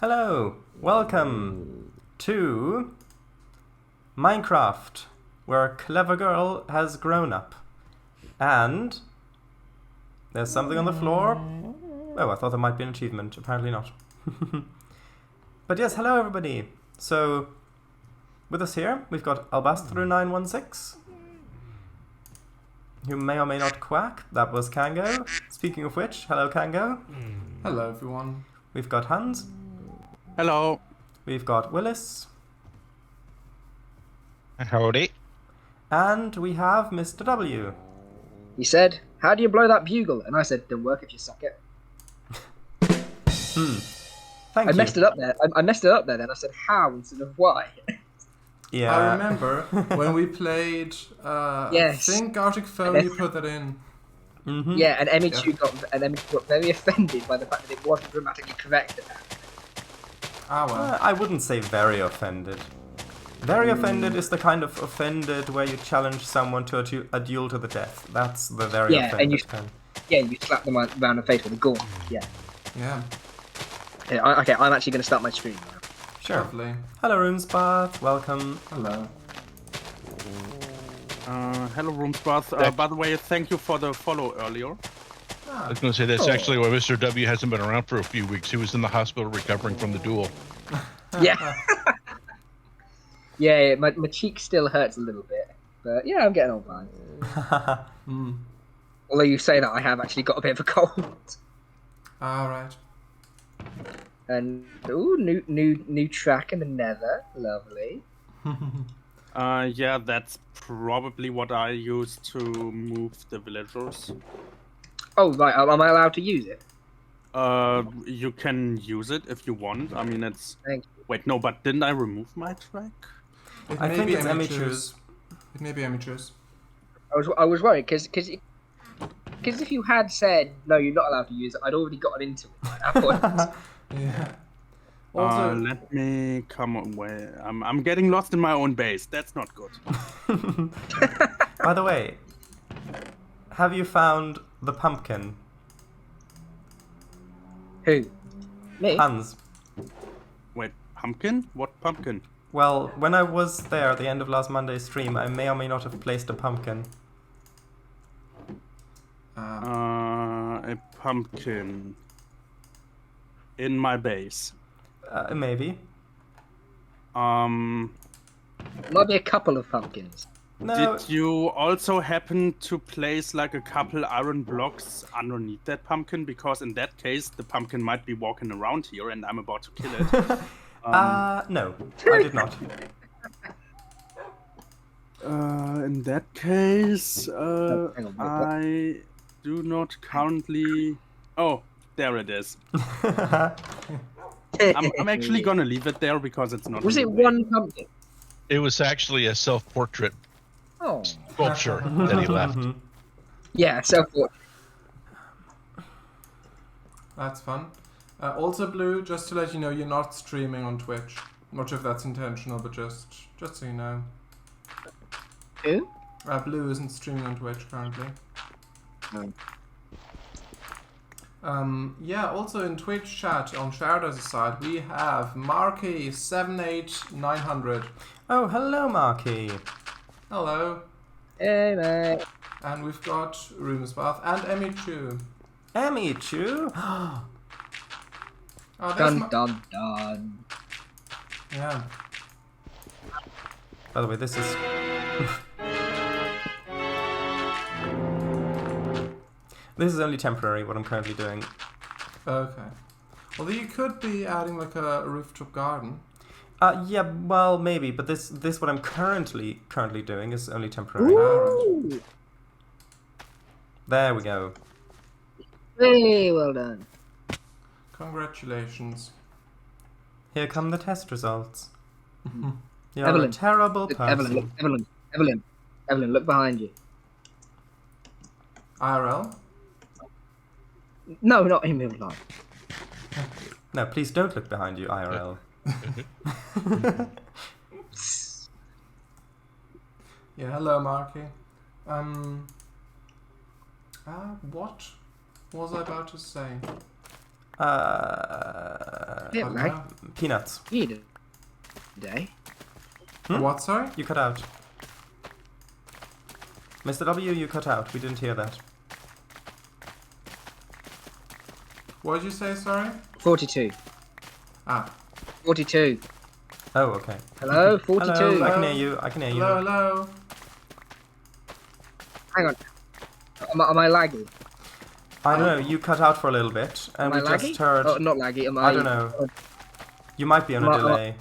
Hello, welcome to Minecraft, where a clever girl has grown up. And there's something on the floor. Oh, I thought there might be an achievement. Apparently not. But yes, hello everybody. So, with us here, we've got Albastro916, who may or may not quack. That was Cango. Speaking of which, hello Cango. Hello everyone. We've got Hans. Hello. We've got Willis. Howdy. And we have Mr. W. He said, "How do you blow that bugle?" And I said, "Don't work if you suck it." Thank I you. messed it up there. I messed it up there. Then I said, "How?" instead of "Why." Yeah. I remember when we played. Yes. I think Arctic Phone. You put that in. Mhm. Yeah, and Emichu got very offended by the fact that it wasn't grammatically correct. Ah well. I wouldn't say very offended. Very offended is the kind of offended where you challenge someone to a duel to the death. That's the very Yeah, and offended you- kind. Yeah, you slap them around the face with a gun. Yeah. Yeah. Okay, I'm actually going to start my stream now. Sure. Lovely. Hello, Runespath. Welcome. Hello. Hello, Roomspath. By the way, thank you for the follow earlier. I was going to say that's actually why Mr. W hasn't been around for a few weeks. He was in the hospital recovering from the duel. Yeah. Yeah, my cheek still hurts a little bit, but yeah, I'm getting on fine. Although you say that, I have actually got a bit of a cold. All right. And ooh, new track in the Nether, lovely. Yeah, that's probably what I use to move the villagers. Oh right, am I allowed to use it? You can use it if you want. I mean, it's... Thank you. Wait, no, but didn't I remove my track? It I may think be it's Emichu's. It may be Emichu's. I was worried because if you had said no, you're not allowed to use it, I'd already gotten into it by that point. Yeah. Also, Let me come away. I'm getting lost in my own base. That's not good. By the way, have you found the pumpkin? Who? Me? Hans. Wait, pumpkin? What pumpkin? Well, when I was there at the end of last Monday's stream, I may or may not have placed a pumpkin. A pumpkin in my base. Maybe. Might be a couple of pumpkins. No. Did you also happen to place like a couple iron blocks underneath that pumpkin? Because in that case, the pumpkin might be walking around here and I'm about to kill it. No, I did not. In that case, hang on, what? I do not currently... Oh, there it is. I'm actually gonna leave it there because it's not... Was in it the way. one pumpkin? It was actually a self-portrait Oh. sculpture that he left. Yeah, self-portrait. that's fun. Also, Blue, just to let you know, you're not streaming on Twitch. Not sure if that's intentional, but just so you know. Who? Blue isn't streaming on Twitch currently. No. Yeah, also in Twitch chat on Sharders' side, we have Marky78900. Oh, hello, Marky. Hello. Hey, mate. And we've got Runespath and Emichu. Emichu. Oh, there's Dun dun dun. Yeah. By the way, this is... This is only temporary, what I'm currently doing. Okay. Although you could be adding like a rooftop garden. Yeah, well, maybe, but this what I'm currently doing is only temporary. Ooh. There we go. Hey, well done. Congratulations. Here come the test results. You're a Evelyn. terrible Look, person. Evelyn, look behind you. IRL? No, not in real life. No, please don't look behind you, IRL. Yeah, hello Marky. What was I about to say? Yeah, Okay. like Peanuts. you today. What, sorry? You cut out. Mr. W, you cut out. We didn't hear that. What did you say, sorry? 42. Ah. 42. Oh, okay. Hello, 42. Hello, I can hear you. I can hear you. Hello, hello. Hang on. Am I laggy? I don't know. You cut out for a little bit, and Am we I just laggy? heard. Oh, not laggy. Am I? I don't know. You might be on a delay.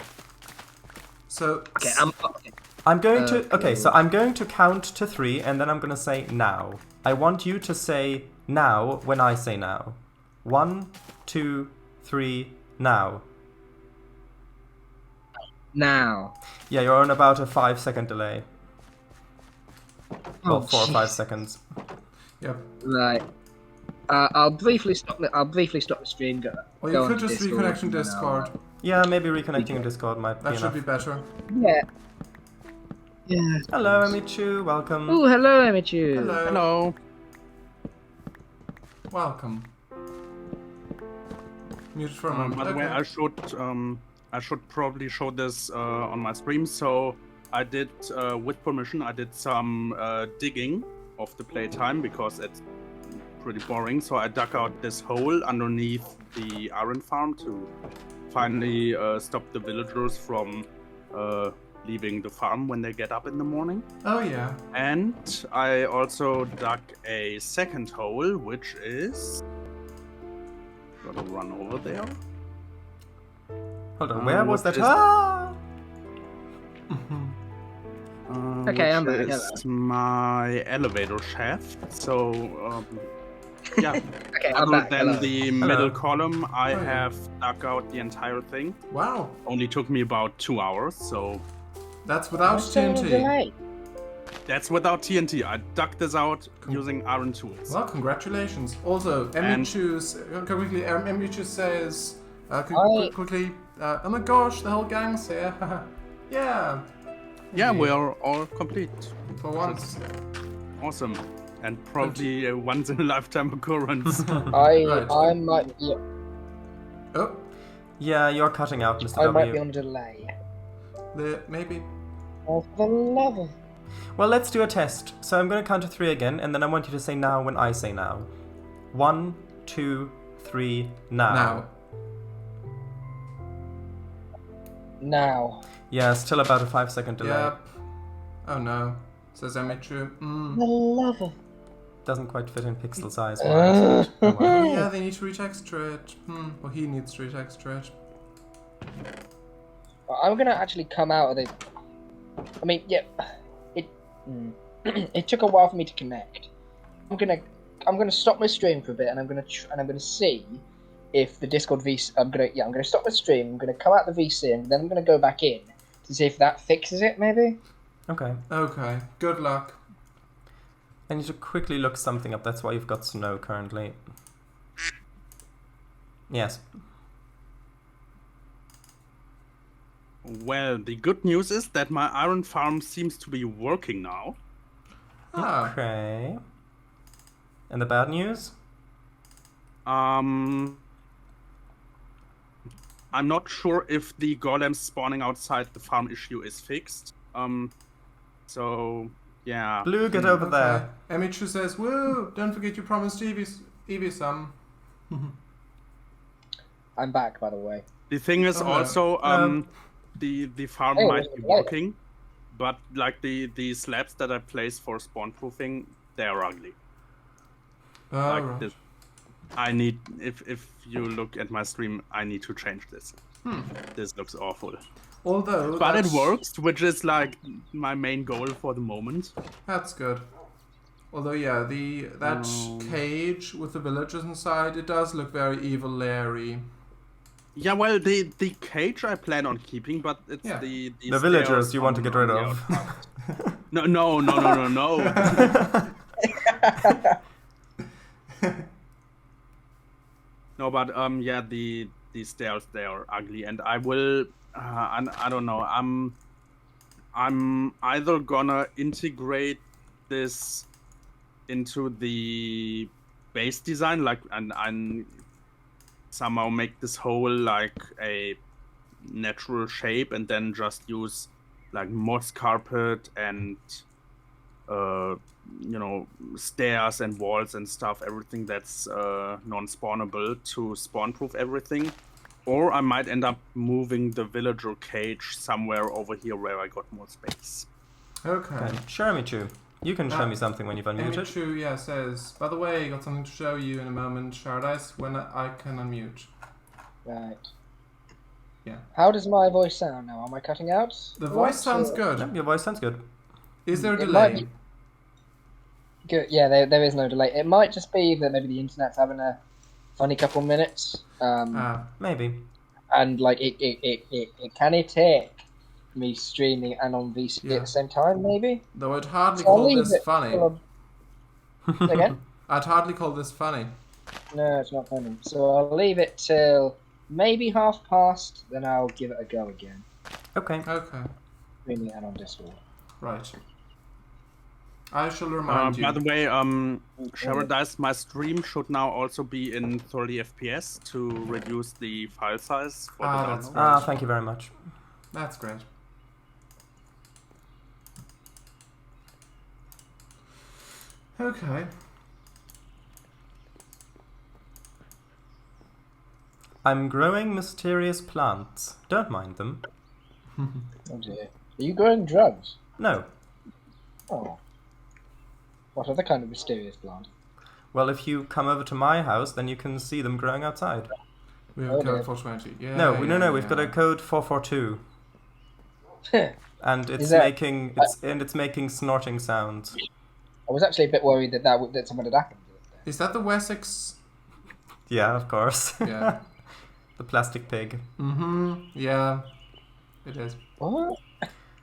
So, Okay, okay. I'm going to. Okay, so I'm going to count to 3, and then I'm going to say now. I want you to say now when I say now. 1, 2, 3, now. Now. Yeah, you're on about a 5-second delay. Well, 4 or 5 jeez. seconds. yep. Right. I'll briefly stop the stream. Or go you could onto just Discord, reconnect in and then Discord. Yeah, maybe reconnecting in Discord might be That should enough. be better. Yeah. Yeah. Hello, Emichu. Welcome. Oh, hello, Emichu. Hello. Hello. Welcome. Muted for a moment. By the way, Okay. I should probably show this on my stream. So I did, with permission, I did some digging of the playtime because it's pretty boring. So I dug out this hole underneath the iron farm to finally stop the villagers from leaving the farm when they get up in the morning. Oh, yeah. And I also dug a second hole, which is... Gotta run over there. Hold on, where was which that? is- Ah! Okay, I'm which back, is my elevator shaft. So, yeah. Okay, I'm Other back. than Hello. the Hello. middle column, I Oh, yeah. have dug out the entire thing. Wow. Only took me about 2 hours, so That's without What's the TNT. delay? that's without TNT. I dug this out using iron tools. Well, congratulations. Also, And- Emichu says, I- quickly, oh my gosh, the whole gang's here. Yeah. Yeah, Indeed. we are all complete. For once. Awesome. And probably a once in a lifetime occurrence. Right. I might be. Oh, Yeah, you're cutting out, Mr. I might W. be on a delay. maybe. Oh, for the love of. Well, let's do a test. So I'm going to count to 3 again, and then I want you to say now when I say now. 1, 2, 3, now. Now. Now. Yeah, still about a 5-second delay. Yep. Oh no. Says Emichu. The love of. Doesn't quite fit in pixel size. Uh. Oh, well. Oh yeah, they need to retexture it. Well, he needs to retexture it. I'm gonna actually come out of the. I mean, yeah, it. It took a while for me to connect. I'm gonna stop my stream for a bit, and I'm gonna see if the Discord VC. I'm gonna stop my stream. I'm gonna come out the VC, and then I'm gonna go back in to see if that fixes it. Maybe. Okay. Okay. Good luck. I need to quickly look something up. That's why you've got snow currently. Yes. Well, the good news is that my iron farm seems to be working now. Ah. Okay. And the bad news? I'm not sure if the golems spawning outside the farm issue is fixed. So yeah. Blue, get over there. Emichu says, "Woo! Don't forget you promised Evie some." I'm back, by the way. The thing is Oh, no. also the farm Hey, might what's be the light? working, but like the slabs that I placed for spawn proofing, they are ugly. Oh, Like right. this, I need if you look at my stream, I need to change this. This looks awful. Although, But it that's- works, which is like my main goal for the moment. That's good. Although, yeah, that cage with the villagers inside, it does look very evil, Larry. Yeah, well, the cage I plan on keeping, but it's Yeah. the The villagers stairs you want to on get rid the of. outside. No. No, but yeah, the stairs, they are ugly, and I will. I don't know. I'm either gonna integrate this into the base design, like and somehow make this hole like a natural shape, and then just use like moss carpet and stairs and walls and stuff, everything that's non-spawnable, to spawn-proof everything. Or I might end up moving the villager cage somewhere over here where I got more space. Okay. Sure, Emichu. You can show me something when you've unmuted. Emichu, yeah, says, by the way, got something to show you in a moment, Shardise, when I can unmute. Right. Yeah. How does my voice sound now? Am I cutting out? The voice sounds good. No, your voice sounds good. Is there a It might delay? be- Good. Yeah, there is no delay. It might just be that maybe the internet's having a funny couple minutes. Maybe. And like it can take me streaming and on VC at the same time, maybe. Though I'd hardly So I'll call leave this it funny. Say again? I'd hardly call this funny. No, it's not funny. So I'll leave it till maybe 1:30, then I'll give it a go again. Okay. Okay. Streaming and on Discord. Right. I shall remind you. By the way, Shardise, my stream should now also be in 30 FPS to reduce the file size for the That's download. great. Thank you very much. That's great. Okay. I'm growing mysterious plants. Don't mind them. Oh dear. Are you growing drugs? No. Oh. What other kind of mysterious plant? Well, if you come over to my house, then you can see them growing outside. We have Oh, a code dear. 420. Yeah. No, yeah, we've got a code 442, and it's Is that- making snorting sounds. I was actually a bit worried that something had happened. Is that the Wessex? Yeah, of course. Yeah. The plastic pig. Mm-hmm. Yeah. It is. What?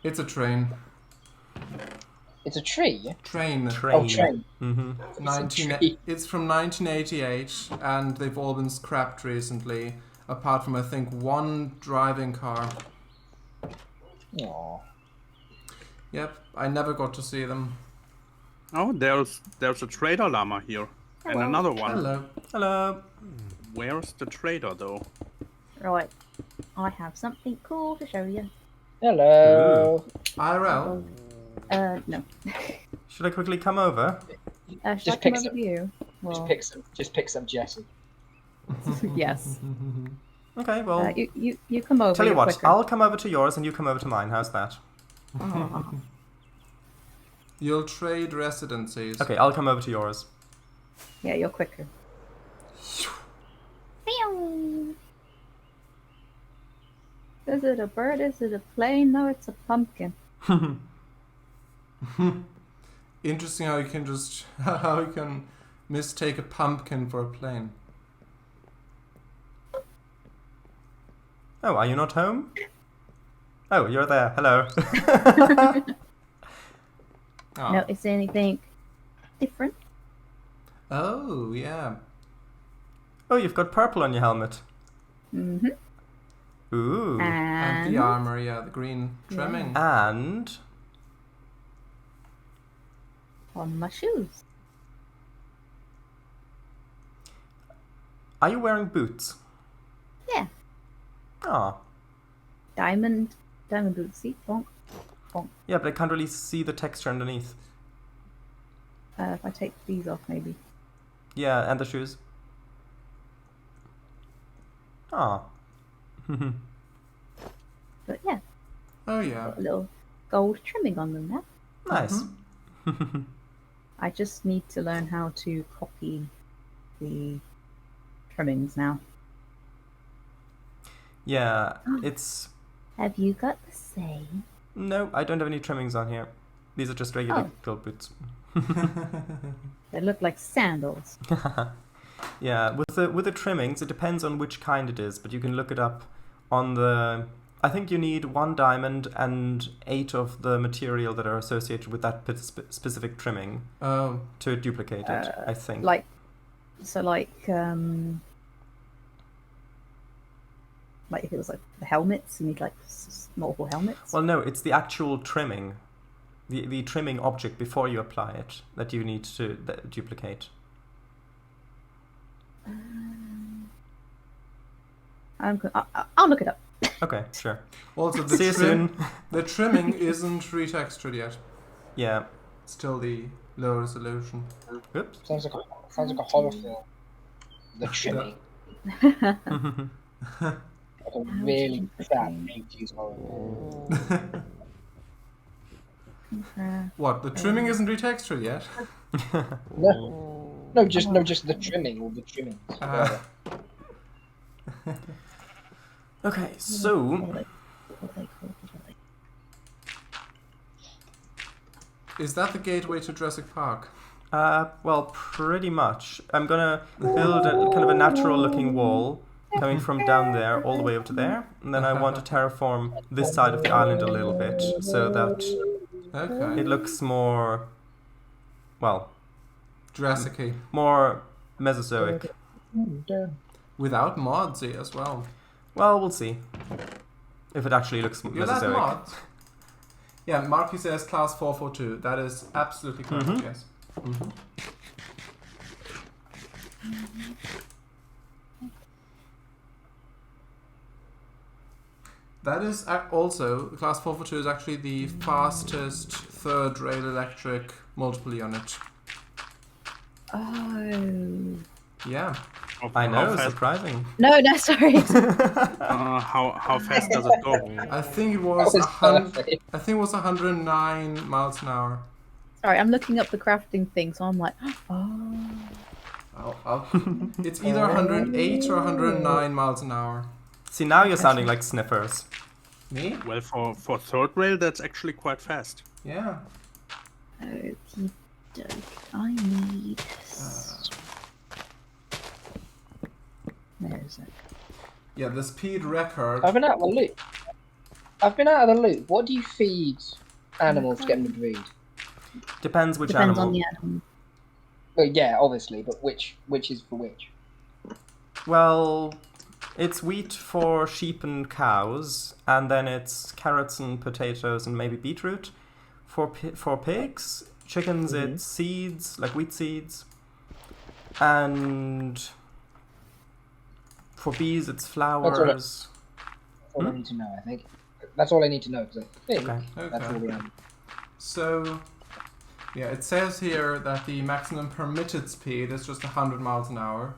It's a train. It's a tree? Train. Oh, train. Mm-hmm. It's a tree. It's from 1988, and they've all been scrapped recently, apart from I think one driving car. Aw. Yep, I never got to see them. Oh, there's a trader llama here. And Hello. another one. Hello. Hello. Where's the trader though? Right, I have something cool to show you. Hello. IRL. No. Should I quickly come over? Shall I Just come pick over some. to you? Just Well, pick some Jesse. yes. Okay, well, You come over. tell you you're what, quicker. I'll come over to yours and you come over to mine. How's that? Oh, You'll trade residencies. Okay, I'll come over to yours. yeah, you're quicker. Meow. Is it a bird? Is it a plane? No, it's a pumpkin. Interesting how you can mistake a pumpkin for a plane. Oh, are you not home? Oh, you're there. Hello. Oh. Notice anything different? Oh, yeah. Oh, you've got purple on your helmet. Mm-hmm. Ooh. And the armor, yeah, the green trimming. And On my shoes. are you wearing boots? Yeah. Ah. Diamond boots. See? Bonk. Yeah, but I can't really see the texture underneath. If I take these off, maybe. Yeah, and the shoes. Ah. But yeah, Oh, yeah. got a little gold trimming on them now. Nice. I just need to learn how to copy the trimmings now. Yeah, it's... Have you got the same? No, I don't have any trimmings on here. These are just regular Oh. gold boots. They look like sandals. Yeah, with the trimmings, it depends on which kind it is, but you can look it up on the... I think you need 1 diamond and 8 of the material that are associated with that specific trimming Oh, to duplicate it, I think. Like if it was like the helmets, you need like multiple helmets. Well, no, it's the actual trimming. The trimming object before you apply it that you need to duplicate. I'll look it up. Okay, sure. Also, See you soon. the trimming isn't retextured yet. Yeah. Still the low resolution. Oops. Sounds like a horror film. The trimming. Like a really crap 80s horror film. What? The trimming isn't retextured yet? No, just the trimming or the trimmings. Okay, so Is that the gateway to Jurassic Park? well, pretty much. I'm gonna build a kind of a natural-looking wall coming from down there all the way up to there, and then I want to terraform this side of the island a little bit so that Okay. it looks more, well, Jurassic-y. more Mesozoic. Without mods as well. Well, we'll see if it actually looks You like Mesozoic. mods? Yeah, Marky says class 442. That is absolutely correct, Mhm. yes. That is also, class 442 is actually the fastest third rail electric multiple unit. Oh. Yeah. I know, How fast, surprising. No, sorry. how fast does it go? I think it That was was perfect. 109 miles an hour. Sorry, I'm looking up the crafting thing, so I'm like, oh. It's either 108 or 109 miles an hour. See, now you're sounding like sniffers. Me? Well, for third rail, that's actually quite fast. Yeah. Okey doke. I need. There's it. Yeah, the speed record. I've been out of the loop. What do you feed animals to get them to breed? Depends which Depends animal. on the animal. Well, yeah, obviously, but which is for which? Well, it's wheat for sheep and cows, and then it's carrots and potatoes and maybe beetroot for pigs. Chickens, it's seeds, like wheat seeds. And for bees, it's flowers. That's all I need to know, I think. That's all I need to know, because I think Okay. that's all we have. So, yeah, it says here that the maximum permitted speed is just 100 miles an hour.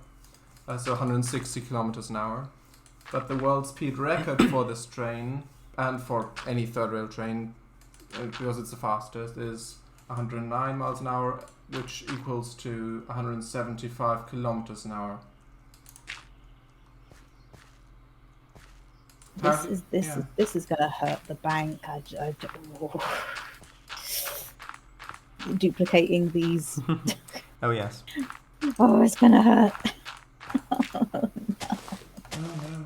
So 160 kilometers an hour. But the world speed record for this train, and for any third rail train, because it's the fastest, is 109 miles an hour, which equals to 175 kilometers an hour. This is gonna hurt the bank. Duplicating these. Oh, yes. Oh, it's gonna hurt.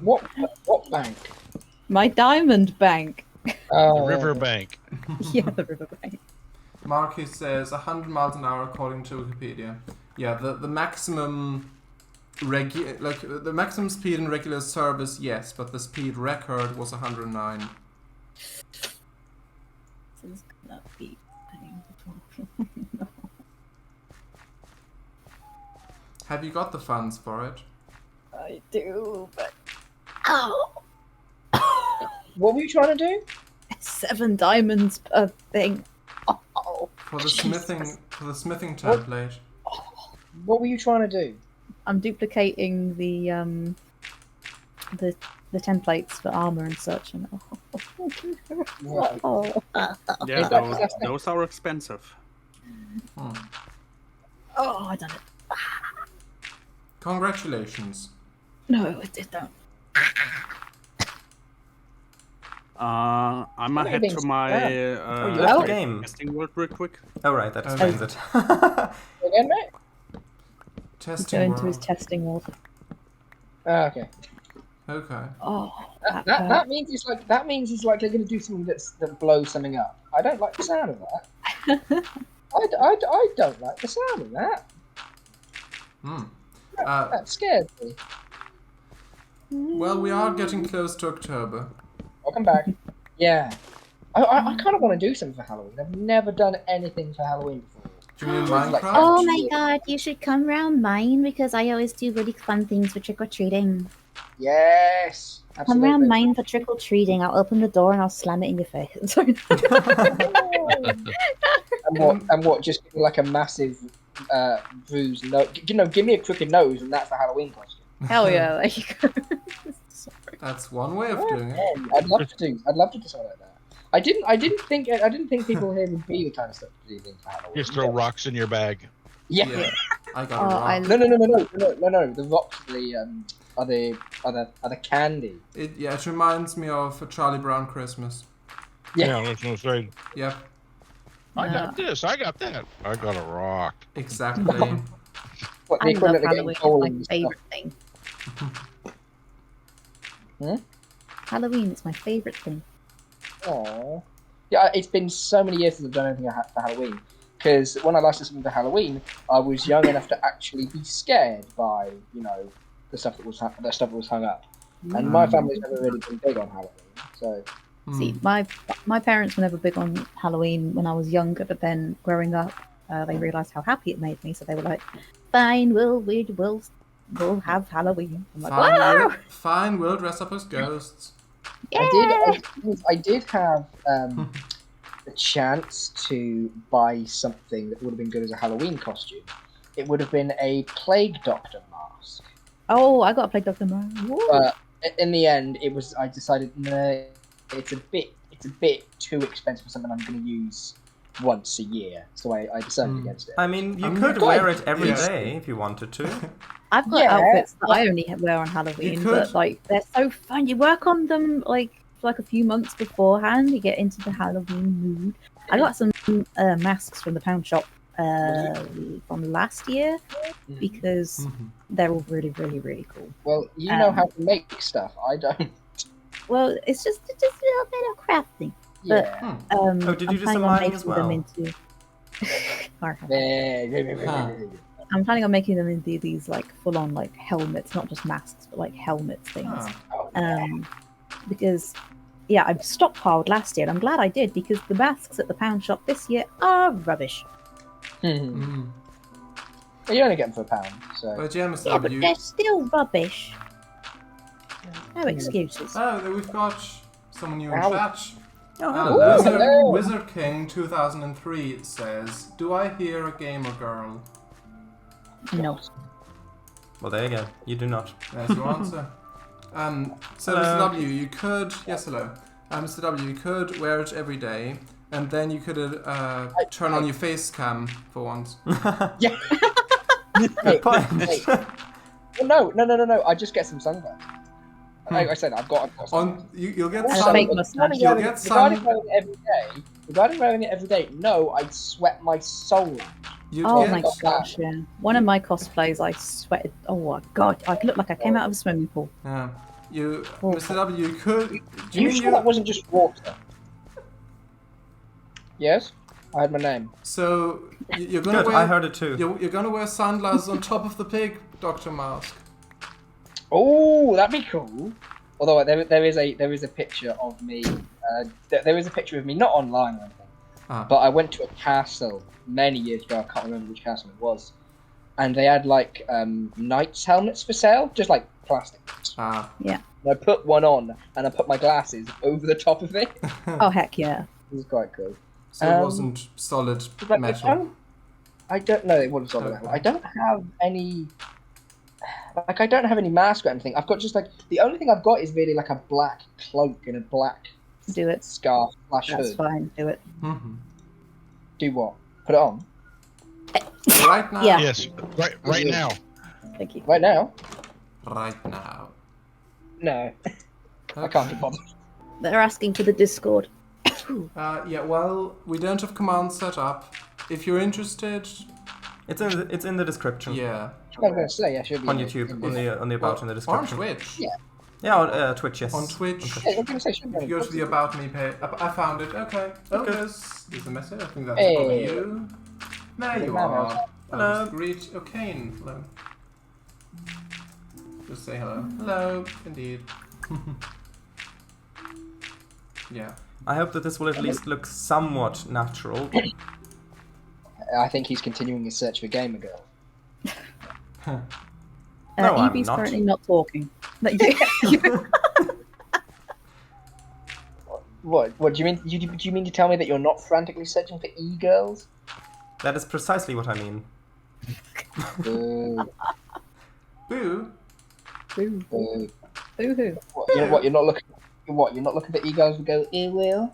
What bank? My diamond bank. The river bank. Yeah, the river bank. Marcus says 100 miles an hour according to Wikipedia. Yeah, the maximum the maximum speed in regular service, yes, but the speed record was 109. This is gonna be painful. Have you got the funds for it? I do, but ow! What were you trying to do? 7 diamonds per thing. Oh, For the smithing template. What were you trying to do? I'm duplicating the templates for armor and such. And Right. Yeah, That's those are expensive. Hmm. I done it. Congratulations. No, it don't. I'm What are you ahead being to my Oh, you left the game. testing world real quick. Oh, right, that explains it. Again, mate? Testing Go into his world. testing water. Okay. Okay. Oh, That means it's like they're going to do something that blows something up. I don't like the sound of that. I don't like the sound of that. Hmm. That scares me. Well, we are getting close to October. Welcome back. Yeah. I kind of want to do something for Halloween. I've never done anything for Halloween before. Do you mean It's like- Minecraft? Oh my god, you should come round mine because I always do really fun things for trick or treating. Yes. Come Absolutely. round mine for trick or treating. I'll open the door and I'll slam it in your face. And what? Just give me like a massive bruise. Give me a crooked nose, and that's the Halloween costume. Hell yeah, there you go. That's one way of doing it. I'd love to do something like that. I didn't think people here would be the kind of stuff to do things for Halloween. Just throw rocks in your bag. Yeah. Yeah, I got Oh, it wrong. No. The rocks are the candy. It reminds me of a Charlie Brown Christmas. Yeah. That's no say. Yep, I got this. I got that. I got a rock. exactly. What, I the love equivalent of getting Halloween. It's coal my and stuff. favourite thing. Halloween is my favourite thing. Aww. Yeah, it's been so many years since I've done anything for Halloween. Because when I last did something for Halloween, I was young enough to actually be scared by, the stuff that was hung up. And my family's never really been big on Halloween, so. See, my parents were never big on Halloween when I was younger, but then growing up, they realised how happy it made me, so they were like, "Fine, we'll have Halloween." I'm like, "Wow!" Fine, we'll dress up as ghosts. Yeah! I did have the chance to buy something that would have been good as a Halloween costume. It would have been a Plague Doctor mask. Oh, I got a Plague Doctor mask. But in the end, I decided, no, it's a bit too expensive for something I'm going to use once a year. So I decided against it. I mean, you I'm could glad- wear it every yeah. day if you wanted to. I've got outfits that I only wear on Halloween, You but could- like they're so fun. You work on them like for like a few months beforehand. You get into the Halloween mood. I got some masks from the pound shop from last year because they're all really, really, really cool. Well, you know how to make stuff. I don't. Well, it's just a little bit of crafting. Yeah. Oh, did you I'm do planning some on mining as making them well? into. Yeah. I'm planning on making them into these like full-on like helmets, not just masks, but like helmets things. Ah. Because yeah, I've stockpiled last year, and I'm glad I did because the masks at the pound shop this year are rubbish. Mm. Well, you only get them for £1, so. But yeah, Mr. Yeah, but W. they're still rubbish. No excuses. Oh, we've got someone new in Ow. chat. Oh, hello. Wizard King 2003 says, "Do I hear a gamer girl?" No. Well, there you go. You do not. There's your answer. So Hello. Mr. W, you could hello. Mr. W, you could wear it every day, and then you could turn on your face cam for once. Yeah. Good point. Well, no. I just get some sunglasses. Like I said, I've got some. You'll get And a sun. fake mustache. You'll get sun. Regarding wearing it every day, no, I'd sweat my soul out. You Oh get, my gosh, yeah. One of my cosplays, I sweated. Oh my god, I looked like I came out of a swimming pool. Yeah. You, Oh. Mr. W, you could. Are you sure that wasn't just water? Yes, I had my name. So you're gonna Good, wear. I heard it too. You're gonna wear sunglasses on top of the pig doctor mask. Oh, that'd be cool. Although there is a picture of me. There is a picture of me, not online or anything, but I went to a castle many years ago. I can't remember which castle it was, and they had like knights' helmets for sale, just like plastic. Ah. Yeah. And I put one on, and I put my glasses over the top of it. Oh heck yeah. It was quite cool. So it wasn't solid But metal. I don't know. It wasn't solid metal. I don't have any. Like, I don't have any mask or anything. I've got just like the only thing I've got is really like a black cloak and a black Do it. scarf / That's hood. fine. Do it. Do what? Put it on Right now. Yeah. Yes, right now. Thank you. right now? Right now. No, I can't be bothered. They're asking for the Discord. Yeah. Well, we don't have commands set up. If you're interested, It's in the description. yeah. I was going to say, yeah, should be On YouTube, on the about in the Or on description. Twitch. Yeah. Yeah, on Twitch, yes. On Twitch. Yeah, I was going to say, should be. If you go to the About Me page, I found it. Okay. Oh, Okay. there's a message. I think that's Hey. probably you. There you are. Hello. Greet. Okay. Hello. Just say hello. Hello. Indeed. Yeah. I hope that this will at least look somewhat natural. I think he's continuing his search for Gamer Girl. No, I'm Evie's not. currently not talking. What do you mean? Do you mean to tell me that you're not frantically searching for e-girls? That is precisely what I mean. Boo. Boo. Boo. Boo. Boo-hoo. What, you're not looking. What, you're not looking for e-girls who go, ew, will?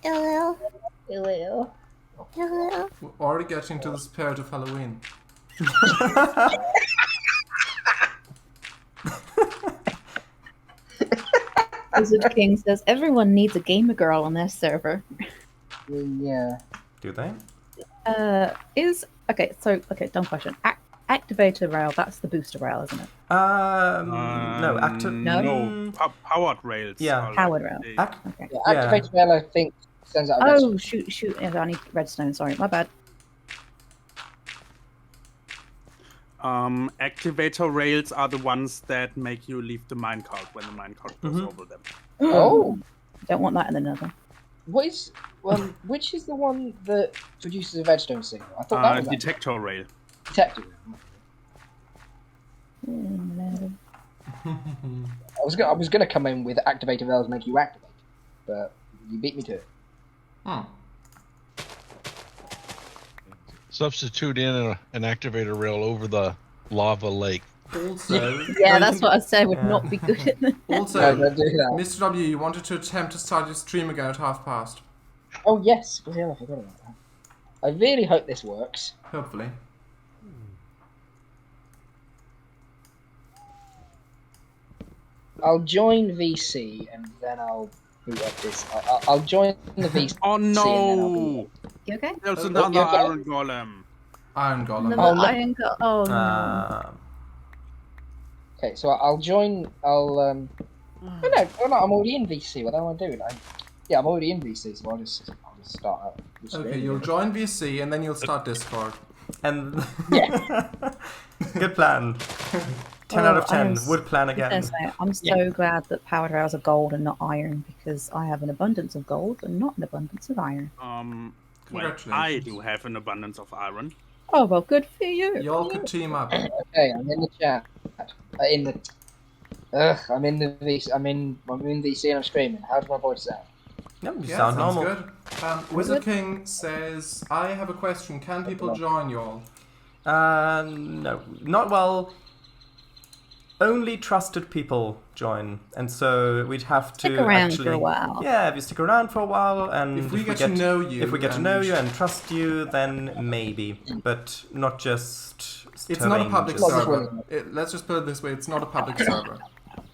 Hello. Ew, will? Hello. We're already getting to the spirit of Halloween. Wizard King says everyone needs a gamer girl on their server. Yeah. Do they? Okay, dumb question. Activator rail, that's the booster rail, isn't it? No, No, powered rails. Yeah. are like Powered rail. the- Okay. Yeah, Activate Rail, I think, sends out a Oh, message. shoot. Yeah, I need redstone, sorry, my bad. Activator rails are the ones that make you leave the minecart when the minecart goes Mhm. over them. Oh! Don't want that in another. What is... which is the one that produces a redstone signal? I thought that was Detector rail. detective. I was gonna come in with Activator Rails make you activate, but you beat me to it. Substitute in an activator rail over the lava lake. Also, Yeah, that's what I said would not be good at the... also, No, don't do that. Mr. W, you wanted to attempt to start your stream again at past. Oh yes, yeah, I forgot about that. I really hope this works. Hopefully. I'll join VC and then I'll boot up this. I'll join the VC. Oh and then I'll boot no! You okay? There's Oh, another okay. iron golem. Iron Golem. Another Oh, look. iron go- oh, no. Okay, so I'll join. Oh no, I'm already in VC. What do I want to do? Yeah, I'm already in VC, so I'll just start up. Okay, you'll join VC and then you'll start Discord. And Yeah. good plan. 10 out of 10. Would plan I was gonna again. say, I'm so glad that powered rails are gold and not iron, because I have an abundance of gold and not an abundance of iron. Well, Congratulations. I do have an abundance of iron. Oh, well, good for you. Y'all could team up. Okay, I'm in the chat. I'm in the VC. I'm in VC and I'm screaming. How does my voice sound? No, you Yeah, sound sounds normal. good. Wizard King says, I have a question. Can people join y'all? No, not well. Only trusted people join, and so we'd have to Stick around actually, for a while. Yeah, if you stick around for a while, and If we get to know you if we get to and- know you and trust you, then maybe, but not just. It's not a public strangers. server. Let's just put it this way: it's not a public server.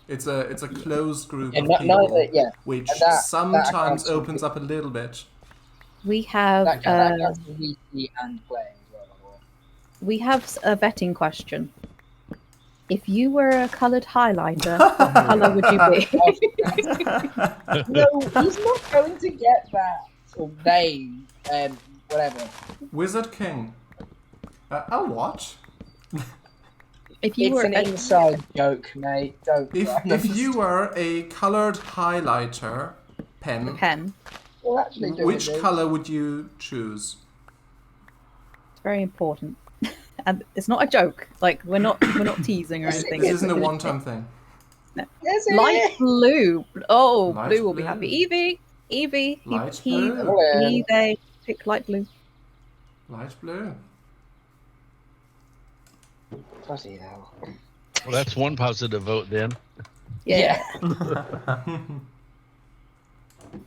It's a closed group And of people, yeah, which and that sometimes accounts for- opens up a little bit. We have that counts for VC and playing as well. By the way. we have a vetting question. If you were a coloured highlighter, what colour would you be? No, he's not going to get that. Or they, whatever. Wizard King. I'll watch. If you It's were an inside joke, mate. Don't. If you were a coloured highlighter pen, pen, We'll actually do which it, colour would you choose? it's very important. And it's not a joke. Like we're not teasing or anything. This isn't a one-time thing. Is it? Light blue. Oh, Light blue will be blue. happy. Evie, Light he, blue. they pick light blue. Light blue. Bloody hell. Well, that's one positive vote then. Yeah.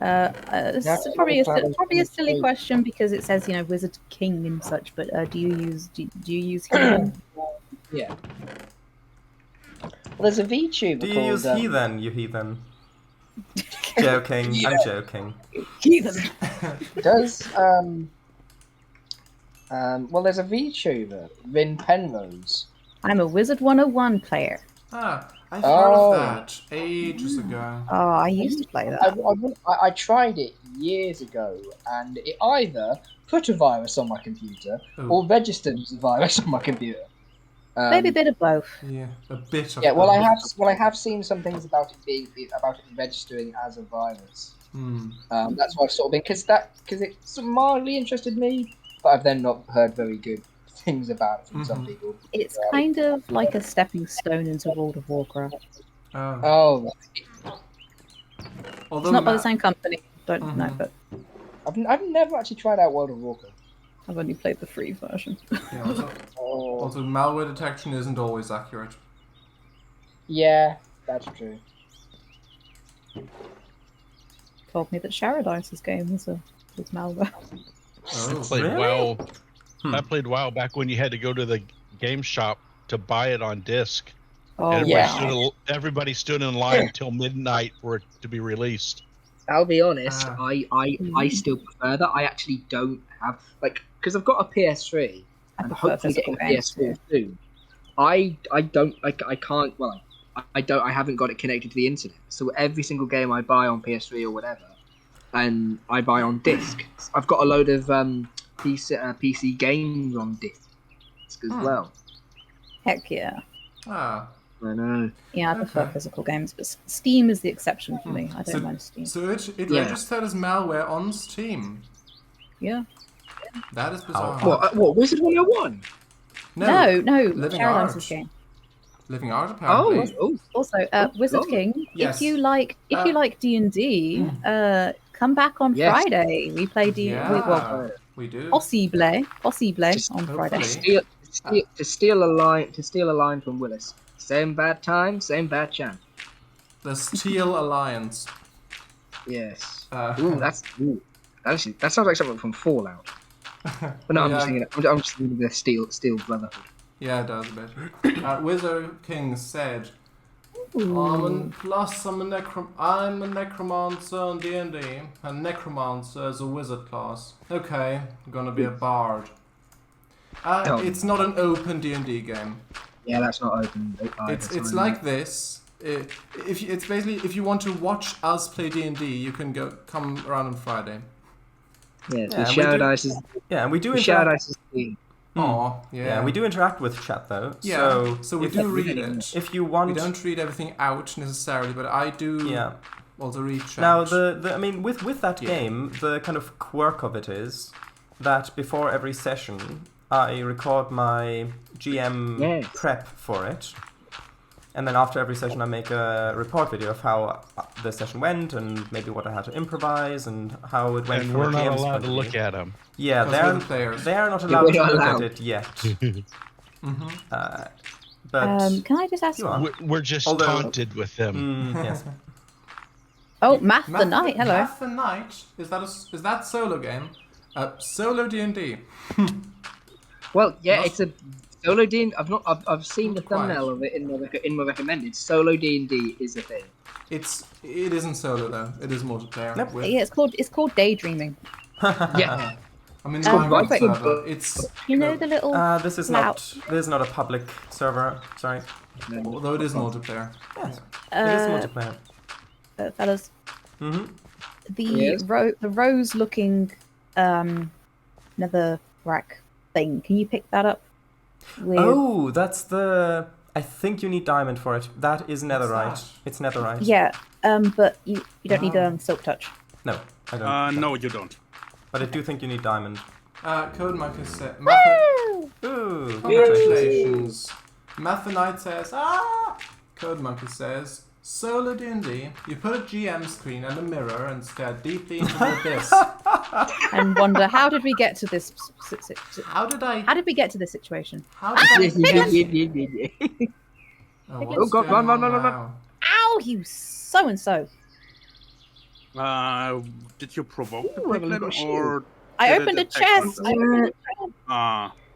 Yeah. It's probably a silly question because it says Wizard King and such. But do you use heathen? Yeah. Well, there's a VTuber Do you called. use heathen, you heathen? Joking, Yeah. I'm joking. Heathen. Does well, there's a VTuber, Rin Penrose. I'm a Wizard 101 player. I've heard of that ages ago. Oh, I used to play that. I tried it years ago, and it either put a virus on my computer Ooh. or registered as a virus on my computer. Maybe a bit of both. Yeah, a bit of. Yeah, well, both. I have seen some things about it registering as a virus. Hmm. That's why I've sort of been because it mildly interested me. but I've then not heard very good things about it from some people. It's kind of like a stepping stone into World of Warcraft. Oh, Although It's not by the same company. Don't know, but I've never actually tried out World of Warcraft. I've only played the free version. Yeah, also, malware detection isn't always accurate. Yeah, that's true. Told me that Sharadice's game was malware. Oh, Played Really? WoW. I played WoW back when you had to go to the game shop to buy it on disc. Oh, Everybody stood in line till midnight for it to be released. I'll be honest, Ah. I still prefer that. I actually don't have, because I've got a PS3, I and prefer hopefully physical getting a games PS4 soon. I don't, I can't, well, I haven't got it connected to the internet. So every single game I buy on PS3 or whatever, and I buy on disc. I've got a load of PC games on disc as well. Heck yeah. Ah. I know. Yeah, I prefer Okay. physical games, but Steam is the exception for me. I don't mind Steam. So it Yeah. registered as malware on Steam. Yeah. That is bizarre. What Wizard 101? No, Living Sharadice's Art. game. Living Art, apparently. Oh, Also, Wizard God. King. Yes. If you like D&D, come back on Yes. Friday. We play D. Yeah, we do. Possible Just on Friday. hopefully. to steal a line from Willis. Same bad time, same bad chance. The Steel Alliance. Yes. Uh, Actually, that sounds like something from Fallout. But no, I'm just thinking. I'm just thinking of the Steel Brotherhood. Yeah, it does a bit. Wizard King said, I'm a necromancer on D&D, and necromancer is a wizard class. Okay, I'm gonna be a bard. It's not an open D&D game. Yeah, that's not open. It's like this. It's basically if you want to watch us play D&D, you can come around on Friday. Yeah, Yeah, the and we Shadow do- Dice is Yeah, and we do the Shadow interact. Dice is the Oh, yeah. Yeah, we do interact with chat though. Yeah, so we if, do read it. If you We want, don't read everything out necessarily, but I do yeah. also read chat. Now I mean with that Yeah. game, the kind of quirk of it is that before every session, I record my GM Yes. prep for it, and then after every session, I make a report video of how the session went and maybe what I had to impose and how it went. And from we're a not GM's allowed point to of look view. at them. Yeah, Because we're the players. they're not we're allowed to not look allowed. at it yet. But Can I just ask? you are. We're just Although- taunted with them. Yes. Oh, Math the Night. Hello. Math the Night? Is that solo game? Solo D&D. Well, yeah, Not- it's a solo D. I've seen the Not quite. thumbnail of it in my recommended. Solo D&D is a thing. It isn't solo though. It is multiplayer. Nope. With, Yeah, it's called Daydreaming. Yeah. I mean, Um, my wait. server. It's You know the little. This is not a public server. Sorry. although it is multiplayer. Yes. It is Uh, multiplayer. fellas, Mm-hmm. the Yes? the rose-looking nether rack thing. Can you pick that up? With... Oh, that's the. I think you need diamond for it. That is netherite. that? It's netherite. Yeah, but you don't need silk touch. No, I don't. No, you don't. But I do think you need diamond. Code Monkey said. Ooh. Congratulations. Math the Night says. Code Monkey says. Solo D&D. You put a GM screen and a mirror and stare deeply into the abyss. And wonder how did we get to this? How did I? How did we get to this situation? How did I get? Oh, what's God, going run. on now? Ow, you so and so! Did you provoke the Ooh, I haven't piglin got a shield. or? I did it opened a attack chest. on the-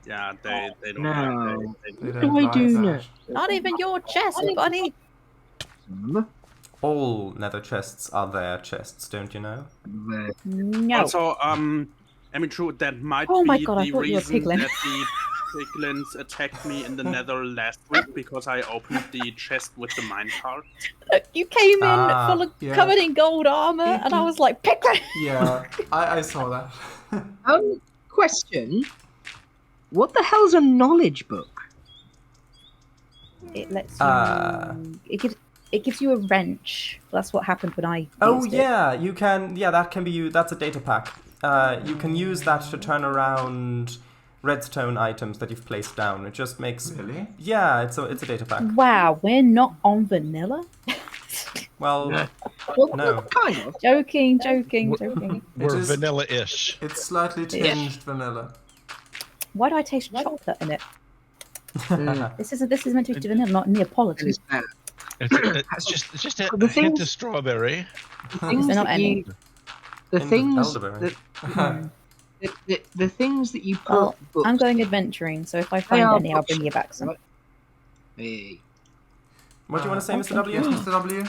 yeah, they don't. No. They They don't. don't do I like do that. Not even your chest, buddy. All nether chests are their chests, don't you know? No. Also, Emichu, that might Oh my be God, I the thought you were reason piglin. that the piglins attacked me in the nether last week because I opened the chest with the minecart. You came in full of yeah. covered in gold armor, and I was like, pick that. Yeah, I saw that. Question. What the hell's a knowledge book? It lets you. It gives you a wrench. That's what happened when I. Oh used it. yeah, you can. Yeah, that can be you. That's a data pack. you can use that to turn around redstone items that you've placed down. It just makes... Really? Yeah, it's a data pack. Wow, we're not on vanilla? Well, Well, no. kind of. Joking. We're is- vanilla-ish. It's slightly tinged vanilla. Why do I taste chocolate in it? Mm. This is meant to be vanilla, not Neapolitan. It's bad. It's just a The hint things- of strawberry. The things They're not that any. you, the Hint of things elderberry. the things that you put Well, books. I'm going adventuring, so if I find are any, I'll bring you back some. Hey. What do you want to say, Mr. W? Yes, Mr. W?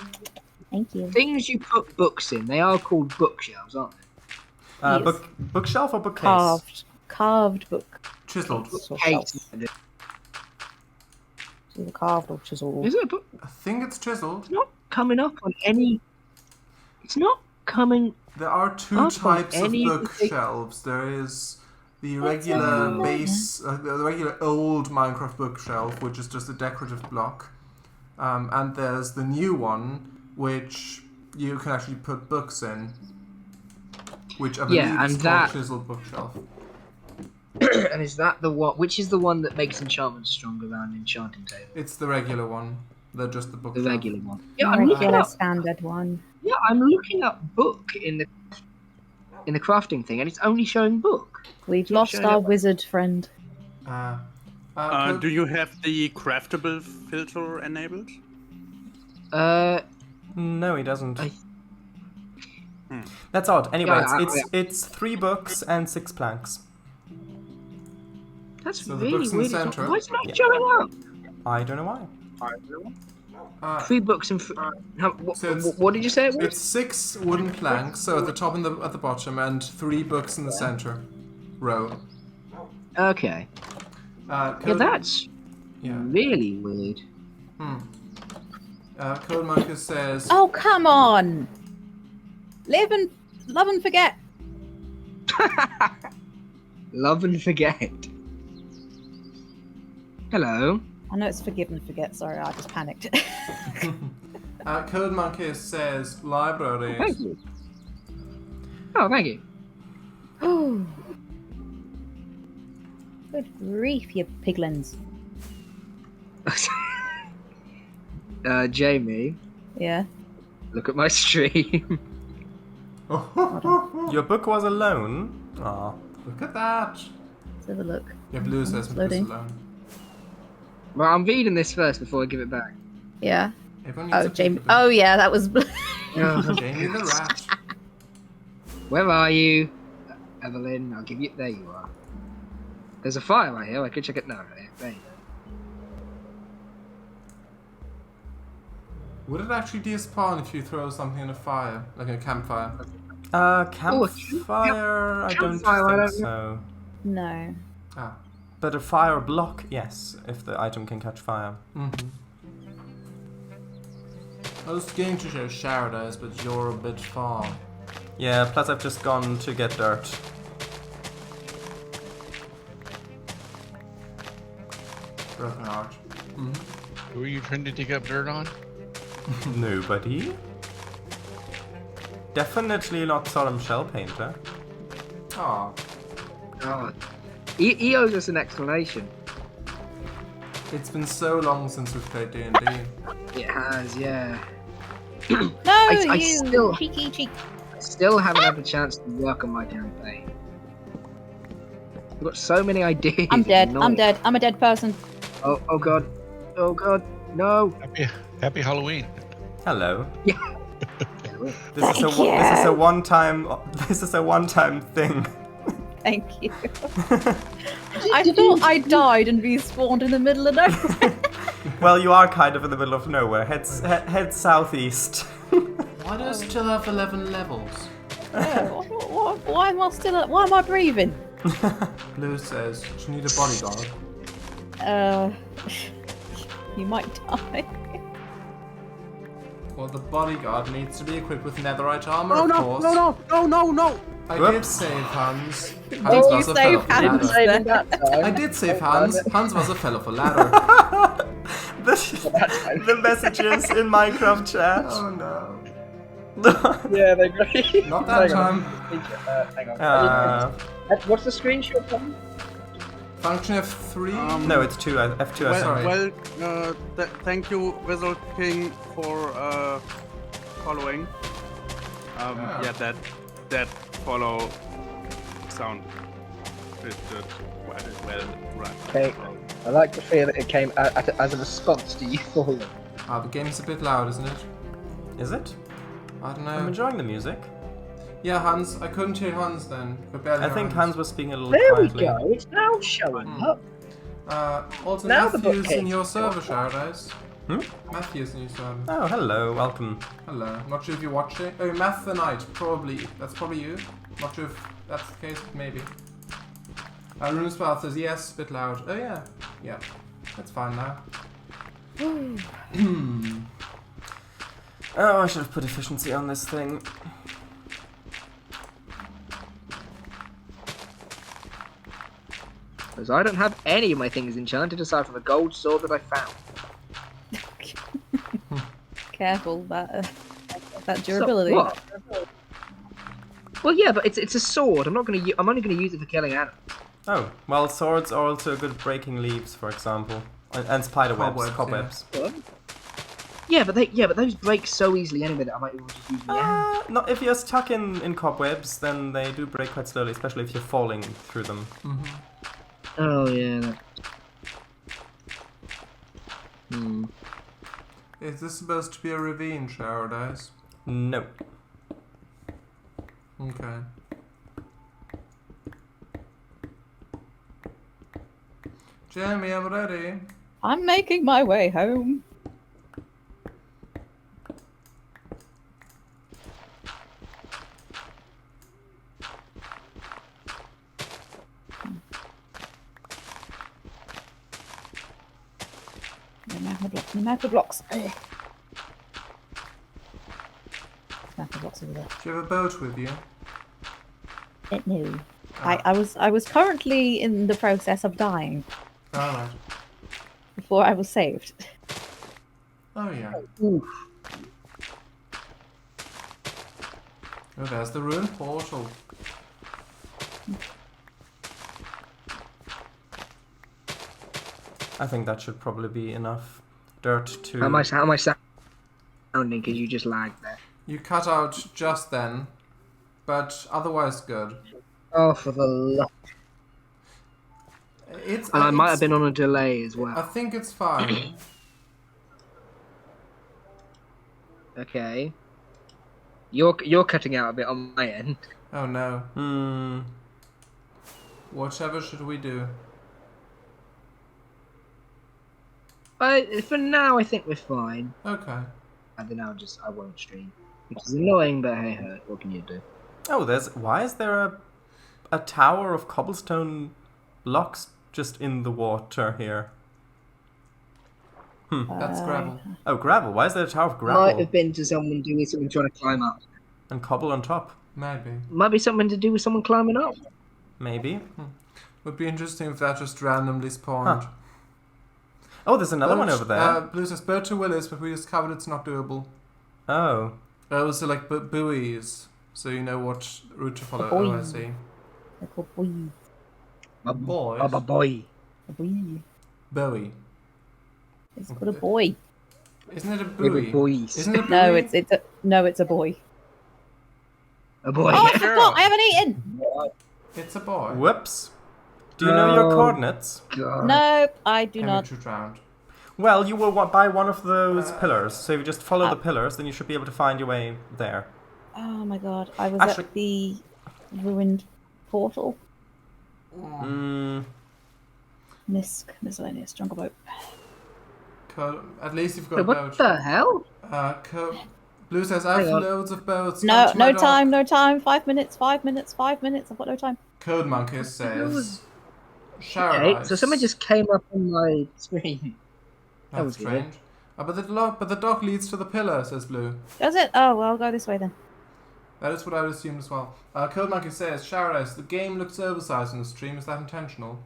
Thank you. Things you put books in, they are called bookshelves, aren't they? Yes. Bookshelf or bookcase? Carved book. Chiseled. Or Case. shelf. Either carved or chiseled. Is it a book? I think it's chiseled. It's not coming up on any. It's not coming. There are two Up on types of any of the big- bookshelves. There is the regular base, the regular old Minecraft bookshelf, which is just a decorative block. And there's the new one, which you can actually put books in. Which I believe Yeah, is and called that- chiseled bookshelf. And is that the one? Which is the one that makes enchantments stronger around enchanting table? It's the regular one. They're just the The bookshelf. regular one. Yeah, I'm looking Regular up. standard one. Yeah, I'm looking up book in the crafting thing, and it's only showing book. We've lost showing our up. wizard friend. Could- Do you have the craftable filter enabled? No, he doesn't. I- That's odd. Anyway, Yeah, it's 3 books and 6 planks. That's So the really book's in the weird. It's not- centre. Why is it not Yeah. showing up? I don't know why. 3 books and So it's- what did you say it was? It's 6 wooden planks, so at the top and at the bottom, and 3 books in the center row. Okay. Yeah, Code, that's yeah. really weird. Code Marcus says, Oh, come on! Love and forget. Love and forget. Hello. I know it's forgive and forget. Sorry, I just panicked. Code Marcus says, libraries. Thank you. Oh, thank you. Oh, good grief, you piglins. Jamie, Yeah. look at my stream. Your book was alone? Aw. Look at that. Let's have a look. Yeah, Blue says book is Loading. alone. Well, I'm reading this first before I give it back. Yeah. Everyone needs Oh, a Jamie. peekaboo. Oh, yeah, that was. Jamie the rat. Where are you? Evelyn, I'll give you. There you are. There's a fire right here. I could check it now. There you go. Would it actually despawn if you throw something in a fire, like a campfire? Campfire? I don't Campfire, I think don't so. No. Ah. But a fire block, yes, if the item can catch fire. I was going to show Shardays, but you're a bit far. Yeah, plus I've just gone to get dirt. Broken heart. Who are you trying to dig up dirt on? Nobody? Definitely not Solemn Shell Painter. Aw. God. He owes us an explanation. It's been so long since we've played D&D. It has, yeah. No, I you still- cheeky cheek. I still haven't had the chance to work on my campaign. I've got so many ideas. I'm dead. It's I'm annoying. dead. I'm a dead person. Oh god. Oh god. No. Happy Halloween. Hello. Yeah. This is a one-time thing. Thank you. I thought I died and respawned in the middle of nowhere. Well, you are kind of in the middle of nowhere. Head southeast. Why do I still have 11 levels? Why am I still? Why am I breathing? Blue says, you need a bodyguard. You might die. Well, the bodyguard needs to be equipped with netherite armor, Oh of no, course. no! I did Whoops. save Hans. Did Hans you was a save fellow for Hans? ladder. I did save Hans. Hans was a fellow for ladder. the messages in Minecraft chat. Oh no. Yeah, they're great. Not that time. Hang on. What's the screenshot from? Function F3? No, it's two. F2. I think. Sorry. Well, thank you, Wizard King, for following. Yeah, that follow sound fitted well. Right. Okay. I like to feel that it came as a response to you falling. Ah, the game's a bit loud, isn't it? Is it? I don't I'm know. enjoying the music. Yeah, Hans. I couldn't hear Hans then. Could barely I hear think Hans was speaking a little There we quietly. go. It's now showing up. Also, Now the Matthew's bookcase. in your server, Sharadise. Hmm? Matthew's in your server. Oh, hello, welcome. Hello. Not sure if you're watching. Oh, Math the Night. Probably. That's probably you. Not sure if that's the case, but maybe. Rune's Path says yes, bit loud. Oh, yeah. Yeah. That's fine now. Oh, I should have put efficiency on this thing. Because I don't have any of my things enchanted aside from the gold sword that I found. Careful that durability. So, what? Well, yeah, but it's a sword. I'm only gonna use it for killing animals. Oh, well, swords are also good at breaking leaves, for example. And spider webs, Cobwebs, cobwebs. Yeah, but those break so easily anyway that I might be able to just use my hand. Not if you're stuck in cobwebs, then they do break quite slowly, especially if you're falling through them. Oh yeah. Is this supposed to be a ravine, Sharadise? No. Okay. Jeremy, I'm ready. I'm making my way home. No matter blocks. Matter blocks over there. Do you have a boat with you? No. I was currently in the process of dying Alright. before I was saved. Oh, yeah. Oof. Oh, there's the ruined portal. I think that should probably be enough dirt to... How am I sounding? Because you just lagged there. You cut out just then, but otherwise good. Oh, for the love. It's. And I might have it's- been on a delay as I well. think it's fine. Okay. You're cutting out a bit on my end. Oh no. Hmm. Whatever should we do? For now, I think we're fine. Okay. And then I won't stream, which is annoying, but hey ho, what can you do? Oh, why is there a tower of cobblestone blocks just in the water here? That's gravel. Oh, gravel. Why is there a tower of Might gravel? have been to someone doing something trying to climb up. And cobble on top? Maybe. Might be something to do with someone climbing up. Maybe. Would be interesting if that just randomly spawned. Huh. Oh, there's another one over there. Blue says boat to Willis, but we discovered it's not doable. Oh. Also like buoys, so you know what route to follow. Buoy. Oh, I see. They're called boy. A boy. A boy. A boy. Bowie. It's called a boy. Isn't it a Yeah, buoy? but boys. Isn't it a buoy? No, it's a boy. A boy. Oh, I forgot! I haven't eaten. It's a boy. Whoops. Do you know your Oh. coordinates? God. Nope, I do not. Emichu drowned. Well, you will by one of those pillars. So if you just follow the pillars, then you should be able to find your way there. Oh my god, I was Actually- at the ruined portal. Mm, Miscellaneous jungle boat. At least you've got Wait, a what boat. the hell? Blue says, I have Hang on. loads of boats. No, come to my no dock." time, no time. 5 minutes, 5 minutes, 5 minutes. I've got no time. Code Monkey says, Okay, so someone just came up on my screen. that That's was weird. strange. But the dock leads to the pillar, says Blue. Does it? Oh, well, I'll go this way then. That is what I would assume as well. Code Monkey says, Sharadise, the game looks oversized on the stream. Is that intentional?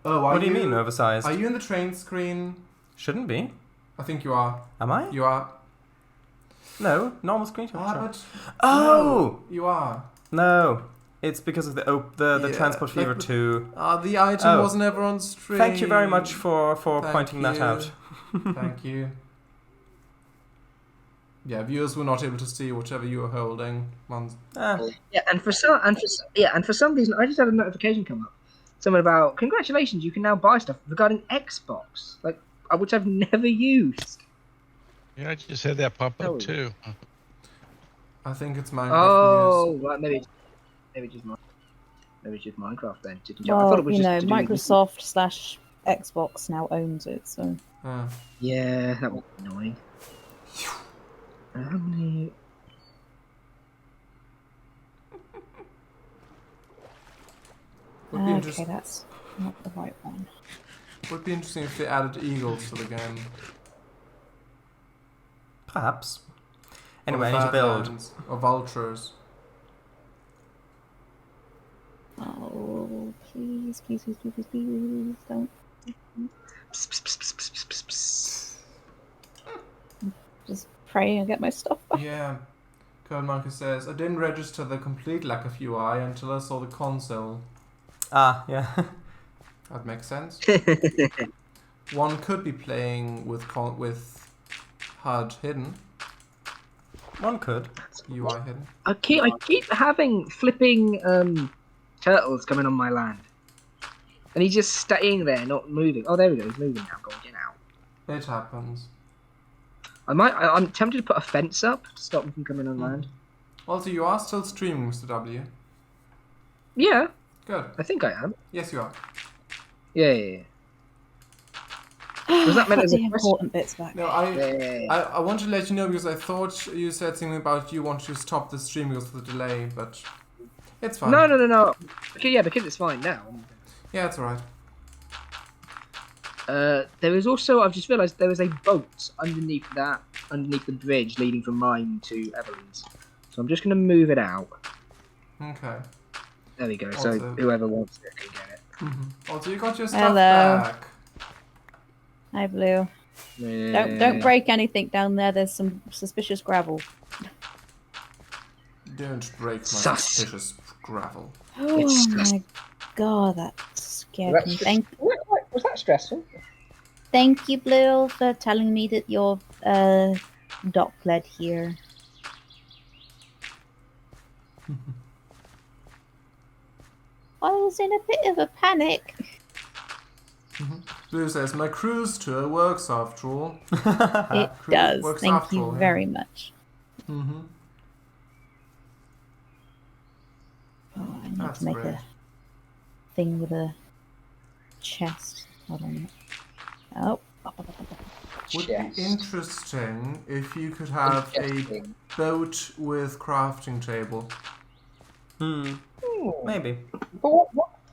Oh, what do you mean, oversized? Are you in the train screen? Shouldn't be. I think you are. Am I? You are. No, normal screen capture. But Oh! no, you are. No, it's because of the Yeah, transport fever like- 2. The item Oh. was never on stream. Thank you very much for Thank pointing that you. out. Thank you. Yeah, viewers were not able to see whatever you were holding. Ah, Yeah, and for some reason, I just had a notification come up. Something about congratulations, you can now buy stuff regarding Xbox, like which I've never used. Yeah, I just had that pop Oh. up too. I think it's Minecraft Oh, right, maybe just Minecraft then. Didn't you? I thought Well, it was you just know, to do with- Microsoft/Xbox now owns it, so. news. Yeah, that was annoying. How many? Would be Okay, interesting. that's not the right one. Would be interesting if they added eagles to the game. perhaps. Or Anyway, I need to build. Badlands, or vultures. Oh, please, please, please, please, please, please, don't. Just pray and get my stuff back. Yeah. Code Monkey says, I didn't register the complete lack of UI until I saw the console. Ah, yeah. That makes sense. One could be playing with HUD hidden, One could. UI hidden. I keep having flipping turtles coming on my land, and he's just staying there, not moving. Oh, there we go. He's moving now. Go on, get out. It happens. I'm tempted to put a fence up to stop them from coming on land. Also, you are still streaming, Mr. W. Yeah, Good. I think I am. Yes, you are. Yeah. Was that meant Put as a the important bits back? No, I want to let you know because I thought you said something about you want to stop the stream because of the delay, but it's fine. No. Okay, yeah, because it's fine now. Yeah, it's alright. There is also, I've just realised there is a boat underneath the bridge leading from mine to Evelyn's. So I'm just going to move it out. Okay. There we go. So Also- whoever wants it can get it. Also, you got your stuff Hello. back. Hi, Blue. Don't break anything down there. There's some suspicious gravel. Don't break my Sus. suspicious gravel. Oh It's my god, that scared Was me. that, was that stressful? Thank you, Blue, for telling me that you're dock led here. I was in a bit of a panic. Blue says, my cruise tour works after all. It Cruise does. works Thank after you all, yeah. very much. Mm-hmm. Oh, I need That's to make great. a thing with a chest. Hold on. Oh. Would Chest. be interesting if you could have a Interesting. boat with crafting table. Maybe. But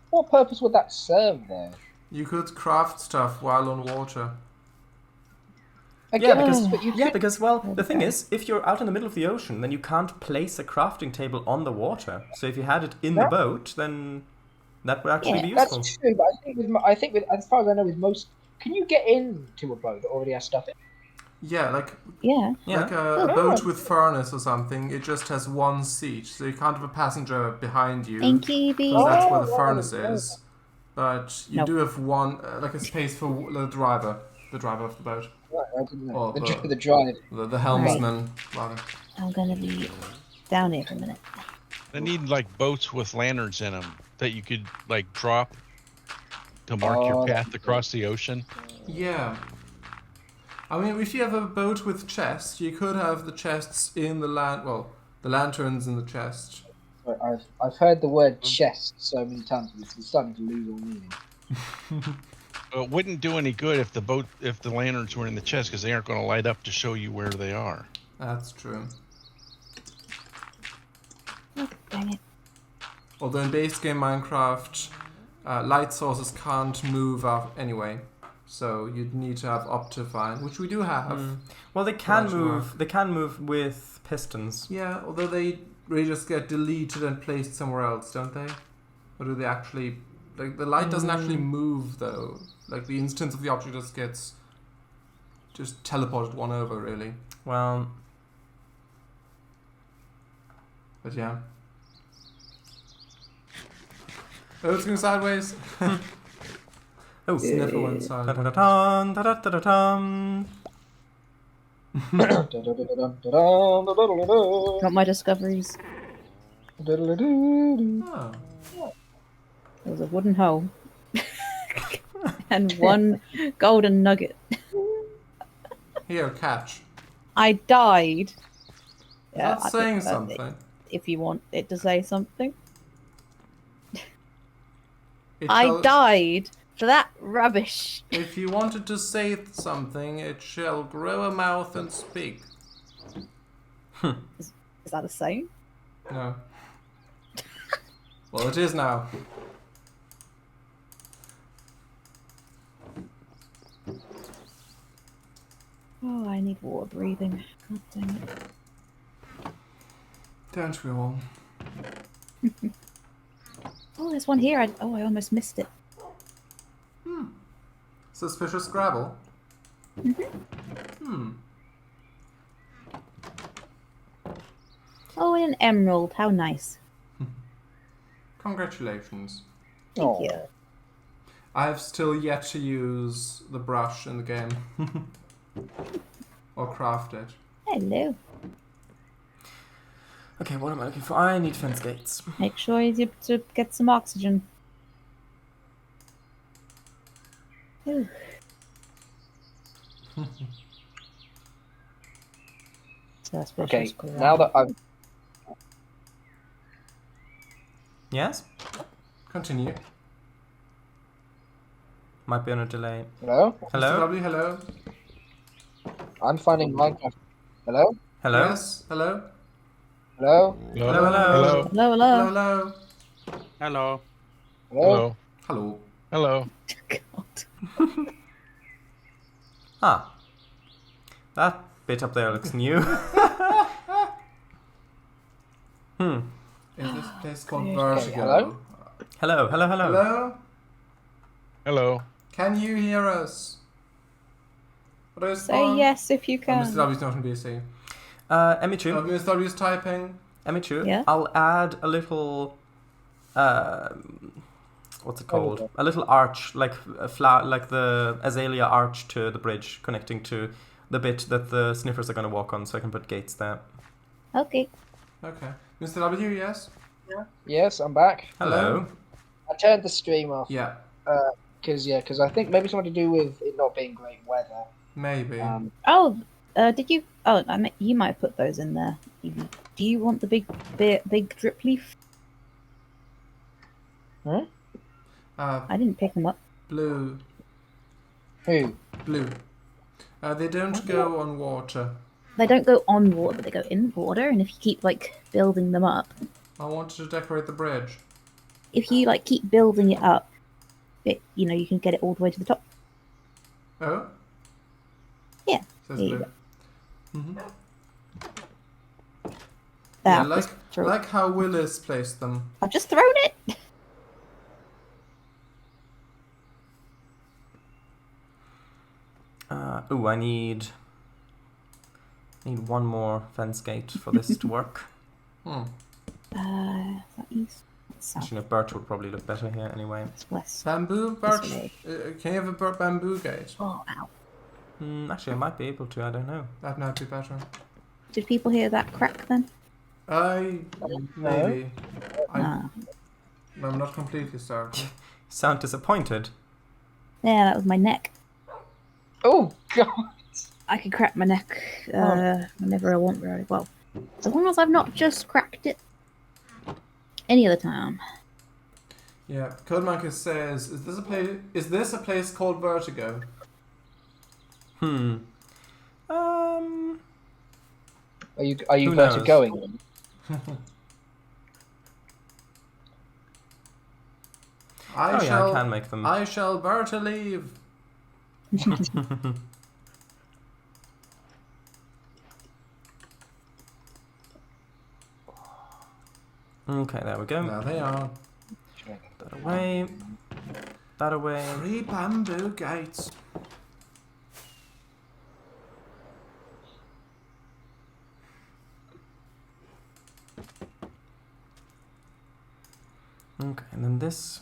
what purpose would that serve there? You could craft stuff while on water. Yeah, because but you well, the thing is, if you're out in the middle of the ocean, then you can't place a crafting table on the water. So if you had it in the boat, then that would actually be useful. That's true. But I think with as far as I know, with most, can you get into a boat that already has stuff in? Yeah, like Yeah. Yeah. like a boat with furnace or something. It just has one seat, so you can't have a passenger behind you. Thank you, Bee. Because that's where the Oh, furnace right. is. But you Nope. do have one, like a space for the driver of the boat. Right, I didn't know. Oh, The drive. The helmsman, rather. I'm gonna be down here for a minute. They need like boats with lanterns in them that you could like drop to mark Oh, your that'd path be across the ocean. Yeah. I mean, if you have a boat with chests, you could have the chests in the the lanterns in the chest. Sorry, I've heard the word chest so many times, it's starting to lose all meaning. But it wouldn't do any good if the lanterns were in the chest because they aren't going to light up to show you where they are. That's true. Oh, dang it. Although in base game Minecraft, light sources can't move up anyway, so you'd need to have OptiFine, which we do have. Well, they can Much move. They can move with pistons. Yeah, although they really just get deleted and placed somewhere else, don't they? Or do they actually? Like the light doesn't actually move though. Like the instance of the object just gets teleported one over, really. Well, But yeah. Oh, it's going sideways. Oh, Sniffer went sideways. ta-da-da-dum, ta-da-da-da-dum. Got my discoveries. Oh. There's a wooden hoe. And one golden nugget. Here, catch. I died. That's I saying think, something. if you want it to say something. It I shall- died for that rubbish. If you wanted to say something, it shall grow a mouth and speak. Is that a saying? No. Well, it is now. Oh, I need water breathing. God dang it. Don't we all? Oh, there's one here. I almost missed it. Suspicious gravel? Oh, and an emerald. How nice. Congratulations. Thank you. I've still yet to use the brush in the game. Or craft it. Hello. Okay, what am I looking for? I need fence gates. Make sure you to get some oxygen. Ooh. Okay, now that I've... Yes? Continue. Might be on a delay. Hello? Mr. Hello? W, hello? I'm finding Minecraft. Hello? Hello? Yes, hello? Hello? Hello, hello. Hello, Hello, hello. hello? Hello. Oh. Hello. Hello. Hello. God. Ah. That bit up there looks new. Is this place called Okay, Vertigo? hello? Hello, hello, hello. Hello? Hello. Can you hear us? Say yes if you Oh, can. Mr. W's not in BC. Emichu, Mr. W's typing. Emichu, Yeah? I'll add a little, what's it called? A little arch, like a like the azalea arch to the bridge, connecting to the bit that the sniffers are going to walk on, so I can put gates there. Okay. Okay. Mr. W, yes? Yes, I'm back. Hello. I turned the stream off. Yeah, Because I think maybe something to do with it not being great weather. maybe. Oh, did you? Oh, you might have put those in there. Do you want the big drip leaf? I didn't pick them up. Blue. Who? Blue. They don't go on water. They don't go on water, but they go in water. And if you keep like building them up, I wanted to decorate the bridge. if you like keep building it up, you can get it all the way to the top. Oh? Yeah. Says There you Blue. go. Mm-hmm. There, Yeah, just throw it. like how Willis placed them. I've just thrown it. I need one more fence gate for this to work. Hmm. Is that east? That's south. Actually, no, birch would probably look better here anyway. It's west. Bamboo birch. way. Can you have a bamboo gate? Oh, ow. Actually, I might be able to, I don't know. That might be better. Did people hear that crack then? Maybe. Ah. I'm not completely certain. Sound disappointed? Yeah, that was my neck. Oh, God. I can crack my neck whenever I want, really. Well, as long as I've not just cracked it any other time. Yeah, Code Monkey says, is this a place called Vertigo? Hmm. Are you Who better knows? going? I can make them. I shall Berta leave. Okay, there we go. Now they are. That away. That away. 3 bamboo gates. Okay, and then this.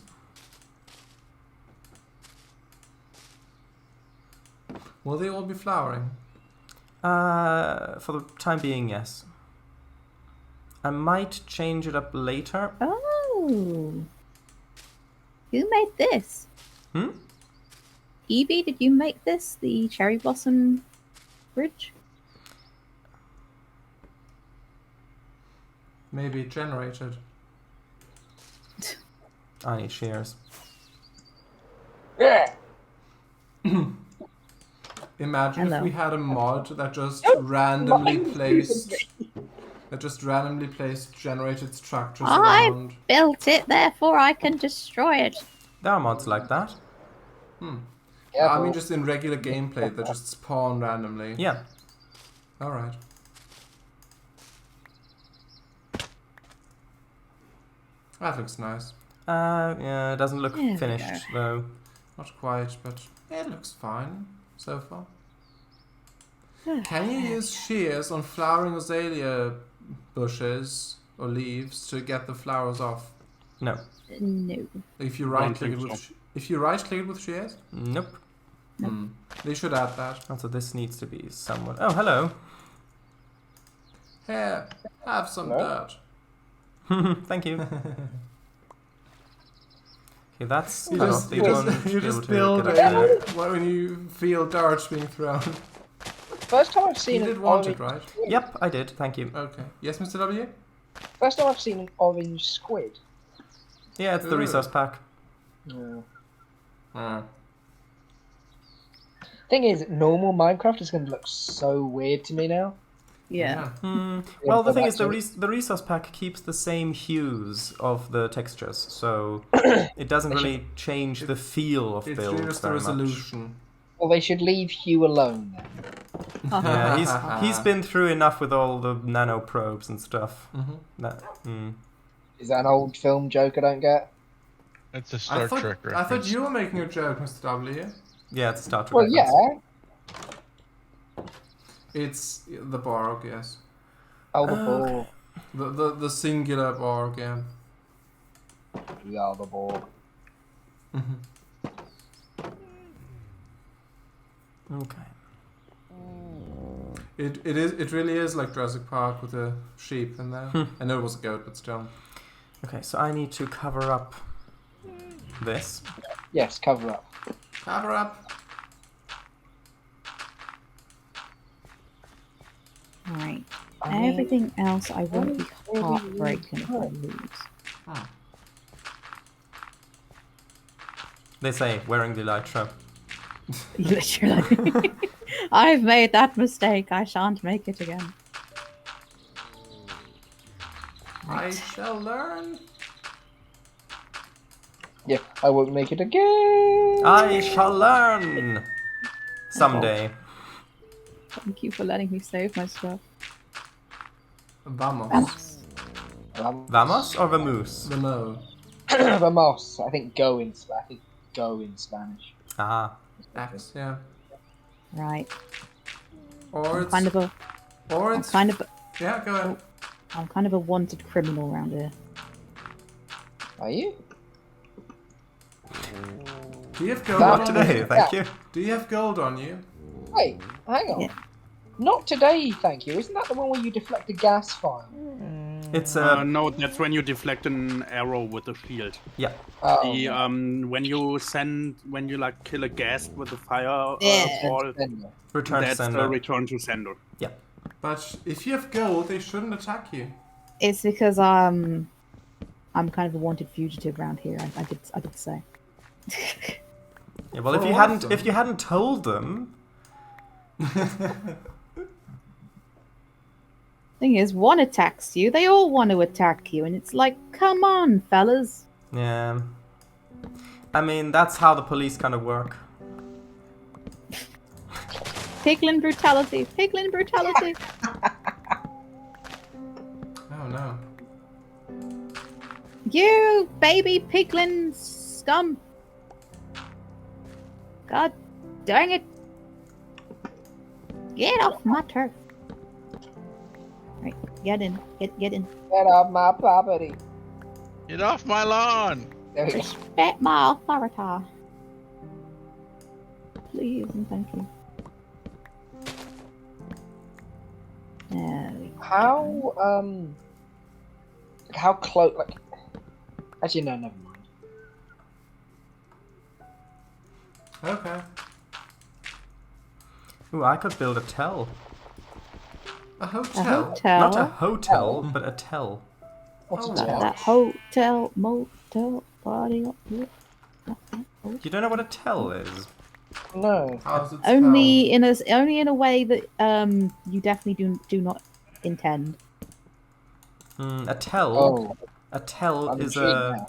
Will they all be flowering? For the time being, yes. I might change it up later. Oh. Who made this? Hmm? Evie, did you make this? The cherry blossom bridge? Maybe generated. I need shears. Yeah. Imagine Hello. if we had a mod that just Don't randomly mind placed generated structures I around. built it, therefore I can destroy it. There are mods like that. I Careful. mean, just in regular gameplay that just spawn randomly. Yeah. Alright. That looks nice. Yeah, it doesn't look There we finished though. Not quite, but it looks fine so far. Can you use shears on flowering azalea bushes or leaves to get the flowers off? No. No. If you Don't right click it think with so. if you right click it with shears? Nope. They should add that. Also, this needs to be somewhat. Oh, hello. Here, have some Hello? dirt. Thank you. Okay, that's You cut just, off the you one just, to you be just able to build get up there. when you feel dirt being thrown. First time I've You seen did an want orange. it, right? Yep, I did. Thank you. Okay. Yes, Mr. W? First time I've seen an orange squid. Yeah, it's the Ooh. resource pack. Thing is, normal Minecraft is going to look so weird to me now. Yeah. Well, the but thing is, actually- the resource pack keeps the same hues of the textures, so it doesn't really change the feel of It's builds really just the very much. resolution. Well, they should leave Hugh alone then. Yeah, he's been through enough with all the nano probes and stuff. Mhm. Is that an old film joke I don't get? That's a I Star thought, Trek I reference. thought you were making a joke, Mr. W. Yeah, it's a Star Trek Well, reference. yeah. It's the Borg, yes. Oh, the ball. The singular Borg, yeah. We are the ball. Okay. It really is like Jurassic Park with a sheep in there. I know it was a goat, but still. Okay, so I need to cover up this. Yes, cover up. Cover up. Right. I mean- Everything else I won't be heartbroken if I lose. They say wearing the elytra. Literally. I've made that mistake. I shan't make it again. I shall learn. Yep, I won't make it again. I shall learn someday. Thank you for letting me save my stuff. Vamos. Vamos or vamoose? Vamo. Vamos. I think go in Spanish. Ah. X, yeah. Right. Or I'm it's. kind of a Or I'm it's. kind of Yeah, go ahead. I'm kind of a wanted criminal around here. Are you? Do you have gold Not on today, you? thank you. Do you have gold on you? Wait, hang on. Yeah. Not today, thank you. Isn't that the one where you deflect a gas fire? It's No, that's when you deflect an arrow with a shield. yeah. Oh, The when you like kill a ghast with a fire Yeah. ball, Return to that's the sender. return to sender. Yeah. But if you have gold, they shouldn't attack you. It's because I'm kind of a wanted fugitive around here. I did say. Yeah. Well, For one of if you hadn't told them, Thing is, one attacks you, they all want to attack you, and it's like, come on, fellas. yeah. I mean, that's how the police kind of work. Piglin brutality, piglin brutality. Oh no. You baby piglin scum. God dang it. Get off my turf. Right, get in. Get in. Get off my property. Get off my lawn! There we go. Respect my authority. Please and thank you. There we go. How close? Like, actually, no, never mind. Okay. Ooh, I could build a tell. A A hotel? hotel. Not a hotel, but a tell. What's Oh, a Like tell? that hotel, motel, party up here. You don't know what a tell is? No. How's it Only in a way that you definitely do not intend. A tell. Oh, A tell I'm is intrigued a now.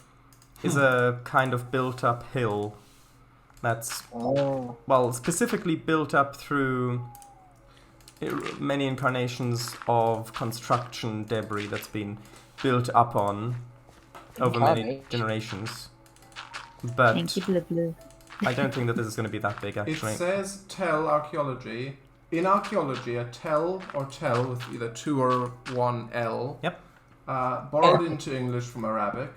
is a kind of built-up hill. That's Oh. well, specifically built up through many incarnations of construction debris that's been built up on over many Incarnate? generations. But Thank you, blue blue. I don't think that this is going to be that big, It actually. says tell archaeology. In archaeology, a tell or tell with either 2 or 1 L. Yep. Borrowed into English from Arabic.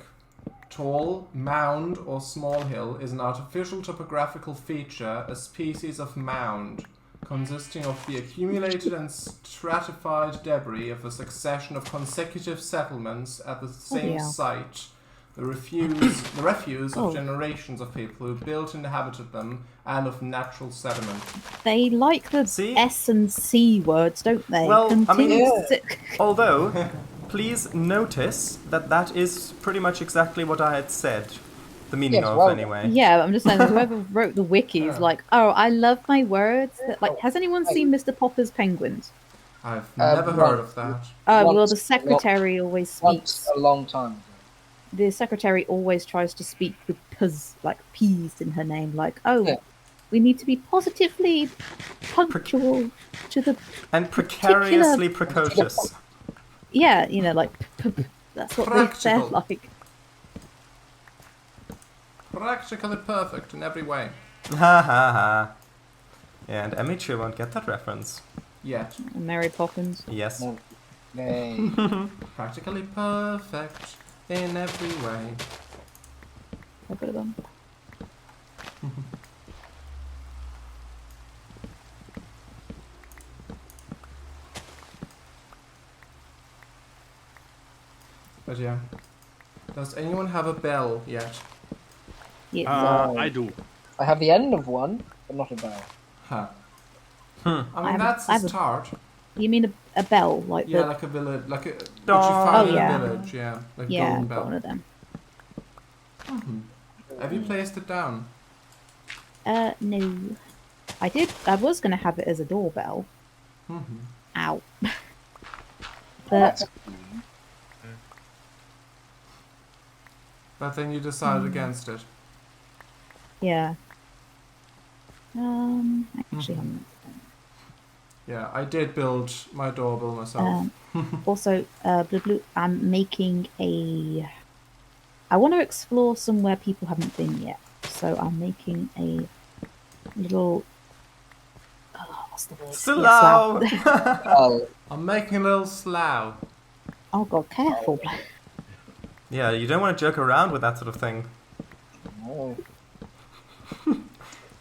Tall, mound, or small hill is an artificial topographical feature, a species of mound, consisting of the accumulated and stratified debris of a succession of consecutive settlements at the same hell. site. The refuse of Oh. generations of people who built and inhabited them, and of natural sediment. They like the See? S and C words, don't they? Well, I mean- Continue Yeah. to- Although, please notice that that is pretty much exactly what I had said. The meaning Yes, of, well, anyway. Yeah, I'm just saying, whoever wrote the wiki is Yeah. like, oh, I love my words. Like, has anyone seen Mr. Popper's Penguins? I've never heard of that. Oh, well, Once- the secretary always Once speaks. a long time ago. The secretary always tries to speak with p's, like P's in her name, like, oh, Yeah. we need to be positively punctual to the. And precariously precocious. Yeah, you know, like, that's what they're Practical. like. Practically perfect in every way. Ha ha ha. Yeah, and Emichu won't get that reference. Yet. Mary Poppins. Yes. No. Nay. Practically perfect in every way. I put it on. But yeah. Does anyone have a bell yet? Yeah. I do. I have the end of one, but not a bell. Huh. Hmm. I mean, I have a- that's I a have a- start. You mean a bell, like Yeah, the like a village, like a which you Oh, find in yeah. a village. Yeah, like yeah, golden got bell. one of them. Mhm. Have you placed it down? No, I did. I was gonna have it as a doorbell. Mm-hmm. Ow. Oh, But that's But then you decided against it. yeah. Actually, I'm Yeah, I did build my doorbell myself. also, Blue Blue, I'm making a. I want to explore somewhere people haven't been yet, so I'm making a little. Oh, what's the word? Slow! Yeah, oh, I'm making a little slough. oh God, careful! Yeah, you don't want to joke around with that sort of thing. no.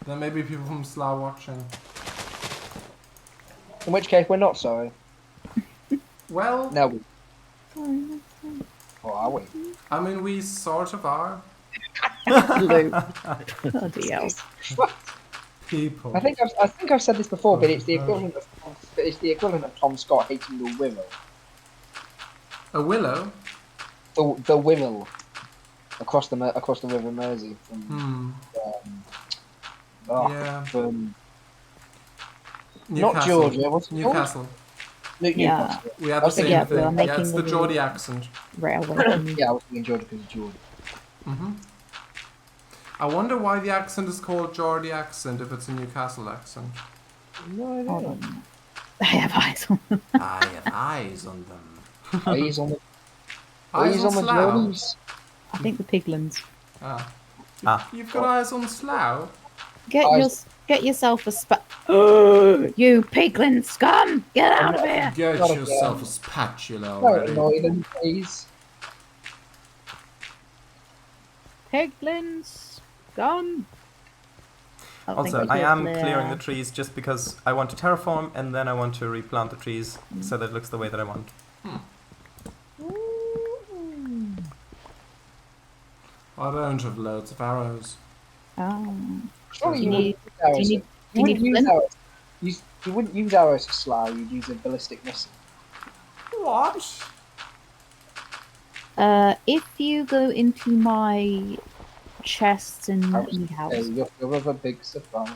There may be people from Slough watching. In which case, we're not sorry. Well, No, we. Or are we? I mean, we sort of are Blue. Bloody hell. people. I think I've said this before, but it's the equivalent of Tom Scott hating the Wirral. A willow? The Wirral across the River Mersey from Yeah. from Newcastle. not Georgia. What's it called? Newcastle. Yeah. Newcastle. We have the Okay, same yeah, thing. we are Yeah, making it's the the Geordie accent. Railway. Yeah, I was thinking Georgia because of Georgia. hmm I wonder why the accent is called Geordie accent if it's a Newcastle accent. No Hold idea. on. I have eyes on them. I have eyes on them. Eyes on the Eyes on the Slough? Geordies. I think the piglands. Ah. Ah. You've got eyes on Slough? Get yourself a You pigland scum! Get out of here! Get Not yourself again. a spatula Don't already. annoy them, please. Piglins, gone. Also, I am clearing the trees just because I want to terraform and then I want to replant the trees so that it looks the way that I want. I don't have loads of arrows. Oh. Surely Do you you need? wouldn't use arrows. Do you need? You wouldn't use flint? arrows. You wouldn't use arrows for slough. You'd use a ballistic missile. What? If you go into my chests in the house, You're of a big surprise.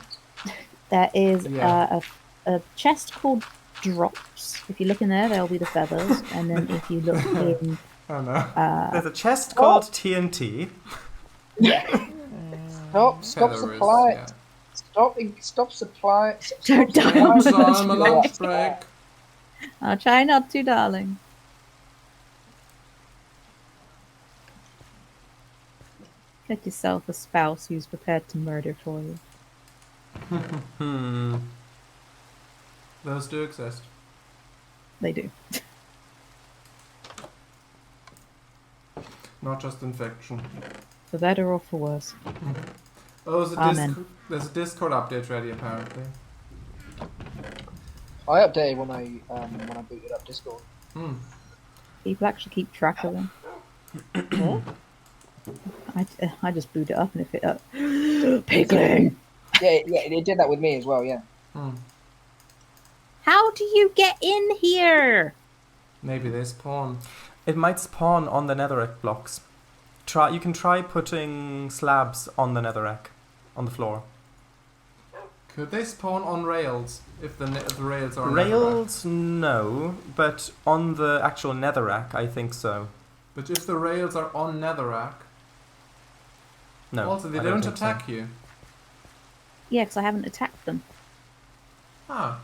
there is Yeah. a chest called drops. If you look in there, there'll be the feathers, and then if you look in, Oh no. There's a chest called TNT. Yeah. Stop Feathers, supply. yeah. Stop supply. Don't die I'm on the sorry, I'm a lunch lunch break. I'll try not to, darling. Get yourself a spouse who's prepared to murder for you. Hmm. Those do exist. They do. Not just infection. For better or for worse. Oh, Amen. there's a Discord update ready apparently. I updated when I booted up Discord. Hmm. People actually keep track of them. I just boot it up and if it up. Piglin! Yeah, it did that with me as well. Yeah. Hmm. How do you get in here? Maybe they spawn. It might spawn on the netherrack blocks. You can try putting slabs on the netherrack, on the floor. Could they spawn on rails if the rails are on Rails, no, but on the actual netherrack, I think so. netherrack? But if the rails are on netherrack, No. also they I don't think so. attack you. Yeah, because I haven't attacked them. Ah.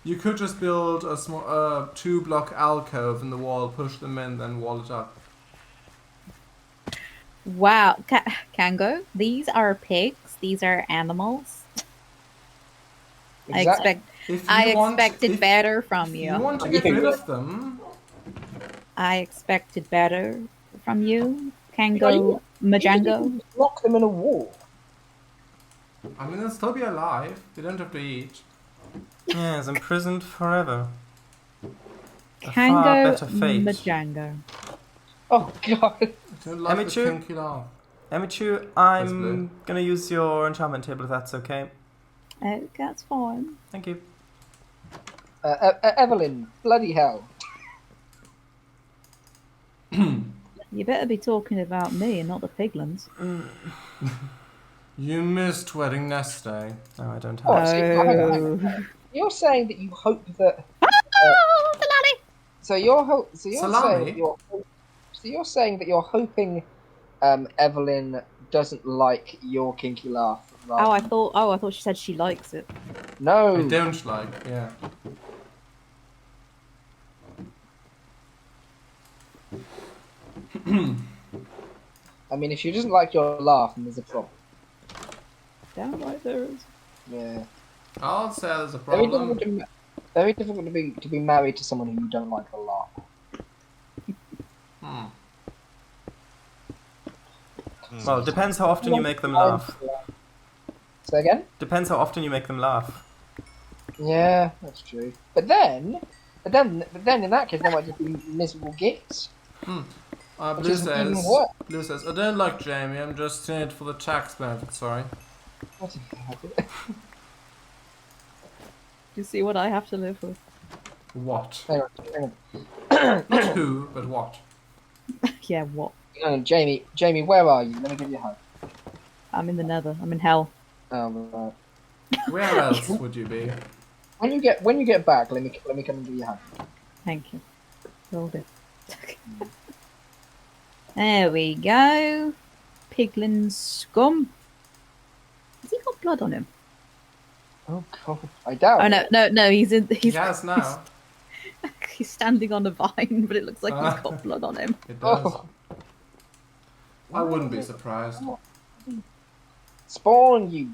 You could just build a small 2-block alcove in the wall, push them in, then wall it up. Wow, Cango, these are pigs. These are animals. Exactly. I expected better from If you. you want to get rid of them, I expected better from you, Cango You Majango. can lock them in a wall. I mean, they'll still be alive. They don't have to eat. Yes, imprisoned forever. A far Cango better fate. Majango. Oh god. I don't like the Emichu? kinky laugh. Emichu, blue. I'm gonna use your enchantment table if that's okay. That's fine. Thank you. Evelyn, bloody hell. You better be talking about me and not the piglins. You missed wedding nest day. No, I don't Oh, have. so hang on. You're saying that you hope that. Oh, Salami! So you're Salami? saying that you're hoping Evelyn doesn't like your kinky laugh. Oh, I thought she said she likes it. No. I don't like, yeah. I mean, if she doesn't like your laugh, then there's a problem. Damn right there is. Yeah. I'll say there's a Very problem. difficult to be married to someone who you don't like her laugh. Hmm. Well, it depends how often you make them laugh. Say again? Depends how often you make them laugh. Yeah, that's true. But then in that case, they might just be miserable gits. Which Blue is even worse. says, I don't like Jamie, I'm just in it for the tax benefit, sorry. What the hell? You see what I have to live with? What? Hang on. Not who, but what? Yeah, what? Jamie, where are you? Let me give you a hug. I'm in the nether. I'm in hell. Right. Where else would you be? When you get back, let me come and give you a hug. Thank you. Will do. There we go. Piglin scum. Has he got blood on him? Oh god, I doubt. Oh it. no, he's in. He has now. He's standing on a vine, but it looks like he's got blood on him. It does. Oh. I wouldn't be surprised. Spawn, you.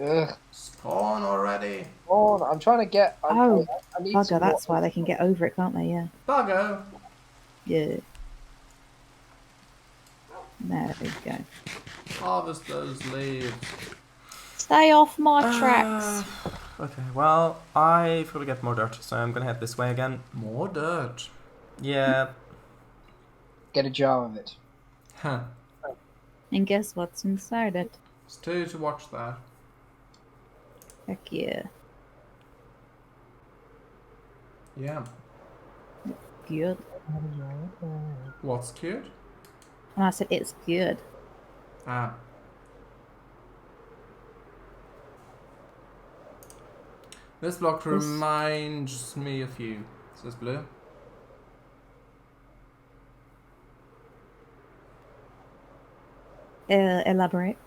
Ugh. Spawn already. Spawn. I'm trying to get. I need Bugger, some that's more- why they can get over it, can't they? Yeah. Buggo. Yeah. There we go. Harvest those leaves. Stay off my tracks. Okay, well, I've got to get more dirt, so I'm gonna head this way again. More dirt. Yeah. Get a jar of it. Huh. And guess what's inside it? Stay to watch that. Heck yeah. Yeah. Good. What's cute? And I said it's good. Ah. This block reminds me of you. Is this blue? Elaborate.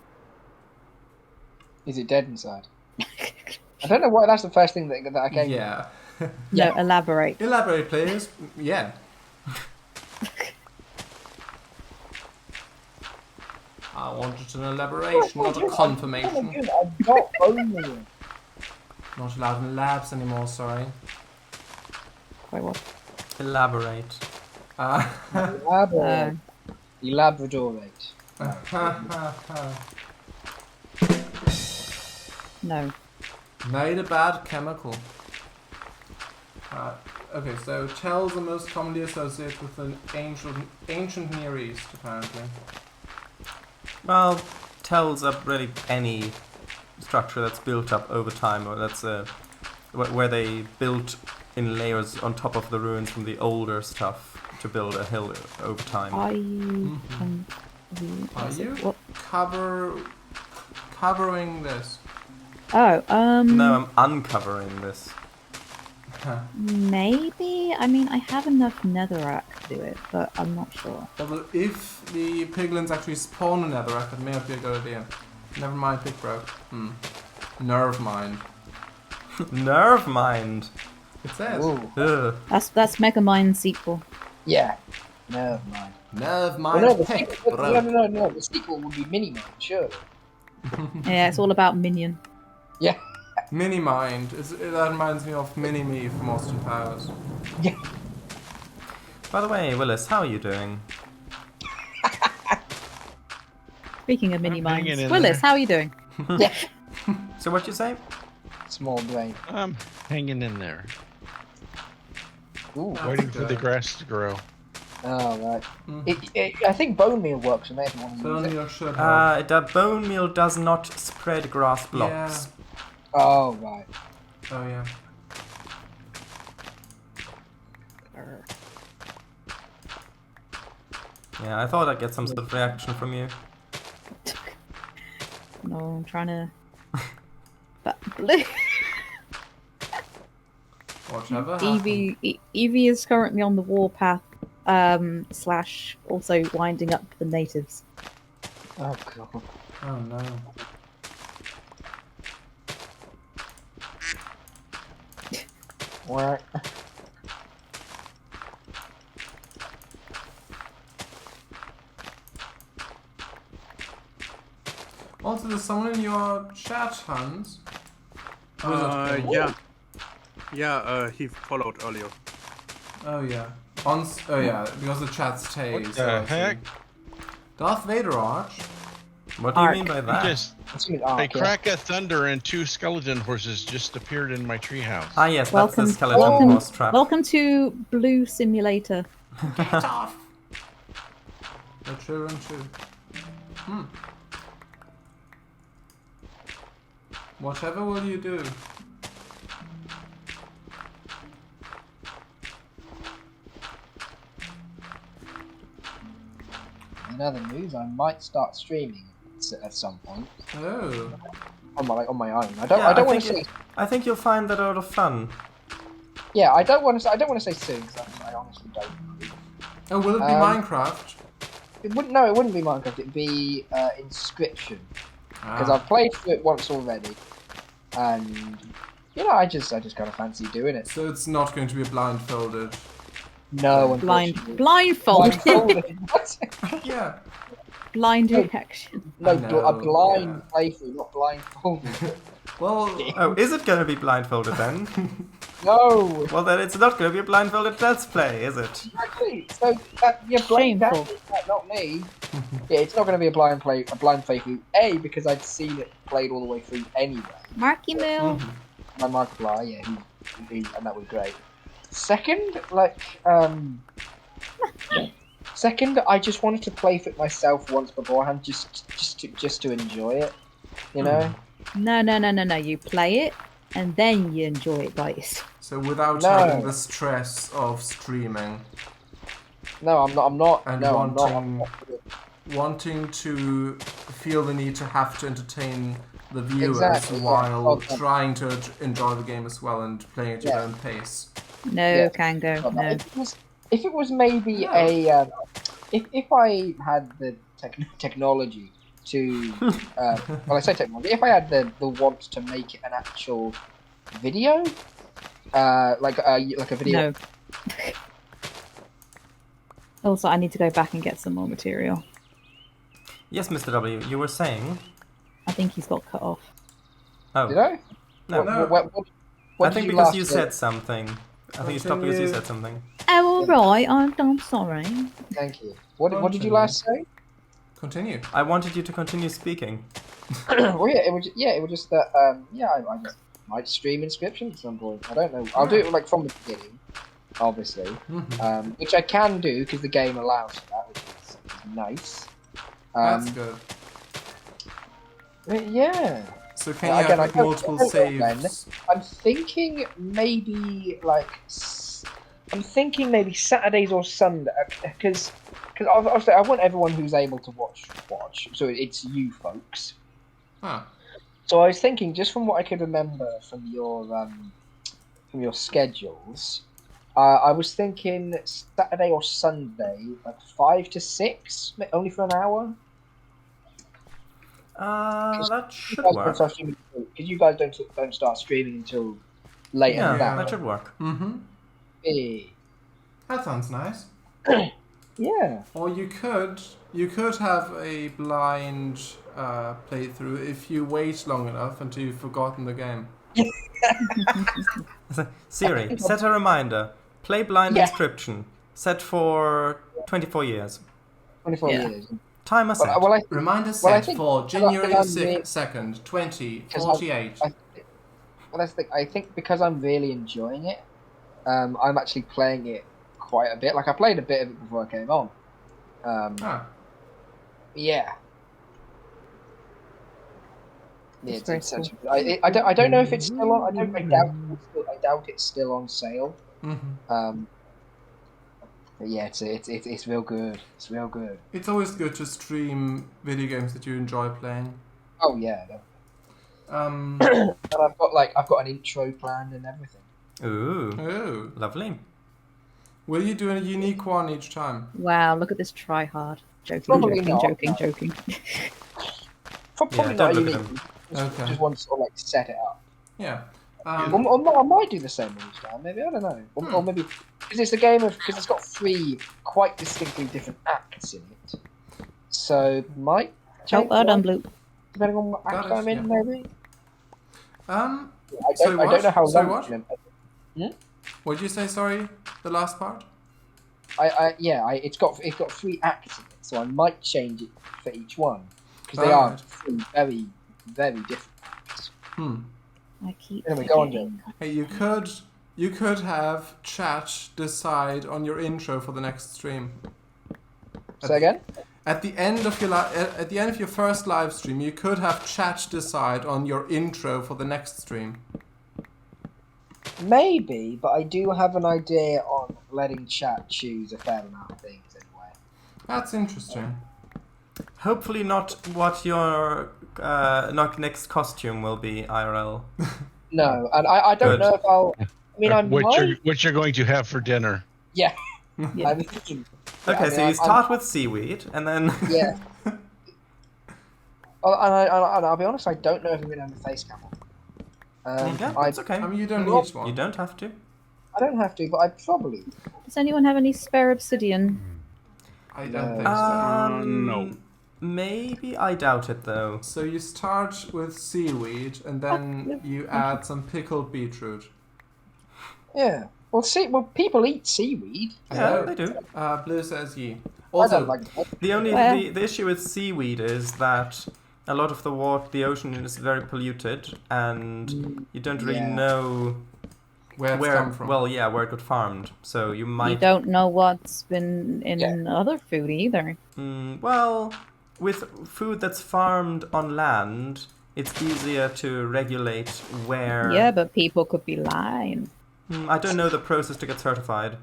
Is it dead inside? I don't know why that's the first thing that I came. Yeah. No, elaborate. Elaborate, please. Yeah. I wanted an elaboration, not a confirmation. I've got bone meal. Not allowed in labs anymore, sorry. Wait, what? Elaborate. Elaborate. Elaborate. No. Made a bad chemical. Okay, so tells are most commonly associated with an ancient Near East, apparently. Well, tells up really any structure that's built up over time, or that's where they built in layers on top of the ruins from the older stuff to build a hill over time. Are you... Are you What? covering this? Oh, No, I'm uncovering this. maybe? I mean, I have enough netherrack to do it, but I'm not sure. Well, if the piglins actually spawn in netherrack, that may not be a good idea. Never mind, pig broke. Nerve mind. Nerve mind. It says. Ooh. Ugh. That's Megamind sequel. Yeah. Never mind. Nerve Well, mind. no, the Pig sequel, broke. no. The sequel would be Mini Mind, surely. Yeah, it's all about Minion. Yeah. Mini mind. That reminds me of Mini Me from Austin Powers. Yeah. By the way, Willis, how are you doing? Speaking of mini I'm minds, hanging in Willis, there. how are you doing? Yeah. So what you say? Small brain. I'm hanging in there, Ooh. That's waiting for the good. grass to grow. Oh, right. Mhm. I think bone meal works when everyone uses Bone it. meal should help. Bone meal does not spread grass blocks. Oh, right. Oh yeah. Yeah, I thought I'd get some sort of reaction from you. No, I'm trying to... But blue... Whatever happens. Evie is currently on the warpath, / also winding up the natives. Oh, God. Oh no. What? Also, there's someone in your chat, Hans. Wizard. Yeah, he followed earlier. Oh yeah. Because the chat's Tay. What so the I see. heck? Darth Vader Arch. What do you Arc. mean by You that? just It's an a arc, yeah. crack of thunder and 2 skeleton horses just appeared in my treehouse. Ah yes, Welcome- that's the skeleton welcome- horse trap. Welcome to Blue Simulator. Get off! The children too. Whatever will you do? In other news, I might start streaming at some point Oh. on my own. I Yeah, don't want to say. I think you'll find that a lot of fun. Yeah, I don't want to say soon because I honestly don't know. Oh, will it be Minecraft? It wouldn't. No, it wouldn't be Minecraft. It'd be Inscription because Ah. I've played through it once already, and I just kind of fancy doing it. So it's not going to be blindfolded. No, unfortunately. Blindfolded. Blindfolded. What? Yeah. Blind detection. No, I know, a blind playthrough, not blindfolded. Well, Oh, is it going to be blindfolded then? No. Well, then it's not going to be a blindfolded let's play, is it? Exactly. So you're blame Shameful. that, not me. Yeah, it's not going to be a blind playthrough. A, because I'd seen it played all the way through anyway. Marky Mill. My Markiplier, yeah, and that was great. Second, second, I just wanted to play for it myself once beforehand, just to enjoy it, you know. No. You play it and then you enjoy it by yourself. So without having the stress of streaming. No, I'm not. And no, wanting to feel the need to have to entertain the viewers while Okay. trying to enjoy the game as well and playing at your own pace. No, Cango, no. If it was maybe if I had the technology to, well, I say technology. If I had the want to make it an actual video, like a video. No. Also, I need to go back and get some more material. Yes, Mr. W, you were saying? I think he's got cut off. Oh. Did I? No. What I did think you because last you say? said something. I think you stopped because you said something. Oh, alright, I'm sorry. Thank you. What did you last say? Continue. I wanted you to continue speaking. Well, yeah, it was just that. I just might stream Inscription at some point. I don't know. I'll do it like from the beginning, obviously, which I can do because the game allows for that, which is nice. That's good. Yeah. So can you have like multiple saves? I'm thinking maybe Saturdays or Sunday because obviously I want everyone who's able to watch. So it's you folks. Huh. So I was thinking, just from what I could remember from your schedules, I was thinking Saturday or Sunday, like 5 to 6, only for an hour. That should work. Because you guys don't start streaming until later Yeah, than that. that should work. Hey. That sounds nice. Yeah. Or you could have a blind playthrough if you wait long enough until you've forgotten the game. Siri, set a reminder. Play blind inscription. Set for 24 years. 24 years. Timer set. Reminder set for January 2nd, 2048. I think because I'm really enjoying it, I'm actually playing it quite a bit. Like, I played a bit of it before I came on. Yeah. It's cool. I don't know if it's still on. I doubt it's still on sale. But yeah, it's real good. It's real good. It's always good to stream video games that you enjoy playing. Oh yeah. And I've got an intro planned and everything. Ooh, lovely. Will you do a unique one each time? Wow, look at this try hard. Joking. Probably not. Probably not unique. Just want to sort of set it up. Yeah. Or I might do the same each time. Maybe, I don't know. Or maybe because it's a game because it's got 3 quite distinctly different acts in it. So might change Blue. depending on what act I'm in, maybe. I don't know how long. What did you say? Sorry, the last part. It's got 3 acts in it, so I might change it for each one because they are 3 very, very different acts. I keep anyway, go on, Joe. Hey, you could have chat decide on your intro for the next stream. Say again? At the end of your first live stream, you could have chat decide on your intro for the next stream. Maybe, but I do have an idea on letting chat choose a fair amount of things anyway. That's interesting. Hopefully not what your next costume will be, IRL. No, and I don't know if I'll... I mean, what you're going to have for dinner. Yeah. I'm thinking... Okay, so you start with seaweed, and then... Yeah. I'll be honest, I don't know if I'm going to have a face cam on. That's okay. I mean, you don't need one. You don't have to. I don't have to, but I probably... Does anyone have any spare obsidian? I don't think so. No. Maybe, I doubt it though. So you start with seaweed, and then you add some pickled beetroot. Yeah. Well, people eat seaweed. Yeah, they do. Blue says ye. I don't Also, like it. The issue with seaweed is that a lot of the ocean is very polluted, and you don't really Yeah. know where it's come from. where it got farmed. So you might. You don't know what's been in other food either. Well, with food that's farmed on land, it's easier to regulate where. Yeah, but people could be lying. I don't know the process to get certified.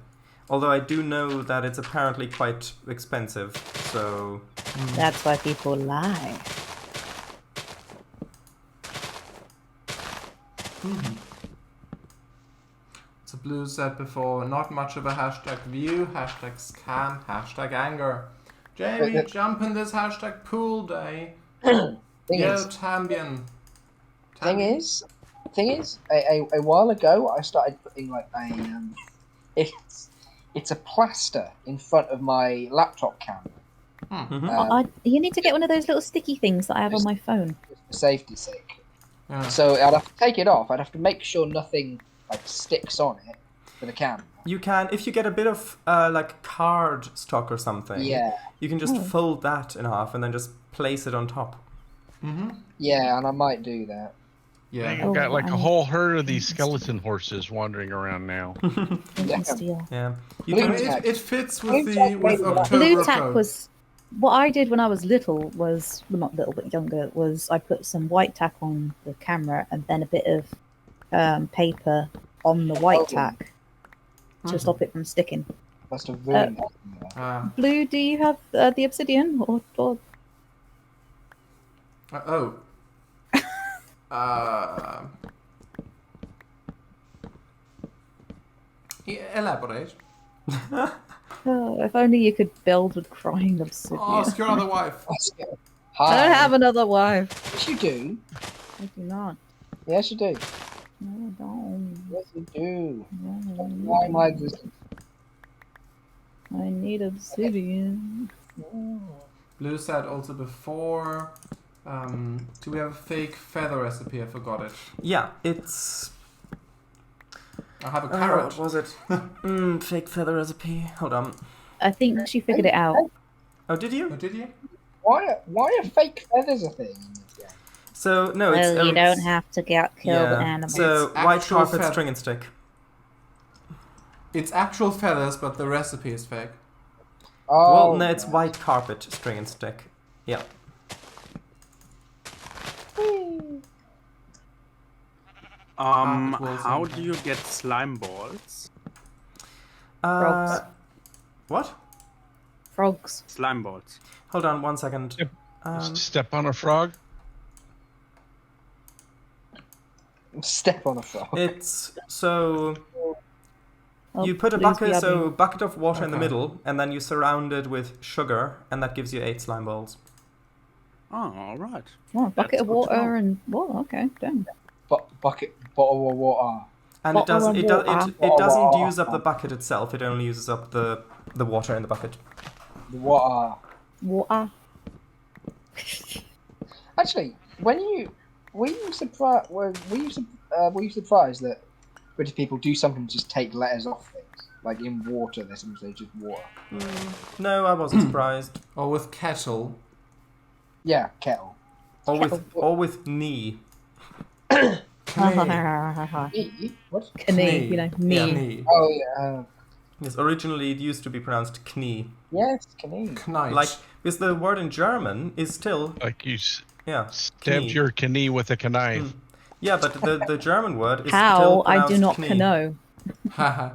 Although I do know that it's apparently quite expensive, so... That's why people lie. So Blue said before, not much of a hashtag view, hashtag scam, hashtag anger. Jamie, jump in this hashtag pool day. Yo, Tambian. Thing is, a while ago I started putting like it's a plaster in front of my laptop camera. You need to get one of those little sticky things that I have on my phone. For safety's sake. Yeah. So I'd have to take it off. I'd have to make sure nothing like sticks on it for the camera. You can, if you get a bit of like card stock or something, you can just fold that in half and then just place it on top. Yeah, and I might do that. Yeah. You've got like a whole herd of these skeleton horses wandering around now. Yeah. It fits with October Blue tack code. was what I did when I was little. Was well, not little, but younger. Was I put some white tack on the camera and then a bit of paper on the white tack to stop it from sticking. Must have ruined it. Blue, do you have the obsidian or? Elaborate. Oh, if only you could build with crying obsidian. Ask your other wife. I don't have another wife. Yes, you do. I do not. Yes, you do. No, I don't. Yes, you do. No, Why am I existing? I need obsidian. Blue said also before, do we have a fake feather recipe? I forgot it. Yeah, it's... I have a carrot. What was it? Fake feather recipe. Hold on. I think she figured it out. Oh, did you? Oh, did you? Why are fake feathers a thing in this game? So, no, it's... Well, you don't have to kill animals. So, It's white actual carpet, string and stick. It's actual feathers, but the recipe is fake. Oh, Well, no, it's white carpet, string and stick. Yeah. How do you get slime balls? Frogs. What? Frogs. Slime balls. Hold on 1 second. Step on a frog. Step on a frog. It's so Oh, you put a please bucket, be so happy. bucket of water in the Okay. middle, and then you surround it with sugar, and that gives you 8 slime balls. Oh, all right. Oh, a bucket That's of good to water know. and water. Okay, damn. Bottle of water. And Bottle of it doesn't use up the bucket itself. It only uses up the water in the bucket. The water. Water. Actually, were you surprised that British people do sometimes just take letters off things? Like in water, they sometimes say just water. No, I wasn't surprised. Or with kettle. Yeah, kettle. Or with knee. E? What? Knee, you know, knee. Yeah, knee. Oh yeah. Yes, originally it used to be pronounced knee. Yes, knee. Knight. Like, because the word in German is still, Like you yeah, stabbed knee. your knee with a knife. Yeah, but the German word is How? still I pronounced do not knee. know. Haha.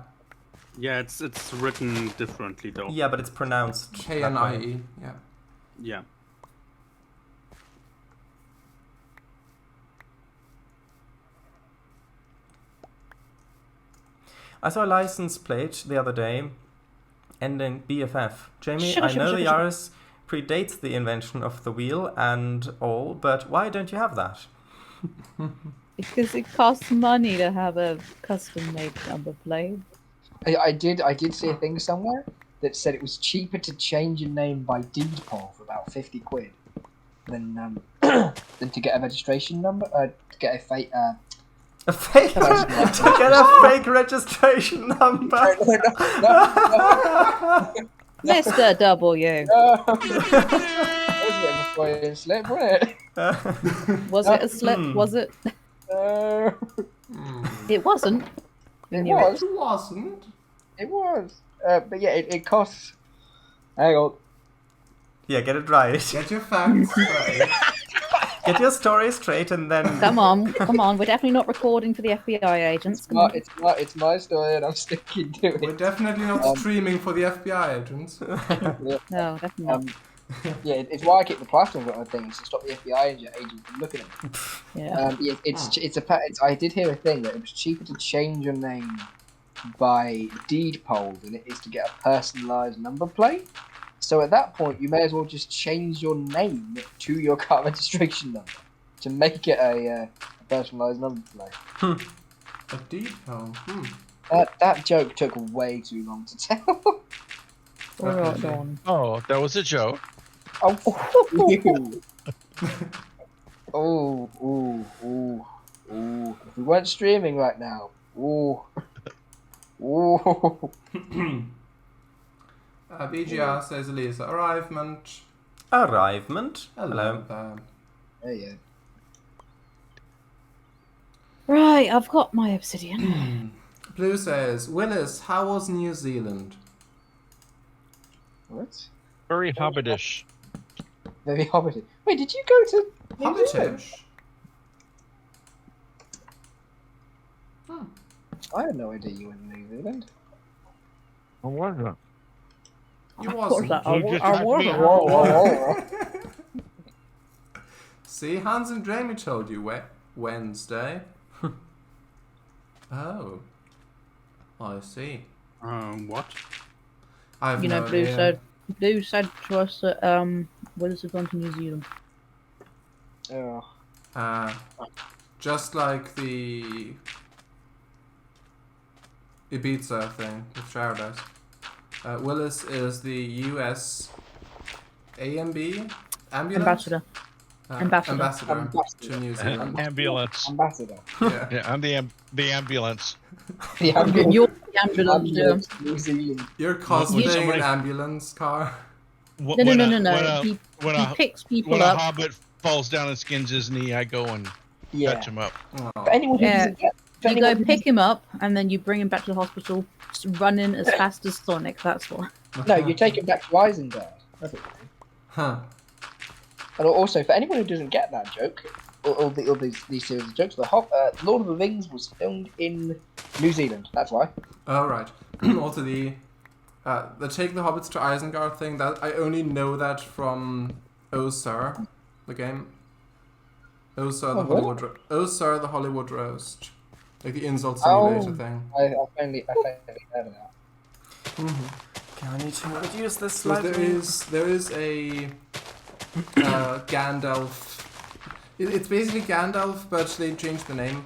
Yeah, it's written differently though. Yeah, but it's pronounced that way. K-N-I-E. Yeah. Yeah. I saw a license plate the other day ending BFF. Jamie, Sugar, I know sugar, the sugar. Yaris predates the invention of the wheel and all, but why don't you have that? Because it costs money to have a custom-made number plate. I did see a thing somewhere that said it was cheaper to change a name by deed poll for about 50 quid than than to get a registration number, to get A fake to get a fake registration number. Mr. W. That was a bit of a Freudian slip, wasn't it? Was it a slip? Was it? It wasn't. We It knew was. It wasn't. It was. But yeah, it costs. Hang on. Yeah, get it right. Get your facts right. Get your story straight, and then Come on. We're definitely not recording for the FBI agents. Come on. It's my story, and I'm sticking to We're it. definitely not streaming for the FBI agents. No, definitely not. Yeah, it's why I keep the plaster on things to stop the FBI agent from looking at me. Yeah. I did hear a thing that it was cheaper to change your name by deed poll than it is to get a personalised number plate. So at that point, you may as well just change your name to your car registration number to make it a personalised number plate. A deed poll. That joke took way too long to tell. Alright, Dawn. Oh, that was a joke. Oh, you. Ooh. If we weren't streaming right now. Ooh. BGR says Elisa. Arrivement. Hello. There you go. Right, I've got my obsidian. Blue says, Willis, how was New Zealand? What? Very hobbitish. Very hobbity. Wait, did you go to New Zealand? Hobbitish? I had no idea you went to New Zealand. What was that? You Of course, wasn't. I You just was. asked me how- Whoa. See, Hans and Jamie told you Wednesday. Oh. I see. What? I have You know, no idea. Blue said to us that Willis had gone to New Zealand. Oh. Just like the Ibiza thing with Paradise. Willis is the US ambassador. Ambassador. Ambassador to New Zealand. Ambulance. Ambassador. Yeah. Yeah, I'm the ambulance. The ambulance. You're the ambulance. Ambulance, New Zealand. You're cosplaying somebody- an ambulance car. No. When He a picks people when a up. hobbit falls down and skins his knee, I go and Yeah. fetch him up. Oh. For anyone who Yeah. doesn't get, for You anyone go who pick him up, and then you bring him back to the hospital, just running as fast as Sonic. That's what. no, you take him back to Isengard. That's what you do. Huh. And also, for anyone who doesn't get that joke, or these series of jokes, Lord of the Rings was filmed in New Zealand. That's why. All right. Also, the Take the Hobbits to Isengard thing. That I only know that from Oh Sir, the game. Oh Sir, the Oh, what? Hollywood. Oh Sir, the Hollywood roast. Like the insult Oh. simulator thing. I finally heard of that. Okay, I need to reduce this So slightly. there is a Gandalf. It's basically Gandalf, but they changed the name.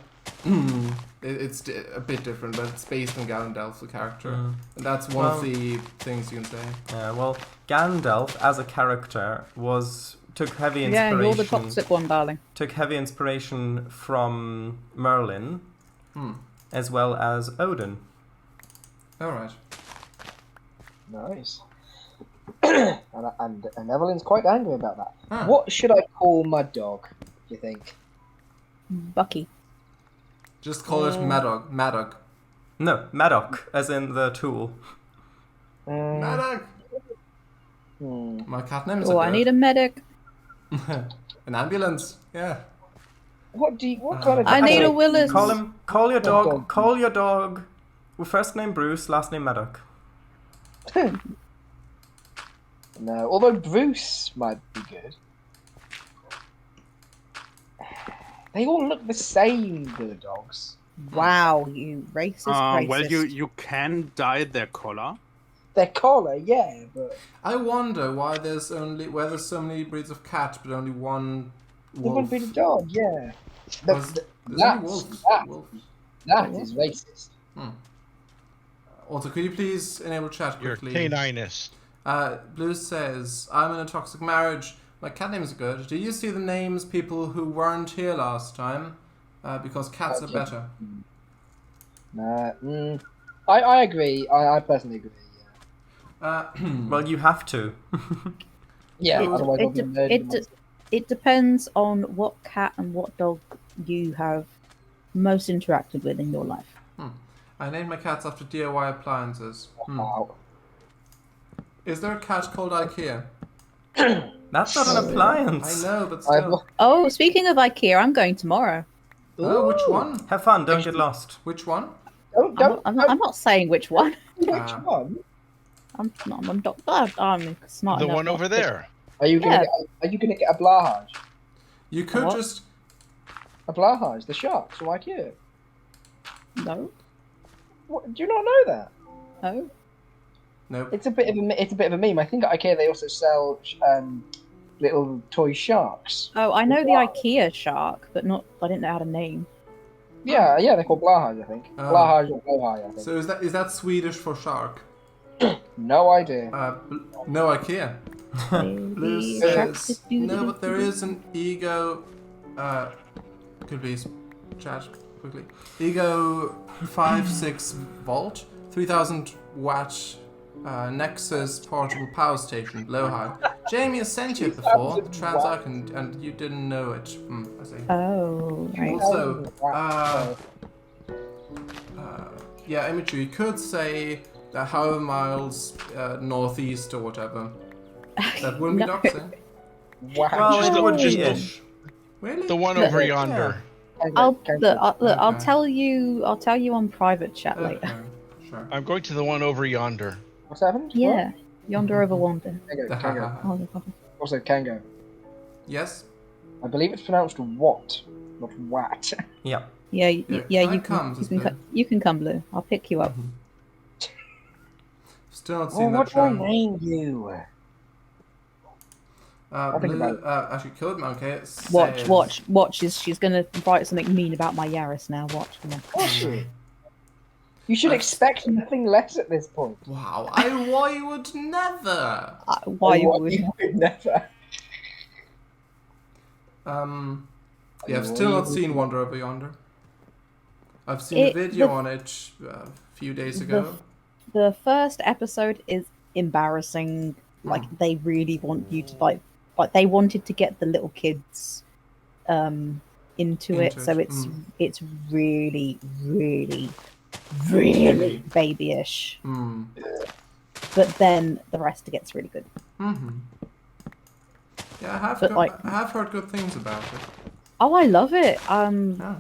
It's a bit different, but it's based on Gandalf, the character, and that's one of the things you can say. Well, Gandalf as a character took heavy Yeah, inspiration. you're the toxic one, darling. Took heavy inspiration from Merlin, Hmm. as well as Odin. All right. Nice. and Evelyn's quite angry about that. Huh. What should I call my dog? Do you think? Bucky. Just call it Madog. Madog. No, Madoc, as in the tool. Madog. My cat name is. Oh, I need a medic. An ambulance. Yeah. What kind of? I need a Willis. Call your dog. Call your dog. With first name Bruce, last name Madoc. No, although Bruce might be good. They all look the same, the dogs. Wow, you racist, racist. Well, you can dye their collar. Their collar, yeah, but I wonder why there's so many breeds of cat, but only one they want wolf. to be the dog, yeah. There's only That's, wolves. that, Wolves. that is racist. Also, could you please enable chat You're quickly? caninist. Blue says, I'm in a toxic marriage. My cat names are good. Do you see the names people who weren't here last time? because cats are better. I agree. I personally agree. Well, you have to. Yeah. It- Otherwise, I'll be murdered. It depends on what cat and what dog you have most interacted with in your life. I named my cats after DIY appliances. Wow. Is there a cat called IKEA? That's not an appliance. I know, but still. Oh, speaking of IKEA, I'm going tomorrow. Oh, which one? Have fun, don't get lost. Which one? I'm not saying which one. Which one? I'm smart The enough one not over to- there. Are you gonna get a blahage? You could What? just. A blahage, the sharks from IKEA. No, What, do you not know that? no. Nope. It's a bit of a meme. I think at IKEA they also sell little toy sharks. Oh, I know the IKEA shark, but not. I didn't know how to name. Yeah, they're called blahage, I think. Oh. Blahage or blowhigh, I think. So is that Swedish for shark? No idea. No IKEA. Blue Maybe says no, but there is an Ego. Could be chat quickly. Ego 5.6 volt, 3000 watt Nexus portable power station, low high. Jamie has sent you it before, the trans icon, and you didn't know it. I see. Oh, right. Also, yeah, Emichu, you could say that however miles northeast or whatever. That wouldn't be No. doxing. Wow. Well, it would Just be the- ish. Really? The one over yonder. I'll Okay. tell you. I'll tell you on private chat later. Okay, sure. I'm going to the one over yonder. What's happened? Yeah, yonder over wander. Kango. Oh, no. Also, Cango. Yes? I believe it's pronounced what, not wat. Yeah. Yeah, Yeah, you come, Blue. you can come, Blue. I'll pick you up. Still not seeing that what do I trend. name you? I'll think Blue, about actually, Code Monkey says... Watch. She's gonna write something mean about my Yaris now. Watch. Come on. You should expect nothing less at this point. Wow, I would never! Why you would? You would never. Yeah, I've still not seen Wander Over Yonder. I've seen a video on it a few days ago. The first episode is embarrassing. Like they really want you to like they wanted to get the little kids into it, so it's really babyish. But then the rest gets really good. Yeah, I have heard good things about it. Oh, I love it. Yeah.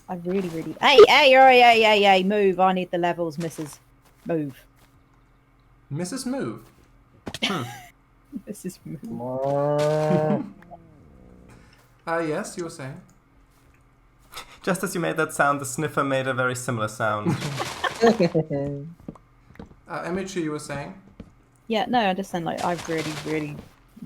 I really. Hey, move! I need the levels, Mrs. Move. Mrs. Move. Mrs. Move. Yes, you were saying. Just as you made that sound, the sniffer made a very similar sound. Emichu, you were saying? Yeah, no, I just saying like I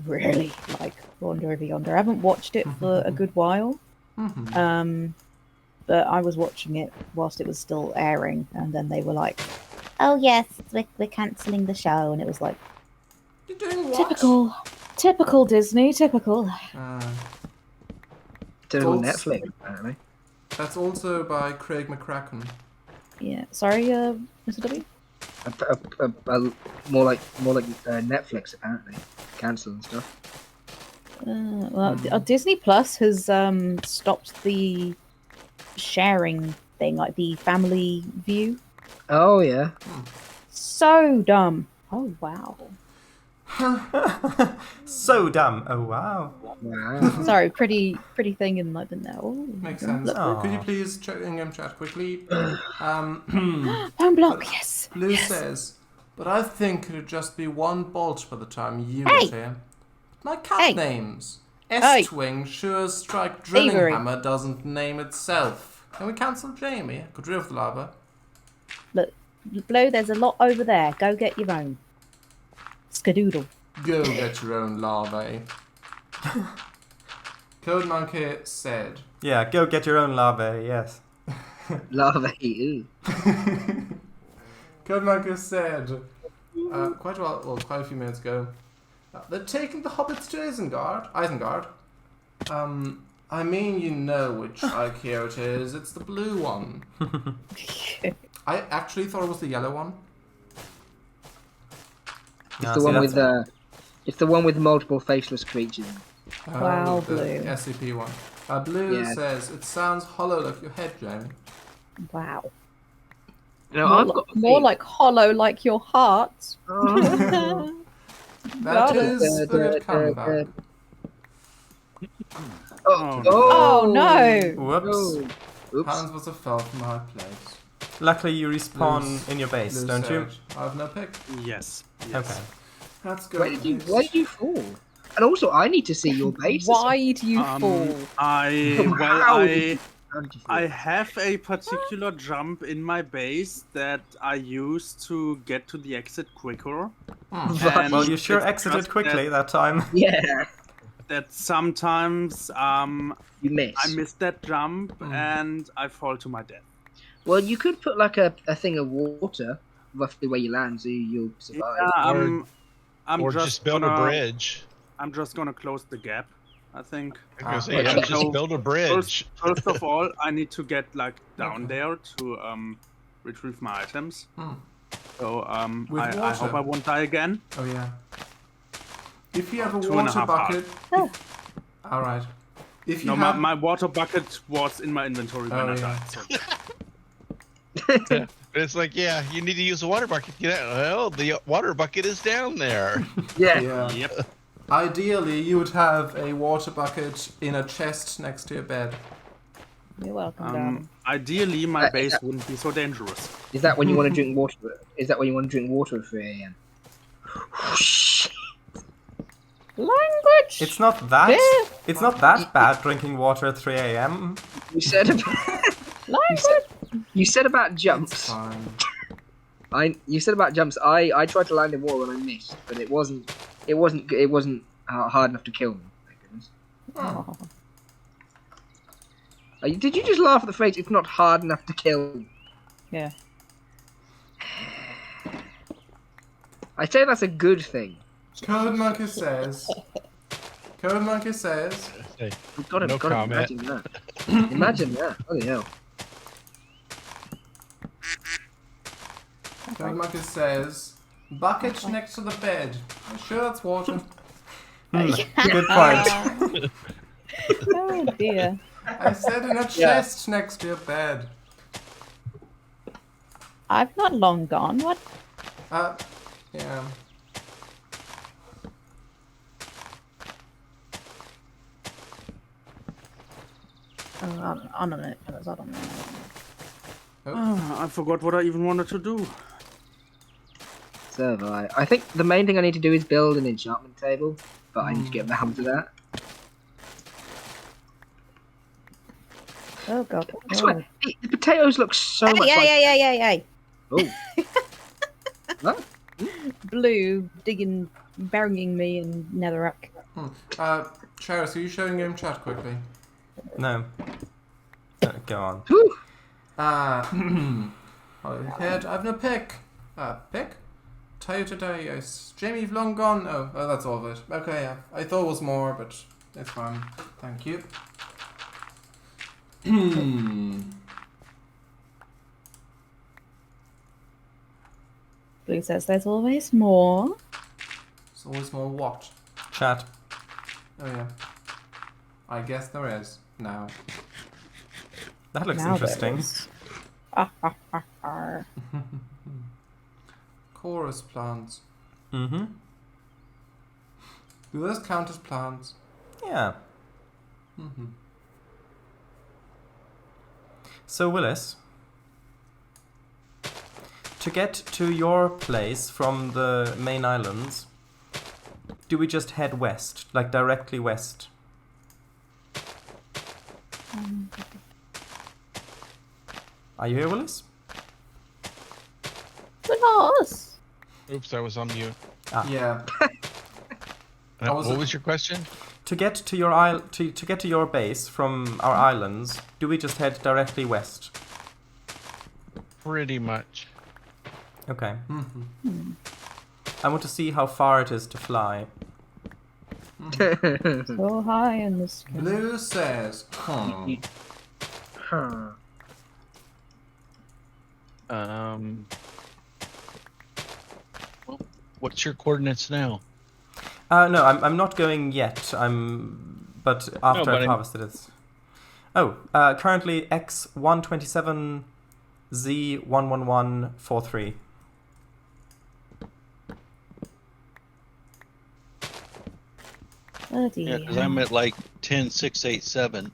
really like Wander Over Yonder. I haven't watched it for a good while. But I was watching it whilst it was still airing, and then they were like, "Oh yes, we're cancelling the show," and it was like, You're doing what? typical Disney, typical. Typical Also- Netflix, apparently. That's also by Craig McCracken. Yeah, sorry, Mr. W. More like Netflix, apparently. Cancel and stuff. Disney Plus has stopped the sharing thing, like the family view. Oh, yeah. So dumb. Oh wow. So dumb. Oh wow. Wow. Sorry, pretty thing in like the now. Makes sense. Aw. Could you please check in-game chat quickly? Phone block, yes. Blue yes. says, but I think it'd just be one bolt by the time you Hey! get here. My cat Hey! names. Hey! S-Twing Sure Strike Drilling Avery. Hammer doesn't name itself. Can we cancel Jamie? Could drill the lava. Look, Blue, there's a lot over there. Go get your own. Skadoodle. Go get your own larvae. Code Monkey said. Yeah, go get your own larvae, yes. Lava, ew. Code Monkey said quite a few minutes ago. They're taking the hobbits to Isengard. I mean, you know which IKEA it is. It's the blue one. I actually thought it was the yellow one. It's the one with it's the one with multiple faceless creatures. Wow, the blue. SCP one. Blue Yeah. says, it sounds hollow like your head, Jamie. Wow. No, More, I've got more like hollow, like your heart. That Got it. is a good comeback. Oh no! Whoops. Oops. Hans was a fell from high place. Luckily, you respawn Blue's- in your base, Blue don't you? said, I have no pick. Yes. Okay. That's good. Why did you fall? And also, I need to see your base. Why do you fall? How did you fall? I have a particular jump in my base that I use to get to the exit quicker. And Well, you sure it's exited just quickly that time. Yeah, That sometimes you miss. I miss that jump and I fall to my death. Well, you could put like a thing of water roughly where you land, so you'll survive. Yeah, I'm or just just build gonna, a bridge. I'm just gonna close the gap, I think. I was gonna say, yeah, yeah, just so build a bridge. First of all, I need to get like down there to retrieve my items. So With I water? hope I won't die again. Oh, yeah. If you have a 2.5 water bucket... hours. Alright. If you No, have... my water bucket was in my inventory when Oh, I yeah. died. So. It's like, yeah, you need to use a water bucket. Well, the water bucket is down there. Yeah. Yeah. Yep. Ideally, you would have a water bucket in a chest next to your bed. You're welcome, darling. Ideally, my base wouldn't be so dangerous. Is that when you want to drink water? Is that when you want to drink water at 3 a.m.? Language! It's not that. It's not that bad drinking water at 3 a.m. You said about, Language! you said about It's jumps. fine. You said about jumps. I tried to land in water and I missed, but it wasn't hard enough to kill me. Thank goodness. Oh. Did you just laugh at the phrase? It's not hard enough to kill me. Yeah. I say that's a good thing. Code Monkey says... Code Monkey says... Hey, We've got to, No comment. imagine that. Imagine that. Holy hell. Code Monkey says... Bucket next to the bed. I'm sure that's water. Good point. Oh dear. I said in a chest next to your bed. I've not long gone. What? Yeah. On a minute, fellas. Hold on a minute. I forgot what I even wanted to do. So have I. I think the main thing I need to do is build an enchantment table, but I need to get round to that. Oh god. I swear, the potatoes look so much like... Yeah. Oh. What? Blue digging, burying me in netherrack. Charis, are you showing your chat quickly? No. Go on. Whew. Head, I've no pick. Pick? Tell you today, yes. Jamie, you've long gone. Oh, that's all of it. Okay, yeah. I thought it was more, but it's fine. Thank you. Blue says there's always more. It's always more what? Chat. Oh, yeah. I guess there is now. That looks Now interesting. there is. Chorus plants. Mm-hmm. Do those count as plants? Yeah. So, Willis, to get to your place from the main islands, do we just head west, like directly west? Are you here, Willis? Willis! Oops, I was on mute. Yeah. What was your question? To get to your to get to your base from our islands, do we just head directly west? Pretty much. Okay. I want to see how far it is to fly. So high in the sky. Blue says, Huh. Well, what's your coordinates now? No, I'm not going yet. But after but I've I'm- harvested it. Oh, currently X127, Z11143. Bloody Yeah, because hell. I'm at like 10,687.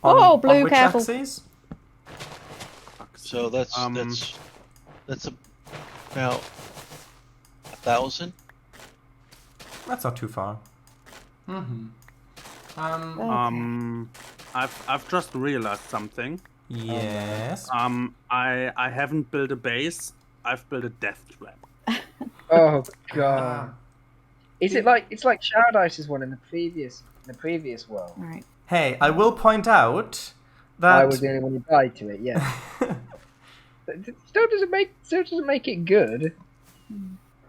Oh, Blue, which careful. axes? So that's about 1,000. That's not too far. I've just realized something. Yes. I haven't built a base. I've built a death trap. Oh god. Is it like it's like Shardice's one in the previous world? Alright. Hey, I will point out I that was the only one who died to it, yeah. It still doesn't make it good.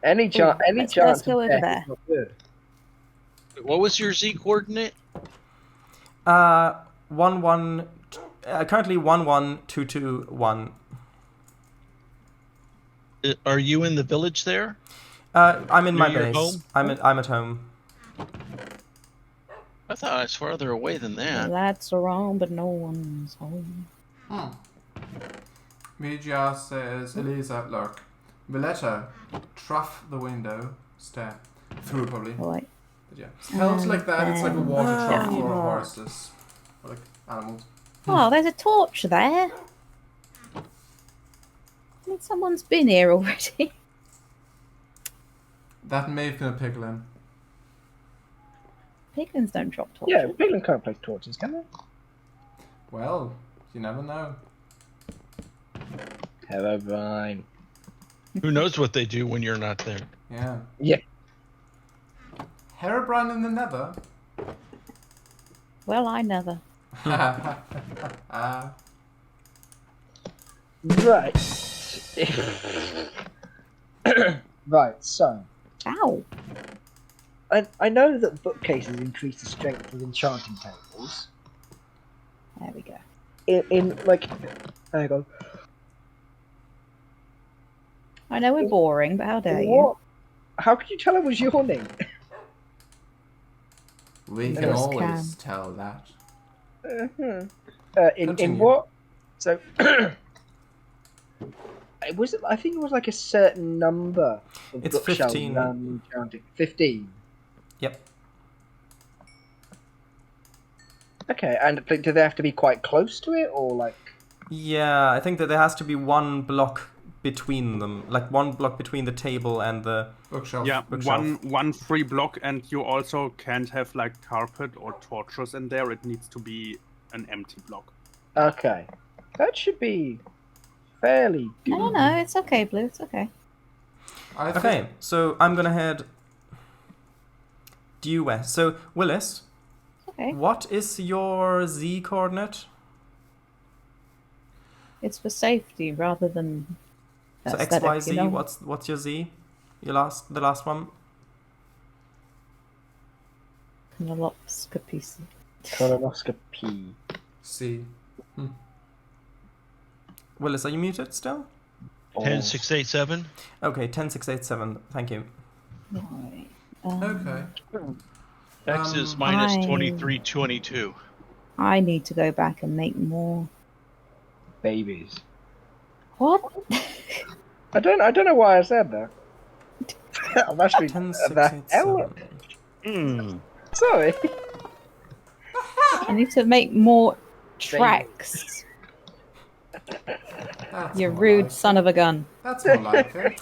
Any chance let's go of over death there. is not good. What was your Z coordinate? currently 11221. Are you in the village there? I'm in my Near your base. home? I'm at home. I thought I was farther away than that. That's wrong, but no one's home. Media says, Elisa, look. Villetta, trough the window, step through probably. Alright. But yeah, spells like that, it's like a water trough down. for horses. Or like animals. Oh, there's a torch there. I mean, someone's been here already. That may have been a piglin. Piglins don't drop torches. Yeah, Piglin can't place torches, can they? Well, you never know. Herobrine. Who knows what they do when you're not there? Yeah. Yeah. Herobrine in the nether? Well, I never. Right. Right, so Ow. I know that bookcases increase the strength of enchanting tables. There we go. In like, hang on. I know we're boring, but how dare you? What? How could you tell I was yawning? We can Yes, always tell that. In Continue. what? So it was. I think it was like a certain number of It's bookshelves 15. around the enchanting. 15. Yep. Okay, and do they have to be quite close to it, or like? Yeah, I think that there has to be one block between them, like one block between the table and the. Bookshelf. Yeah, Bookshelf. one free block, and you also can't have like carpet or torches in there. It needs to be an empty block. Okay, that should be fairly good. No, it's okay, Blue. It's okay. I think Okay, so I'm gonna head due west. So Willis, Okay. what is your Z coordinate? It's for safety rather than So aesthetic, XYZ. you know? What's your Z? The last one. Colonoscopy. Colonoscopy. C. Willis, are you muted still? 10,687. Okay, 10687. Thank you. Right. Okay. X is Um, minus I- 2322. I need to go back and make more. Babies. What? I don't know why I said that. I'm actually. 10687. Sorry. I need to make more tracks. That's You more rude like son of a gun. That's more like it.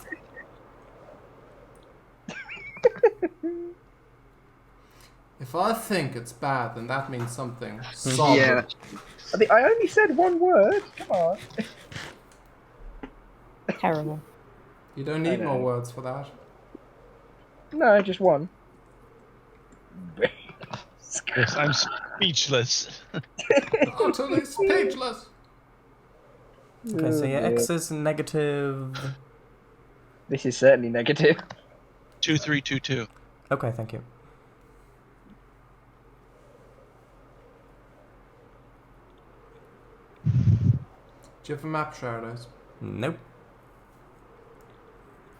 If I think it's bad, then that means something solid. Yeah. I only said one word. Come on. Terrible. You don't I need know. more words for that. No, just one. Yes, I'm speechless. Utterly speechless. Okay, so your X is negative. This is certainly negative. 2322. Okay, thank you. Do you have a map, Shadows? Nope.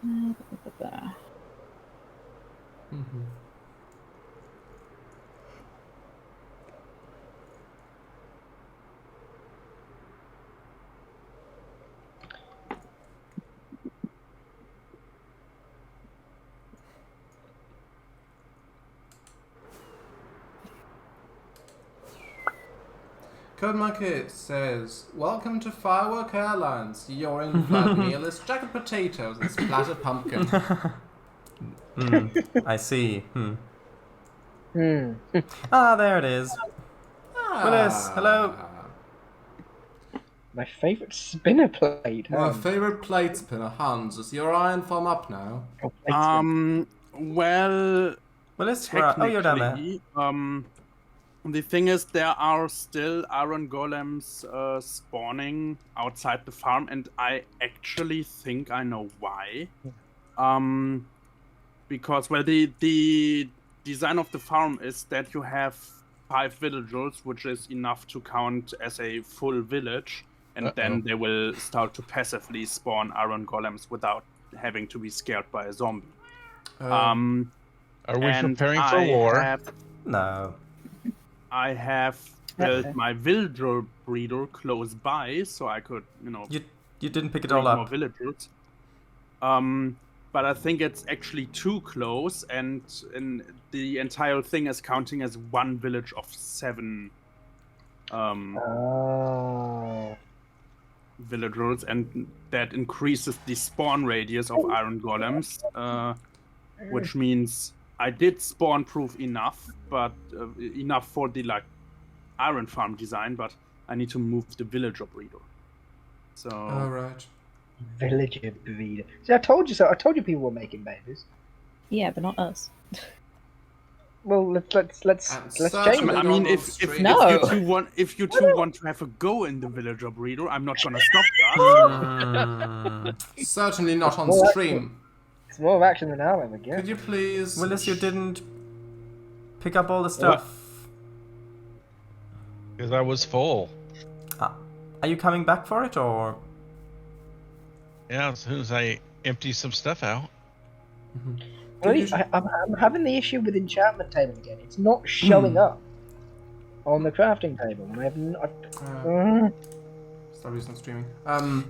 Mm-hmm. Code Monkey says, "Welcome to Firework Airlines. Your in-flight meal is jacket potatoes and splattered pumpkin." I see. Hmm. Ah, there it is. Willis, hello. My favourite spinner plate. My favourite plate spinner, Hans. Is your iron farm up now? Oh, plate spinner. Well, Willis, oh, you're down there. technically, the thing is, there are still iron golems spawning outside the farm, and I actually think I know why. Because, well, the design of the farm is that you have 5 villagers, which is enough to count as a full village, and then they will start to passively spawn iron golems without having to be scared by a zombie. Are we preparing for war? No. I have built my villager breeder close by, so I could, You didn't pick it breed all more up. villagers. But I think it's actually too close, and the entire thing is counting as 1 village of 7 villagers, and that increases the spawn radius of iron golems, which means I did spawn-proof enough, but enough for the iron farm design, but I need to move the villager breeder. So. Alright. Villager breeder. See, I told you so. I told you people were making babies. Yeah, but not us. Well, let's change it. I mean, if you two want to have a go in the villager breeder, I'm not gonna stop that. Certainly not on stream. It's more of action than Alan again. Could you please... Willis, you didn't pick up all the stuff. Because I was full. Are you coming back for it, or...? Yeah, as soon as I empty some stuff out. Really, I'm having the issue with enchantment table again. It's not showing up on the crafting table. And I have not... Stop using streaming.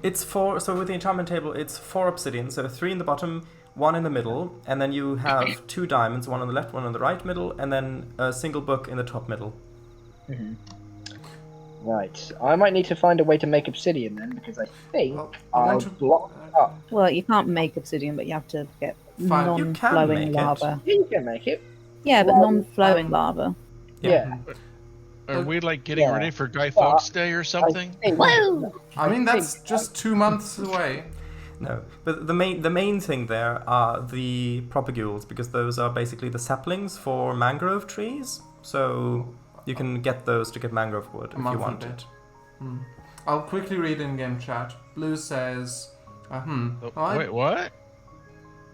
It's 4, so with the enchantment table, it's 4 obsidian, so 3 in the bottom, 1 in the middle, and then you have 2 diamonds, 1 on the left, 1 on the right middle, and then a single book in the top middle. Right, I might need to find a way to make obsidian then, because I think I'll block up. Well, you can't make obsidian, but you have to get non-flowing lava. Yeah, you can make it. Yeah, but non-flowing lava. Yeah. Are we getting ready for Guy Fawkes Day or something? Whoa! I mean, that's just 2 months away. No, but the main thing there are the propagules, because those are basically the saplings for mangrove trees. So you can get those to get mangrove wood if you want it. I'll quickly read in-game chat. Blue says, Wait, what?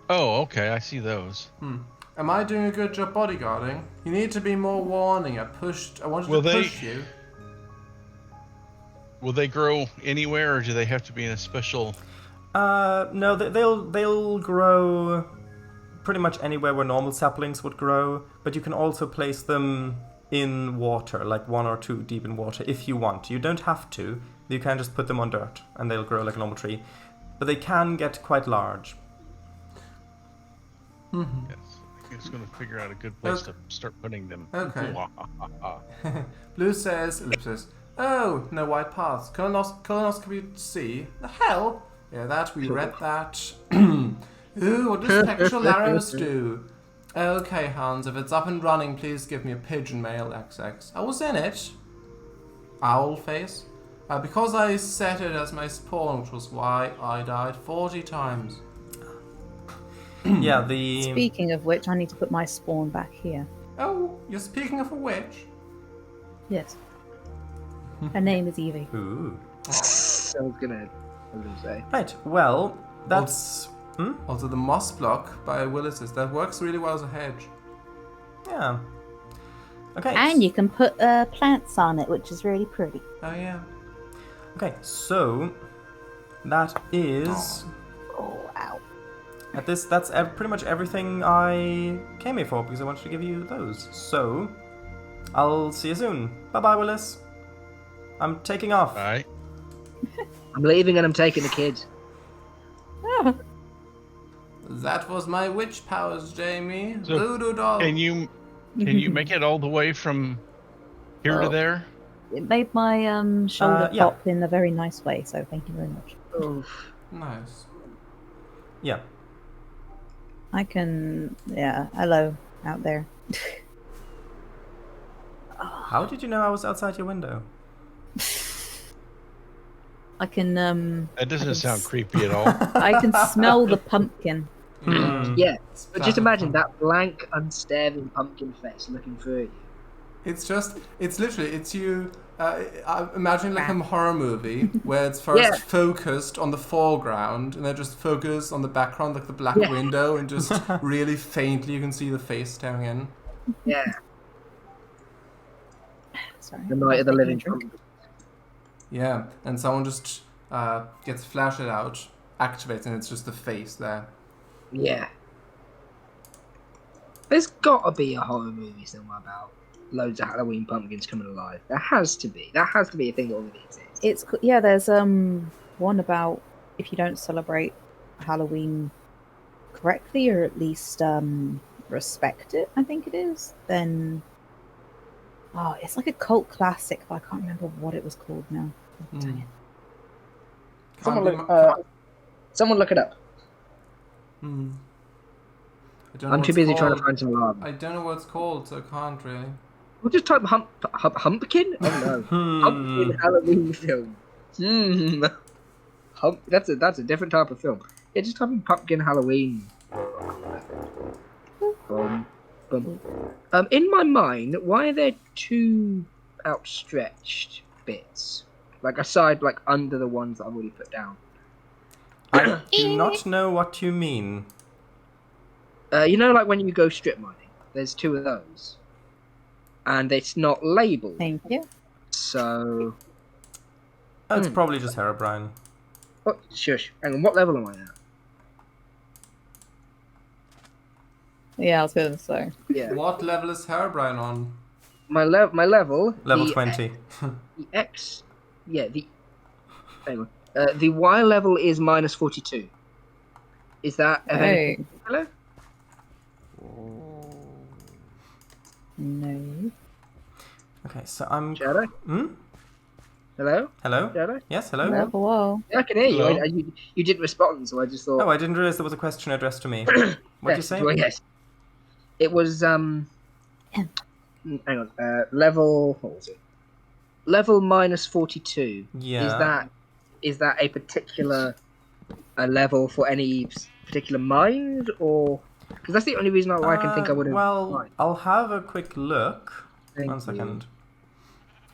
Oh, okay, I see those. Am I doing a good job bodyguarding? You need to be more warning. I wanted to push you. Will they grow anywhere, or do they have to be in a special... No, they'll grow pretty much anywhere where normal saplings would grow, but you can also place them in water, like 1 or 2 deep in water, if you want. You don't have to. You can just put them on dirt, and they'll grow like a normal tree. But they can get quite large. Yes, I'm just going to figure out a good place to start putting them. Okay. Blue says, ellipsis, oh, no white paths. Colonoscopy C. The hell? Yeah, we read that. Ooh, what does pectoral arrows do? Okay, Hans, if it's up and running, please give me a pigeon mail XX. I was in it. Owl face. Because I set it as my spawn, which was why I died 40 times. Yeah, Speaking of which, I need to put my spawn back here. Oh, you're speaking of a witch? Yes. Her name is Evie. Ooh. I was gonna say. Right, well, that's... Also, the moss block by Willis's, that works really well as a hedge. Yeah. Okay. And you can put plants on it, which is really pretty. Oh, yeah. Okay, so that is Oh, ow. that's pretty much everything I came here for because I wanted to give you those. So I'll see you soon. Bye bye, Willis. I'm taking off. All right. I'm leaving and I'm taking the kids. That was my witch powers, Jamie. So, Voodoo doll. Can you make it all the way from here to Oh. there? It made my shoulder yeah. pop in a very nice way, so thank you very much. Oof. Nice. Yeah. I can... Yeah, hello, out there. How did you know I was outside your window? I can, That doesn't sound creepy at all. I can smell the pumpkin. Yeah, but just imagine that blank, unstaring pumpkin face looking through at you. It's literally, it's you. I imagine like a horror movie where it's first focused on the foreground and then just focused on the background, like the black window, and just really faintly you can see the face staring in. Yeah, Sorry. the night of the Taking a living drink. pumpkin. Yeah, and someone just gets flashlight out, activates, and it's just the face there. Yeah. There's gotta be a horror movie somewhere about loads of Halloween pumpkins coming alive. There has to be. That has to be a thing that already exists. There's one about if you don't celebrate Halloween correctly, or at least respect it, I think it is, then it's like a cult classic, but I can't remember what it was called now. Dang it. Someone look it up. I don't know I'm what too it's busy trying to called. find some alarm. I don't know what it's called, so I can't really. We'll just type Humpkin? Oh no. Pumpkin Halloween film. That's a different type of film. Yeah, just type in Pumpkin Halloween. In my mind, why are there two outstretched bits? Like aside, like under the ones that I've already put down. I do not know what you mean. You know, like when you go strip mining, there's two of those. And it's not labelled. Thank you. So... Oh, it's probably just Herobrine. Oh, shush. Hang on, what level am I at? Yeah, I was gonna say. Yeah. What level is Herobrine on? My level... Level the 20. The X... Yeah, the... Hang on. The Y level is minus 42. Is that... Hey. Hello? No. Okay, so I'm... Shadow? Hmm? Hello? Hello? Shadow? Yes, hello? Hello. Yeah, I can hear you. Hello? You didn't respond, so I just thought... Oh, I didn't realize there was a question addressed to me. What did you say? Well, yes. It was, hang on, level... What was it? Level minus 42. Yeah. Is that a particular level for any particular mind, or... Because that's the only reason why I can think I would have... Well, I'll have a quick look. Thank One you. second.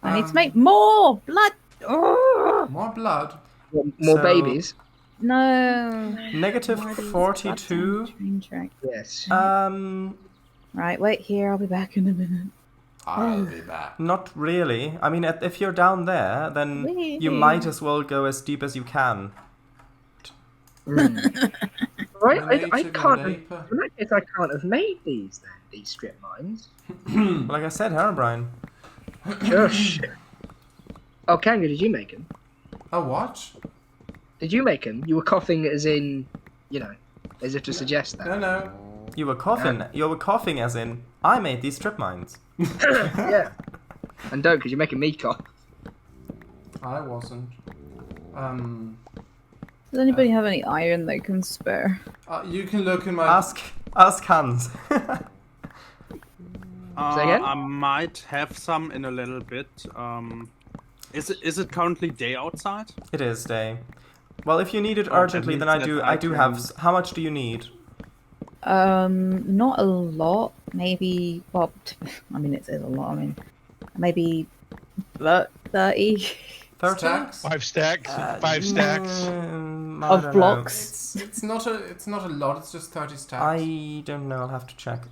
I need to make more blood. Oh, More blood. More So- babies? no. Negative Why are these 42. goddamn train tracks? Yes. Right, wait here. I'll be back in a minute. I'll be back. Not really. I mean, if you're down there, then you might as well go as deep as you can. Right, I Native can't... vapor. In that case, I can't have made these, then, these strip mines. Like I said, Herobrine. Shush. Oh, Cango, did you make them? A what? Did you make them? You were coughing as in, you know, as if to suggest that. No. You were coughing. You were coughing as in, I made these strip mines. Yeah. And don't, because you're making me cough. I wasn't. Does anybody have any iron they can spare? You can look in my... Ask Hans. Say again? I might have some in a little bit. Is it currently day outside? It is day. Well, if you need it Oh, that urgently, then I means do. that I I do can- have. How much do you need? Not a lot. Maybe. Well, I mean, it is a lot. I mean, maybe 30 30? Stacks? 5 stacks. 5 stacks. I of don't blocks. It's not a lot. It's just 30 know. stacks. I don't know. I'll have to check.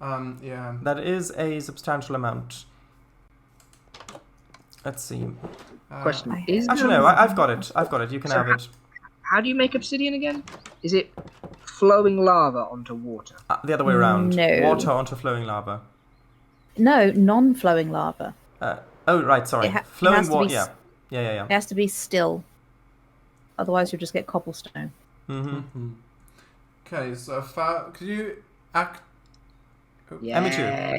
Yeah. That is a substantial amount. Let's see. Question: I- Is Actually, no, I've got it. I've got it. You can have it. how do you make obsidian again? Is it flowing lava onto water? The other way around. No. Water onto flowing lava. No, non-flowing lava. Oh, right, sorry. It Flowing has to water, be yeah. Yeah. It has to be still. Otherwise, you'll just get cobblestone. Mm-hmm. Okay, so could you act? Yeah. Emichu.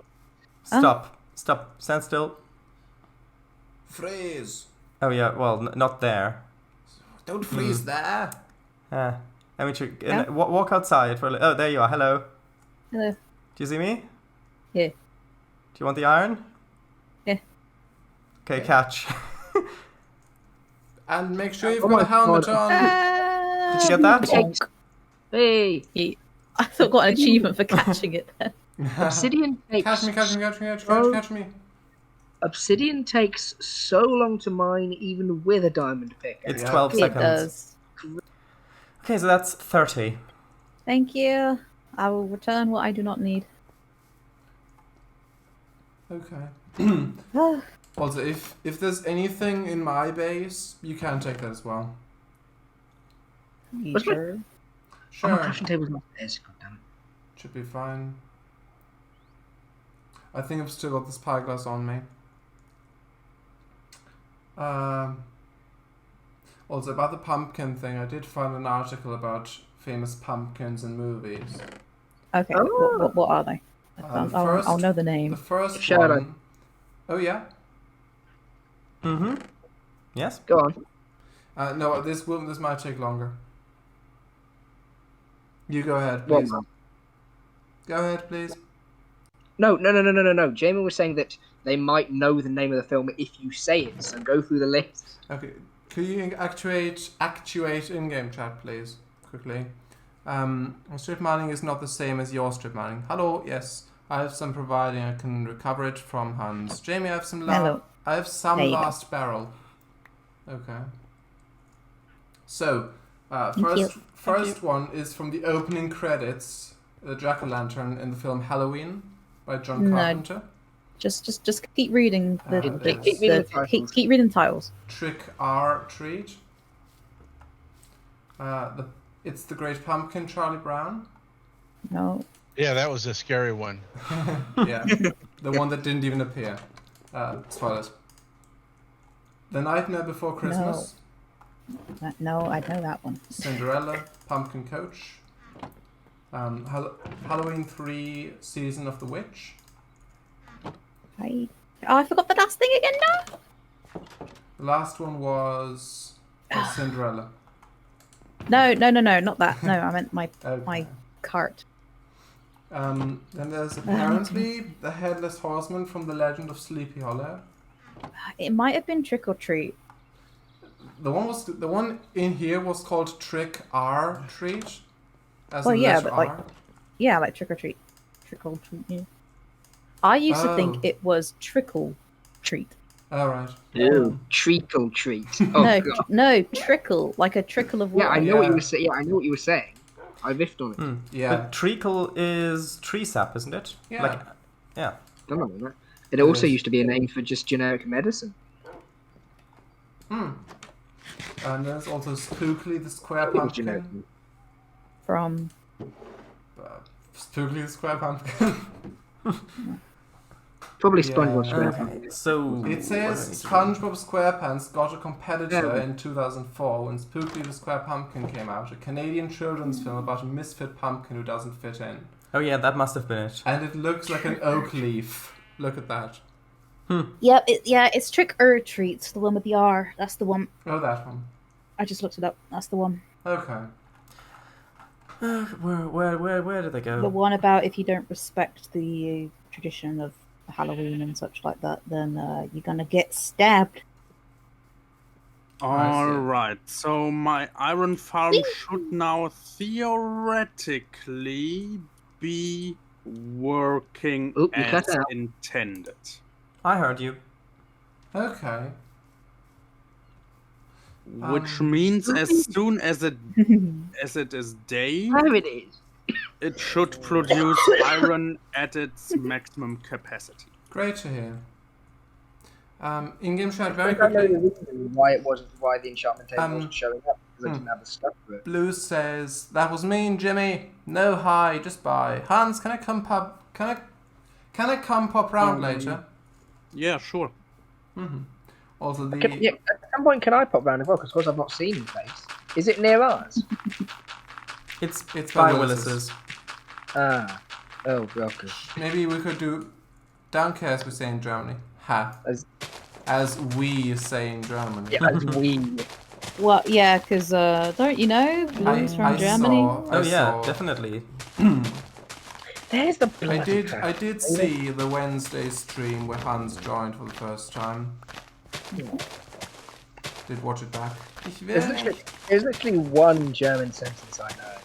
Stop. Stand still. Freeze! Oh, yeah, well, not there. Don't freeze there. Emichu, Yeah? walk outside for a little. Oh, there you are. Hello. Hello. Do you see me? Yeah. Do you want the iron? Yeah. Okay, catch. And make sure you've Oh got my a helmet God. on. Did you get that? Bonk. Hey, I thought I got an achievement for catching it there. obsidian takes Catch me. obsidian takes so long to mine, even with a diamond pick. It's Yeah. 12 It seconds. does. Okay, so that's 30. Thank you. I will return what I do not need. Okay. Also, if there's anything in my base, you can take that as well. You What's my- sure? Oh, my Sure, crafting table's not there. God damn it. should be fine. I think I've still got the spyglass on me. Also, about the pumpkin thing, I did find an article about famous pumpkins in movies. Okay. Oh. What are they? I'll know the name. The first Shadow. one. Oh yeah. Mm-hmm. Yes? Go on. No, this might take longer. You go ahead, What? please. Go ahead, please. No. Jamie was saying that they might know the name of the film if you say it. So go through the list. Okay. Could you actuate in-game chat, please, quickly? Strip mining is not the same as your strip mining. Hello, yes. I have some providing. I can recover it from Hans. Jamie, I have some Hello. I have some There you go. last barrel. Okay. So, you. first one is from the opening credits, the jack-o'-lantern in the film Halloween by John No. Carpenter. Just keep reading Keep reading the titles. keep reading titles. Trick or Treat. It's the Great Pumpkin, Charlie Brown. No. Yeah, that was a scary one. Yeah, the one that didn't even appear. Spoilers. The Nightmare Before Christmas. No, I know that one. Cinderella, Pumpkin Coach. Halloween 3, Season of the Witch. I forgot the last thing again now. The last one was Cinderella. No, not that. No, I meant my Okay. cart. Then there's apparently the Headless Horseman from The Legend of Sleepy Hollow. It might have been Trick or Treat. The one in here was called Trick or Treat. As Well, in yeah, letter but, like, R. Yeah, like Trick or Treat. Trick or Treat. Yeah. I used to think Oh. it was Trickle Treat. All right. Ew. Treacle treat. Oh no, god. no, trickle, like a trickle of water. Yeah, I know what you Yeah. were saying. Yeah, I know what you were saying. I biffed on it. Yeah. But treacle is tree sap, isn't it? Yeah. Like, yeah. Don't know that. It also Yes. used to be a name for just generic medicine. And there's also Spookly the Square It was generic. Pumpkin. From Spookly the Square Pumpkin. Probably Yeah. SpongeBob SquarePants. Okay, so... It says SpongeBob SquarePants got a competitor in 2004 when Spookly the Square Pumpkin came out, a Canadian children's film about a misfit pumpkin who doesn't fit in. Oh yeah, that must have been it. And it looks like an oak leaf. Look at that. Yeah, it's Trick or Treat, the one with the R. That's the one. Oh, that one. I just looked it up. That's the one. Okay. Where did they The go? one about if you don't respect the tradition of Halloween and such like that, then you're gonna get stabbed. All right. So my iron farm should now theoretically be working Oop, you as cut out. intended. I heard you. Okay. Which means as soon as it is day, There it is. it should produce iron at its maximum capacity. Great to hear. In-game chat, very I don't know the quickly. reason why the enchantment table wasn't showing up, because I didn't have the stuff for it. Blue says, that was mean, Jimmy. No hi, just bye. Hans, can I come pop round later? Yeah, sure. Also the... At some point, can I pop round as well? Because of course I've not seen the place. Is it near ours? It's by by Willis's. Willis's. Ah. Oh, okay. Maybe we could do Danke, as we say in Germany. Ha. As we say in Germany. Yeah, as we. Well, yeah, because don't you know Blues from Germany? Oh yeah, definitely. There's the bloody crap. I did see the Wednesday stream where Hans joined for the first time. Did watch it back. There's literally one German sentence I know,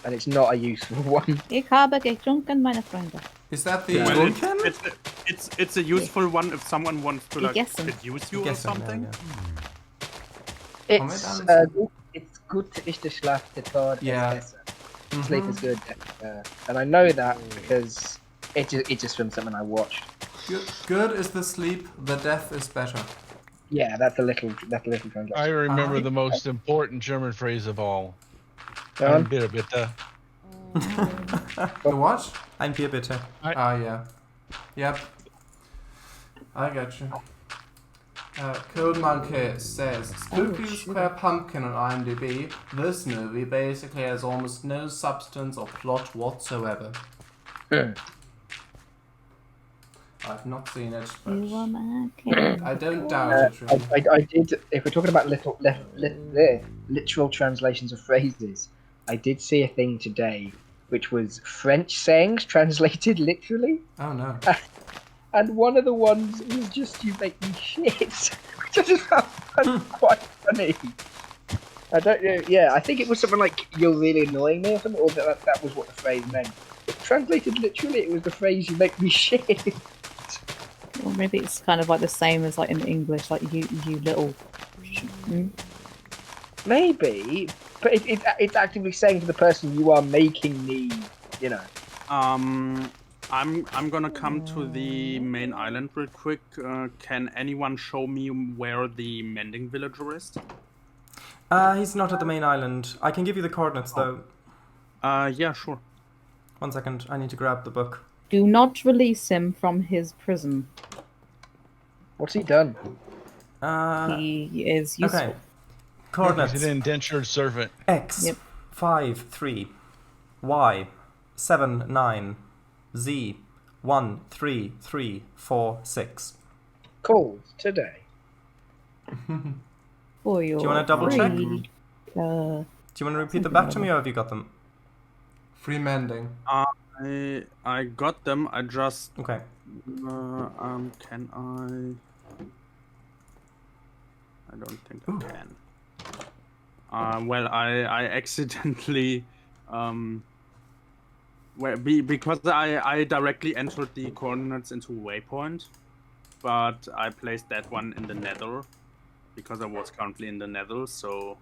and it's not a useful one. Ich habe getrunken, meine Freunde. Is that the... Well, it's a useful one if someone wants to like Gegessen. seduce you or something. It's gut ist der Schlaf der Tod ist besser. Sleep is good, and I know that because it's just from something I watched. Good is the sleep, the death is better. Yeah, that's a little translation. I remember the most important German phrase of all. Go Bitte, bitte. The what? Ein Bier bitte. Yeah. Yep. I got you. Cold Monkey says, Spooky Square Pumpkin on IMDb. This movie basically has almost no substance or plot whatsoever. I've not seen it, but I don't doubt it. I did. If we're talking about literal translations of phrases, I did see a thing today, which was French sayings translated literally. Oh no. And one of the ones was just "you make me shit," which I just found quite funny. I don't know. Yeah, I think it was something like "you're really annoying me" or something, or that was what the phrase meant. But translated literally, it was the phrase "you make me shit." Or maybe it's kind of like the same as like in English, like you little. Maybe, but it's actively saying to the person, "You are making me," you know. I'm gonna come to the main island real quick. Can anyone show me where the mending villager is? He's not at the main island. I can give you the coordinates though. Yeah, sure. 1 second, I need to grab the book. Do not release him from his prison. What's he done? He is useful. Okay. Coordinates. He's an indentured servant. X 5 3, Y 7 9, Z 1 3 3 4 6. Called today. For your Do you want to double check? free, Do you want to repeat them back to me, or have you got them? Free mending. I got them. I just Okay. can I? I don't think I can. Well, I accidentally because I directly entered the coordinates into Waypoint, but I placed that one in the Nether because I was currently in the Nether. So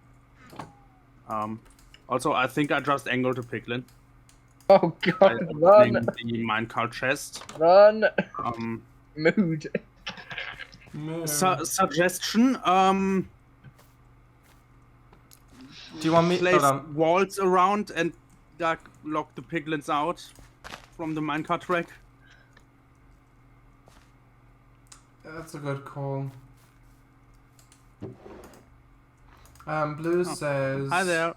also I think I just angled a piglin. Oh god, run! The minecart chest. Run! Mood. Suggestion. Do you want me to place walls around and lock the piglins out from the minecart track? That's a good call. Blue says... Hi there.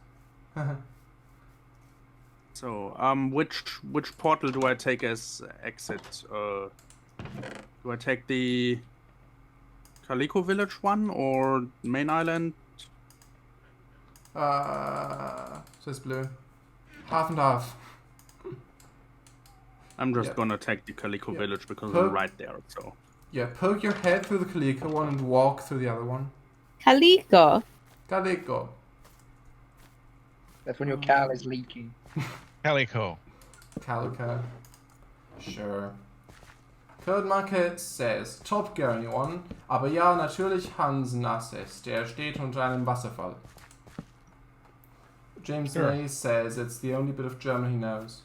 So, which portal do I take as exit? Do I take the Calico Village one or main island? Says Blue. Half and half. I'm just gonna take the Calico Village because I'm right there. So. Yeah, poke your head through the Calico one and walk through the other one. Calico. Calico. That's when your cal is leaking. Calico. Calico. Sure. Code Market says, top going one, aber ja, natürlich Hans Nasses, der steht unter einem Wasserfall. James May says it's the only bit of German he knows.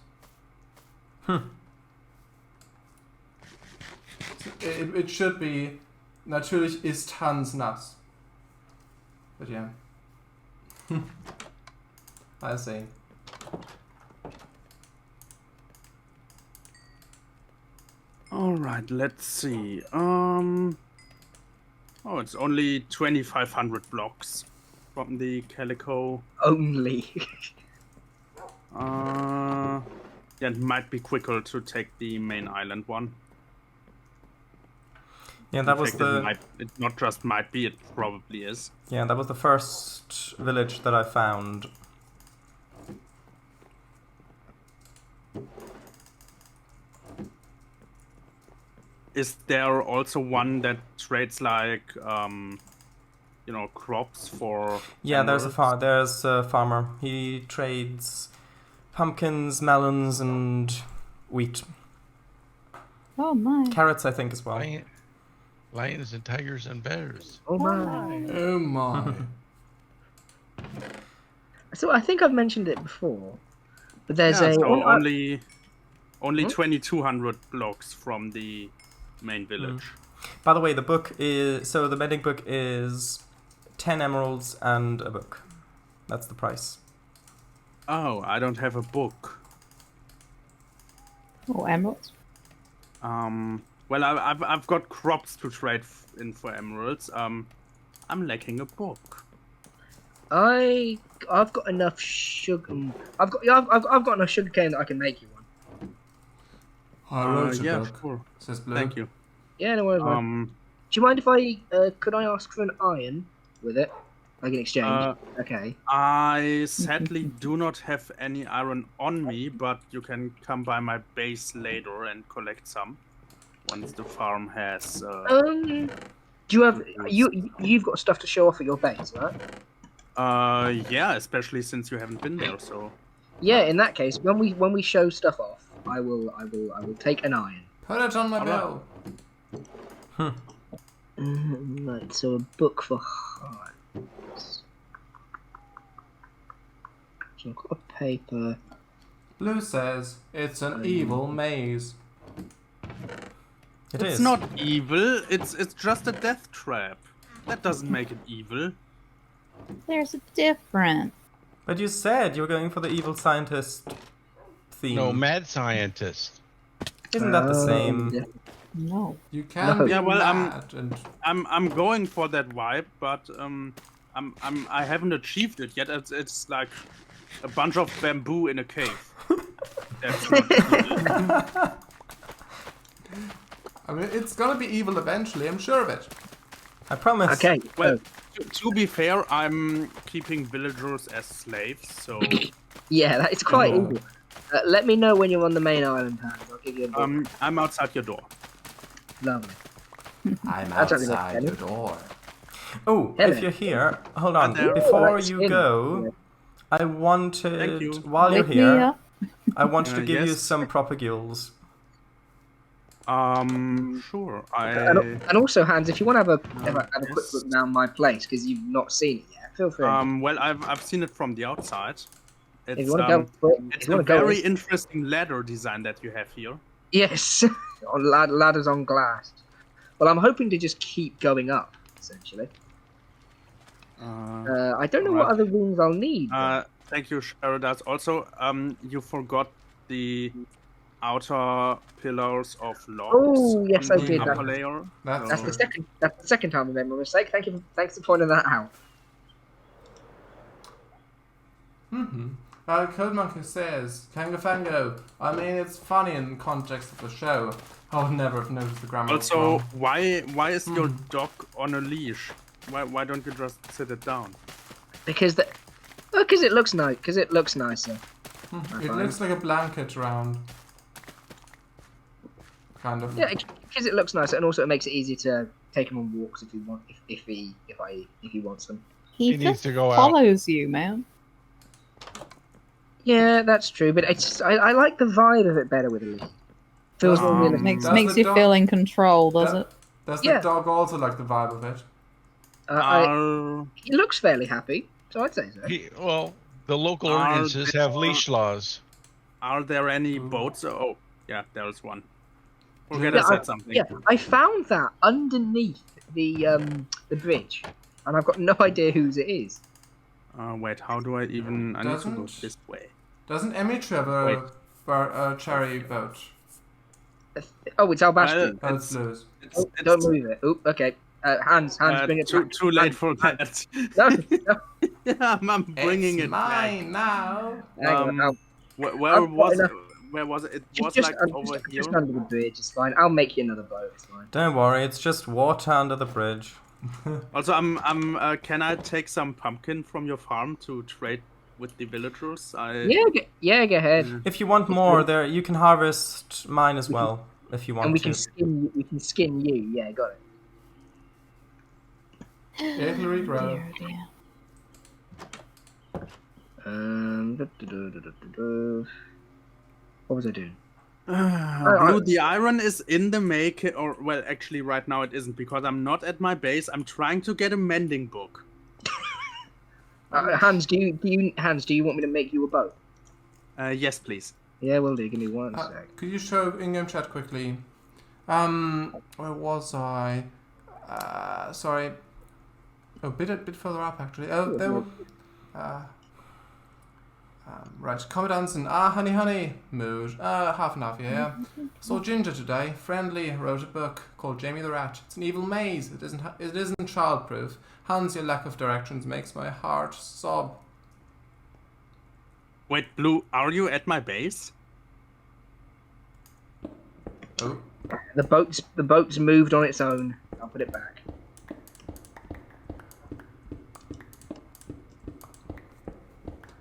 It should be natürlich ist Hans nass. But yeah. I see. All right, let's see. Oh, it's only 2,500 blocks from the Calico. Only. Yeah, it might be quicker to take the main island one. Yeah, that In was fact, the it not just might be, it probably is. yeah, that was the first village that I found. Is there also one that trades like, crops for? Yeah, emeralds? there's a farmer. He trades pumpkins, melons, and wheat. Oh my. Carrots, I think, as well. Lions and tigers and bears. Oh my. Oh my. So I think I've mentioned it before, but there's Yeah, a. so oh, only Hmm? 2,200 blocks from the main village. By the way, the book is the mending book is 10 emeralds and a book. That's the price. Oh, I don't have a book. Oh, emeralds. Well, I've got crops to trade in for emeralds. I'm lacking a book. I've got enough sugar. I've got enough sugar cane that I can make you one. I wrote a Yeah, book, sure. says Blue. Thank you. Yeah, no worries, man. Do you mind if I could I ask for an iron with it, like an exchange? Okay. I sadly do not have any iron on me, but you can come by my base later and collect some once the farm has. Do you have you've got stuff to show off at your base, right? Yeah, especially since you haven't been there. So Yeah. In that case, when we show stuff off, I will take an iron. Put it on my Alright. bill. Right. So a book for hearts. So I've got a paper. Blue says it's an evil maze. It it's is. not evil. It's just a death trap. That doesn't make it evil. There's a difference. But you said you were going for the evil scientist theme. No, mad scientist. Isn't that the same? Yeah. No. You can No. be Yeah, well, mad and I'm going for that vibe, but I haven't achieved it yet. It's like a bunch of bamboo in a cave. That's not evil. I mean, it's gonna be evil eventually, I'm sure of it. I promise. Okay. Well, to be fair, I'm keeping villagers as slaves, so Yeah, that is quite Oh. evil. Let me know when you're on the main island, Hans. I'll give you a book. I'm outside your door. Lovely. I'm That's actually not outside funny. your door. Oh, Hello. if you're here, hold on. Hello. Before That's you him. go, I wanted, Thank you. while you're Wake me here, up. I wanted to give you Yes. some propagules. Sure. And also, Hans, if you want to have a quick yes. look around my place because you've not seen it yet, feel free. Well, I've seen it from the outside. if It's you want to go, it's if you a want to go, very interesting ladder design that you have here. yes, on ladders on glass. Well, I'm hoping to just keep going up, essentially. I don't know what Alright. other rooms I'll need. Thank you, Sheridas. Also, you forgot the outer pillars of logs. Oh, yes, on I the did. upper layer. That's That's true. the second time I made my mistake. Thanks for pointing that out. Mm-hmm. Code Monkey says, CangoFango. I mean, it's funny in the context of the show. I would never have noticed the grammar. was Also, wrong. why is your dog on a leash? Why don't you just sit it down? Because it looks nice. Because it looks nicer. It looks like a blanket around. Kind of. Yeah, because it looks nicer, and also it makes it easier to take him on walks if you want. If he wants them. He He needs just to go out. follows you, man. Yeah, that's true. But it's I like the vibe of it better with a lead. Feels more realistic. Does Makes the you dog- feel in control, does That- it? Does Yeah. the dog also like the vibe of it? He looks fairly happy, so I'd say so. Well, the local Are ordinances there- have leash laws. Are there any boats? Oh, yeah, there's one. Forget I said something. Yeah, I found that underneath the bridge, and I've got no idea whose it is. Wait, how do I even... I need to go Doesn't- this way. Doesn't Emichu have a cherry boat? Oh, it's Albastian. Oh, it's Blue's. Oh, don't move it. Oh, okay. Hans, bring it back. Too late for that. No, no. Yeah, I'm bringing It's it mine now. Hang on, I'll- Where I've got was it? enough- Where was it? It was just, like just, over here. just under the bridge. It's fine. I'll make you another boat. It's fine. Don't worry, it's just water under the bridge. Also, can I take some pumpkin from your farm to trade with the villagers? Yeah, go ahead. If you want more, there you can harvest mine as well, if you want And we to. can skin. We can skin you. Yeah, got it. It'll regrow. Dear, dear. What was I doing? Blue, the iron is in the make, or well, actually, right now it isn't because I'm not at my base. I'm trying to get a mending book. Hans, do you want me to make you a boat? Yes, please. Yeah, will do. Give me one sec. Could you show in-game chat quickly? Where was I? Sorry. Oh, bit further up actually. Oh, there were. Right, Comet Anson. Honey. Mood. Half and half, yeah. Saw Ginger today. Friendly. Wrote a book called Jamie the Rat. It's an evil maze. It isn't childproof. Hans, your lack of directions makes my heart sob. Wait, Blue, are you at my base? Oh. The boat's moved on its own. I'll put it back.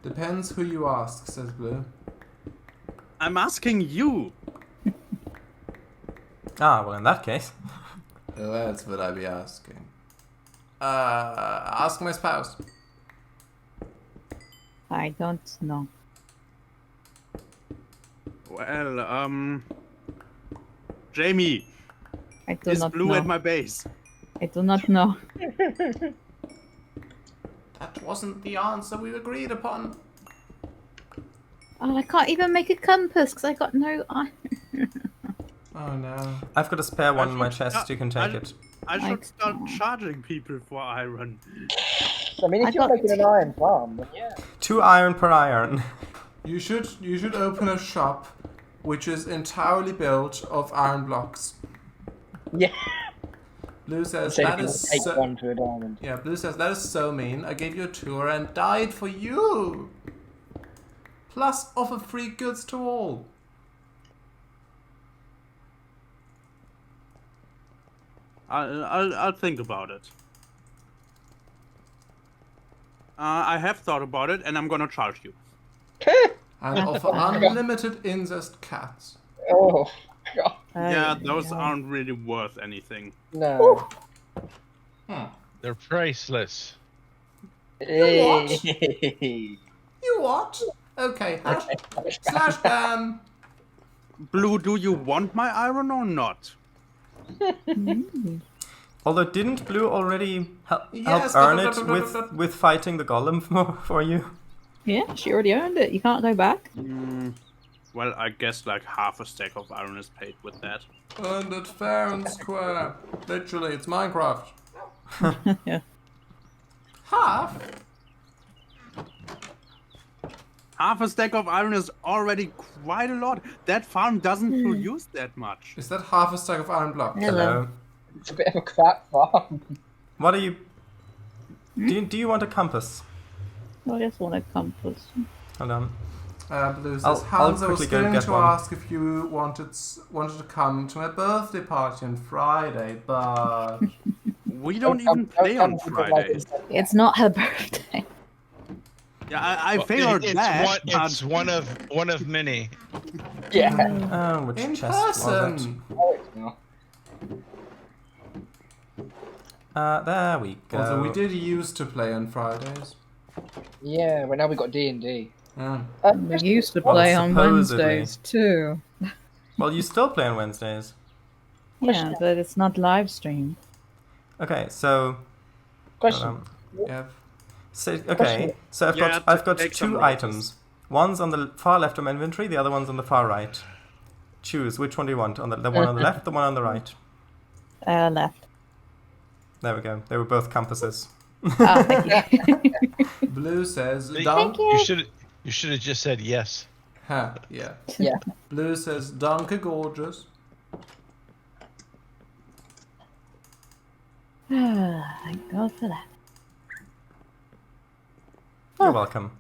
Depends who you ask, says Blue. I'm asking you. Ah, well, in that case. That's what I'd be asking. Ask my spouse. I don't know. Well, Jamie, I do is not Blue know. at my base? I do not know. That wasn't the answer we agreed upon. Oh, I can't even make a compass because I got no iron. Oh no. I've got a spare one in my should- chest, you can take I- it. I should Like- start charging people for iron. I mean, I if you're got- making an iron farm, then yeah. 2 iron per iron. You should open a shop which is entirely built of iron blocks. Yeah. Blue says So that you is take so, one to a diamond. yeah, Blue says that is so mean. I gave you a tour and died for you. Plus offer free goods to all. I'll think about it. I have thought about it, and I'm gonna charge you. And offer unlimited incest cats. Oh, God. Yeah, those aren't really worth anything. No. They're priceless. What? Hey. You what? Okay, slash ban. Blue, do you want my iron or not? Although, didn't Blue already help Yes, earn it with fighting the golem for you? Yeah, she already earned it. You can't go back. Well, I guess like half a stack of iron is paid with that. Earned it fair and square. Literally, it's Minecraft. Yeah. Half? Half a stack of iron is already quite a lot. That farm doesn't produce that much. Is that half a stack of iron blocks? Hello. It's a bit of a crap farm. What are you... Do you want a compass? I just want a compass. Hold on. Blue says, I'll Hans, I was quickly go going get to one. ask if you wanted to come to my birthday party on Friday, but... We don't even play on Fridays. It's not her birthday. Yeah, I figured that. It's one of many. Yeah. Oh, which In chest was person! Oh, it's not. it? There we go. Also, we did used to play on Fridays. Yeah, well now we got D&D. Yeah. We used to Well, play on supposedly. Wednesdays too. Well, you still play on Wednesdays. Yeah, but it's not live streamed. Okay, so... Question. Yeah. Okay, so Yeah, I've got take some 2 roses. items. One's on the far left of my inventory, the other one's on the far right. choose. Which one do you want? On the one on the left, the one on the right? Left. There we go. They were both compasses. Oh, thank you. Blue says Thank dunk. you. You should have just said yes. Ha, yeah. Yeah. Blue says Dunker gorgeous. Thank God for that. You're welcome.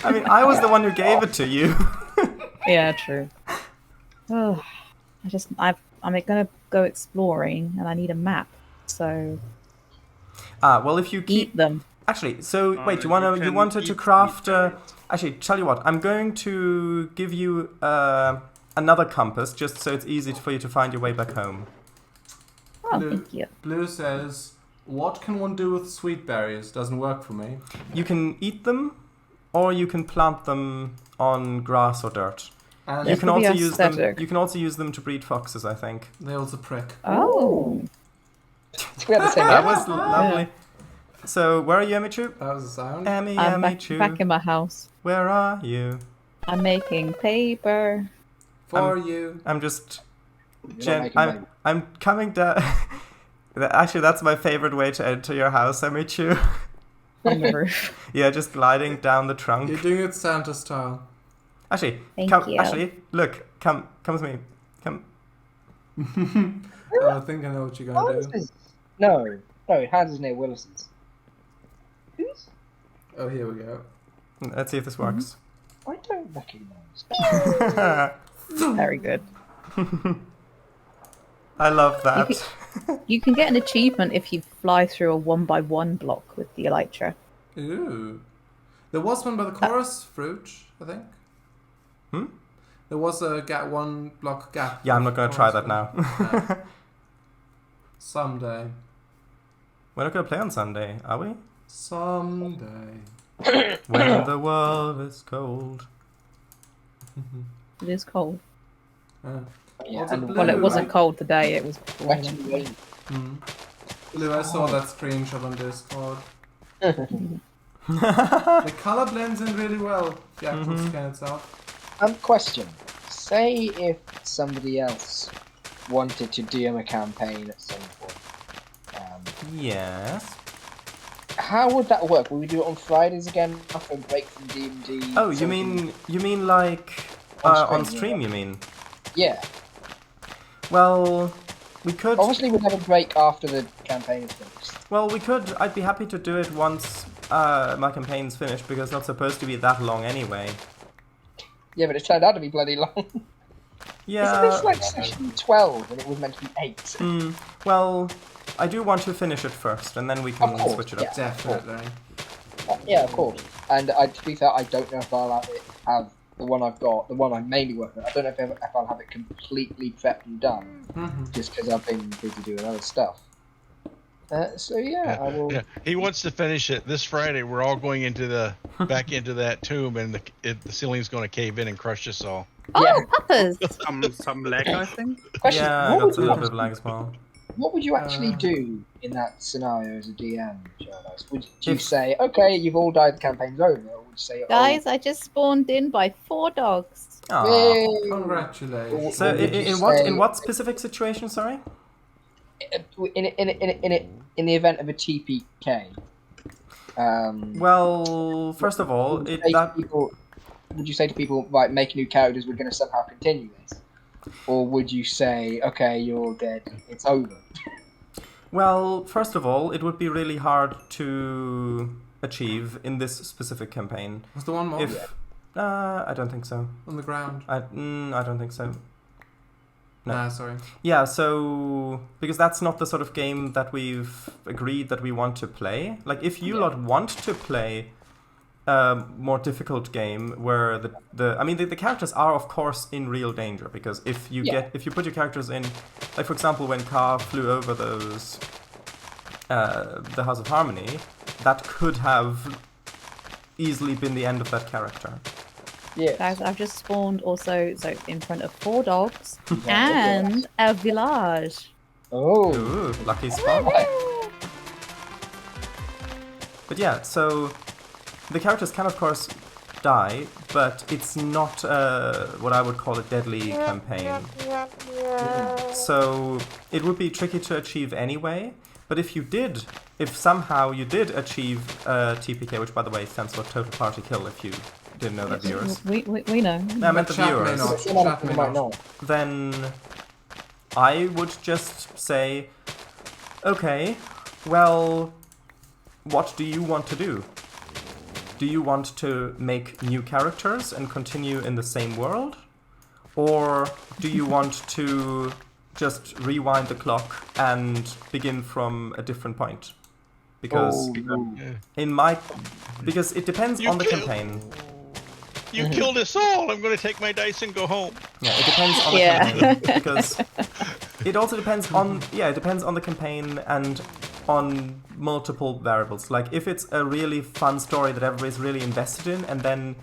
I mean, I was the one who gave it to you. Yeah, true. Oh, I'm gonna go exploring, and I need a map. So Well, if you keep eat them. actually, so wait, you can wanted to eat craft? meat Actually, tell you what, I'm going to give you another compass, just so it's easy for you to find your way back home. Oh, Blue. thank you. Blue says, what can one do with sweet berries? Doesn't work for me. You can eat them, or you can plant them on grass or dirt. And You This can could be also use them. aesthetic. You can also use them to breed foxes, I think. they also prick. Oh, We had the same That idea. was lovely. So, where are you, Emichu? That was a sound. Emmy, I'm Emichu, back in my house. where are you? I'm making paper. For you. I'm just. You're not making paper. I'm coming down. Actually, that's my favorite way to enter your house, Emichu. On the roof. Yeah, just gliding down the trunk. You're doing it Santa style. Actually, Thank come. you. Actually, look, come with me. Come. Oh, I think I know what you're gonna do. Hans is- No, Hans is near Willison's. Who's? Oh, here we go. Let's see if this works. I don't recognise. Very good. I love that. You can get an achievement if you fly through a 1x1 block with the elytra. Ooh. There was one by the chorus fruit, I think. Hmm? There was a one block gap. Yeah, I'm not with gonna try chorus that fruit. now. No. Someday. We're not gonna play on Sunday, are we? Someday. When the world is cold. It is cold. Yeah, Also and blue. Well, it wasn't right? cold today. It was wet warm. and rainy. Blue, I saw that screenshot on Discord. The color blends in really with the actual scan itself. Question. Say if somebody else wanted to DM a campaign at some point. Yes. How would that work? Will we do it on Fridays again after a break from D&D? Oh, you mean like On on stream, stream? You mean? Yeah. Well, we could. Obviously, we'd have a break after the campaign is finished. Well, we could. I'd be happy to do it once my campaign's finished because it's not supposed to be that long anyway. Yeah, but it turned out to be bloody long. Yeah. Isn't this like session 12 and it was meant to be 8? Well, I do want to finish it first, and then we can Of course, switch it up. yeah. Definitely. Yeah, of course. And to be fair, I don't know if I'll have the one I've got, the one I'm mainly working on. I don't know if I'll have it completely prepped and done, just because I've been busy doing other stuff. So yeah, I will. Yeah, he wants to finish it this Friday. We're all going into back into that tomb, and the ceiling's going to cave in and crush us all. Oh, Yeah. Papa's! Some lag, I think. Question: Yeah, I what, got would a you, little bit of lag as well. what would you actually do in that scenario as a DM, Jonas? Would you If- say, "Okay, you've all died, the campaign's over," or would you say, Guys, I just spawned in by 4 dogs. Aw. "Yay"? Congratulations. So Or would you in say- what specific situation? Sorry. In the event of a TPK? Well, first of all, Would you it say to that people, would you say to people, right, make new characters, we're going to somehow continue this? Or would you say, okay, you're dead, it's over? well, first of all, it would be really hard to achieve in this specific campaign. Was the one more If I don't think so. on the ground? I don't think so. No. Nah, sorry. Yeah, so because that's not the sort of game that we've agreed that we want to play. Like, if you lot want to play a more difficult game where the characters are of course in real danger, because if you put your characters in, like for example when Ka flew over those the House of Harmony, that could have easily been the end of that character. Yeah. Guys, I've just spawned also in front of 4 dogs and a village. Oh. Ooh, lucky spot. But yeah, so the characters can of course die, but it's not what I would call a deadly campaign. So it would be tricky to achieve anyway. But if somehow you did achieve TPK, which by the way stands for Total Party Kill, if you didn't know that, viewers. We know. No, I meant the Chat may viewers. not. Some other Chat may people might not. not. Then I would just say, okay, well, what do you want to do? Do you want to make new characters and continue in the same world? Or do you want to just rewind the clock and begin from a different point? Because because it depends on the campaign. You killed us all. I'm going to take my dice and go home. Yeah, it depends on the campaign, because it also depends on it depends on the campaign and on multiple variables. Like if it's a really fun story that everybody's really invested in, and then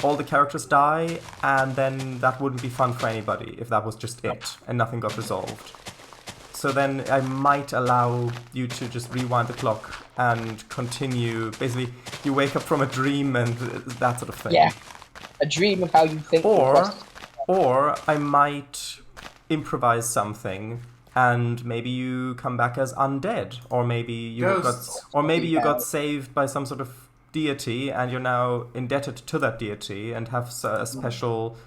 all the characters die, and then that wouldn't be fun for anybody if that was just it and nothing got resolved. So then I might allow you to just rewind the clock and continue. Basically, you wake up from a dream and that sort of thing. Yeah. A dream of how you think. the quest is. Or I might improvise something, and maybe you come back as undead, or maybe you got saved by some sort of deity, and you're now indebted to that deity and have a special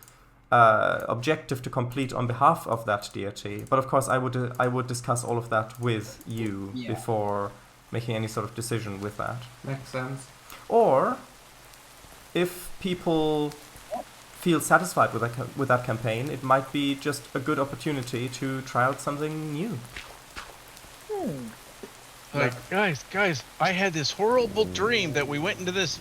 objective to complete on behalf of that deity. But of course, I would discuss all of that with you before making any sort of decision with that. Makes sense. Or if people feel satisfied with that campaign, it might be just a good opportunity to try out something new. Like, guys, I had this horrible dream that we went into this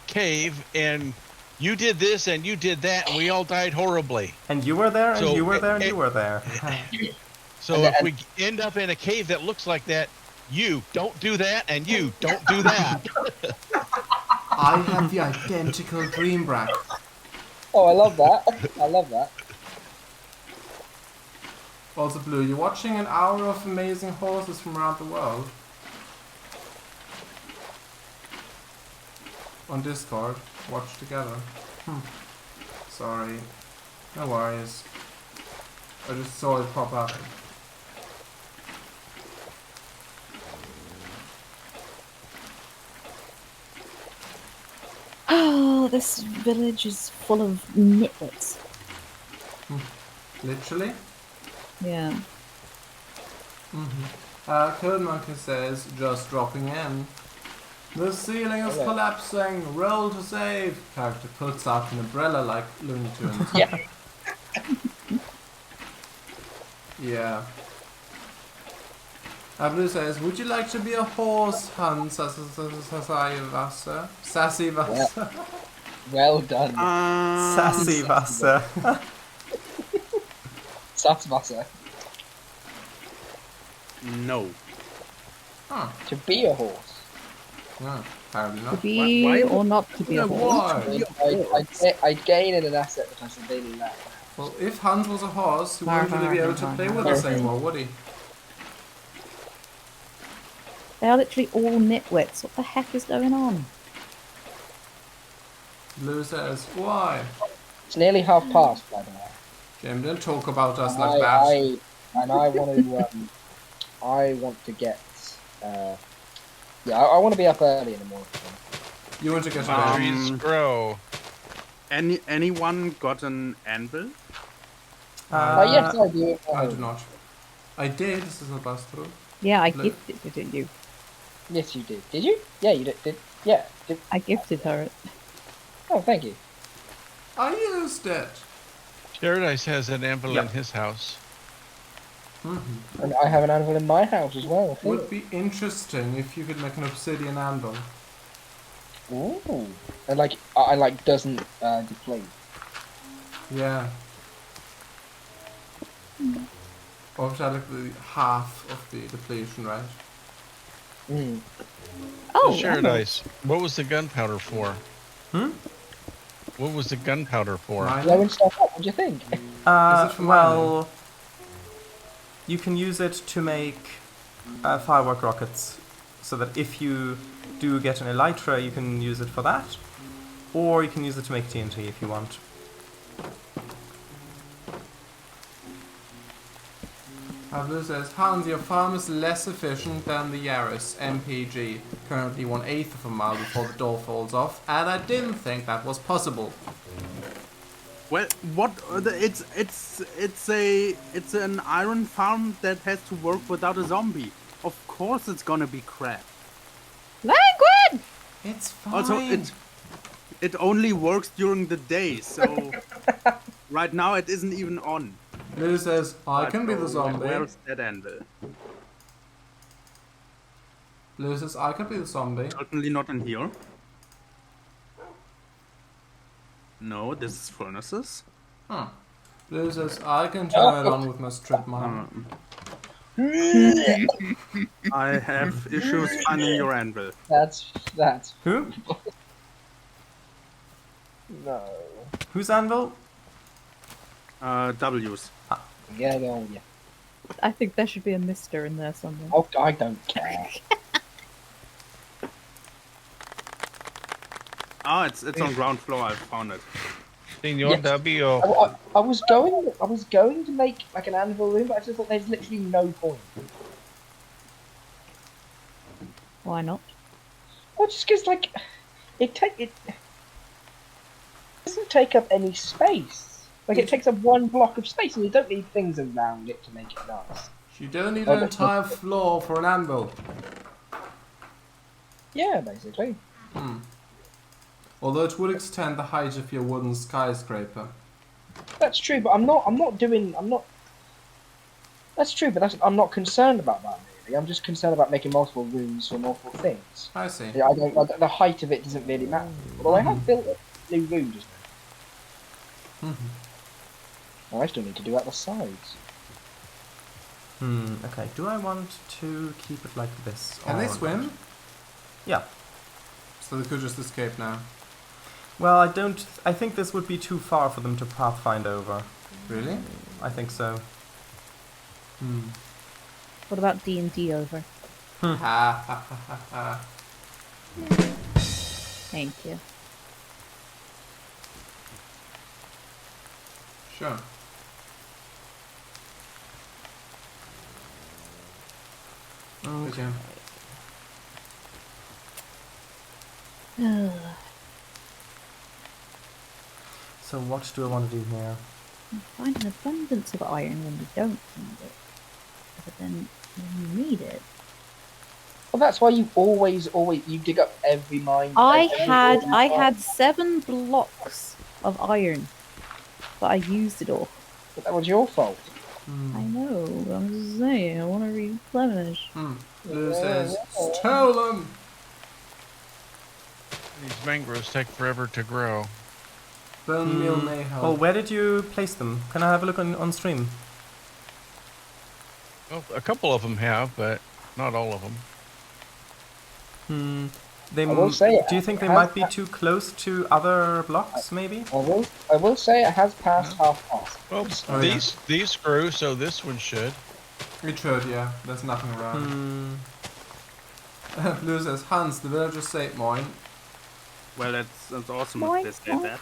cave and you did this and you did that and we all died horribly. And you were there, and you were there, and you were there. So if we end up in a cave that looks like that, you don't do that and you don't do that. I have the identical dream, Brack. Oh, I love that. I love that. Also, Blue, you're watching an hour of amazing horses from around the world. On Discord. Watch together. Sorry. No worries. I just saw it pop up. Oh, this village is full of nitwits. Literally? Yeah. Code Monkey says, just dropping in. The ceiling is collapsing. Roll to save. Character puts out an umbrella like Looney Tunes. Yeah. Yeah. Blue says, would you like to be a horse, Hans? Sassy Wasser. Well done. Sassy Wasser. Sasswasser. No. To be a horse. No, apparently To not. be Why? or not to be a horse. Why? I'd gain in an asset that I severely lack. Well, if Hans was a horse, he wouldn't really be able to play with us anymore, would he? They are literally all nitwits. What the heck is going on? Blue says, why? It's nearly half past, by the way. Jim, don't talk about us like that. I want to get. I want to be up early in the morning. You want to get to bed? Trees grow. Anyone got an anvil? Yes, I do. I do not. I did, this is a bus through. Yeah, I Look. gifted it to you. Yes, you did. Did you? Yeah, you did. Yeah. I gifted her it. Oh, thank you. I used it. Paradise has an anvil in his house. And I have an anvil in my house as well. I think. Would be interesting if you could make an obsidian anvil. Ooh. And I doesn't deplete. Yeah. Obviously, like the half of the depletion, right? Mm. Oh, Paradise. What was the gunpowder for? What was the gunpowder for? Blowing stuff up. What do you think? Well, you can use it to make firework rockets, so that if you do get an elytra, you can use it for that. or you can use it to make TNT if you want. Blue says, Hans, your farm is less efficient than the Yaris MPG. Currently 1/8 of a mile before the door falls off, and I didn't think that was possible. Well, what? It's an iron farm that has to work without a zombie. Of course, it's gonna be crap. Languid! It's fine. Also, it only works during the day, so right now it isn't even on. Blue says, I can be the zombie. Where's that anvil? Blue says, I can be the zombie. Certainly not in here. No, this is furnaces. Huh. Blue says, I can turn it on with my strip mine. I have issues finding your anvil. That's Who? no. Who's anvil? W's. Yeah, no, yeah. I think there should be a mister in there somewhere. Oh, I don't care. Ah, it's on ground floor. I found it. Senor Yes. W. I was going to make like an anvil room, but I just thought there's literally no point. Why not? Well, just because like it doesn't take up any space. Like it takes up one block of space, and you don't need things around it to make it nice. You don't need an entire floor for an anvil. Yeah, basically. Although it would extend the height of your wooden skyscraper. That's true, but I'm not. That's true, but I'm not concerned about that really. I'm just concerned about making multiple rooms for multiple things. I see. I don't. The height of it doesn't really matter. Although I have built a new room just now. I still need to do out the sides. Okay, do I want to keep it like this? Can they or swim? not? Yeah. So they could just escape now. Well, I think this would be too far for them to pathfind over. Really? I think so. What about D&D over? Ha ha ha ha ha. Thank you. Sure. Okay. So what do I want to do here? Find an abundance of iron when you don't need it. But then when you need it. Well, that's why you always you dig up every mine. I every had 7 blocks of iron. But I used it all. But that was your fault. I know, but I'm just saying, I want to replenish. Blue says, stolen! These mangroves take forever to grow. Bone meal may help. Well, where did you place them? Can I have a look on stream? Well, a couple of them have, but not all of them. They I will say do you think they might be too close to other blocks, maybe? I will say it has passed half past. Well, Oh, these grew, so this one should. It should, yeah. There's nothing around. Blue says, Hans, the villagers say mine. Well, that's awesome Moink, if they say moink, that.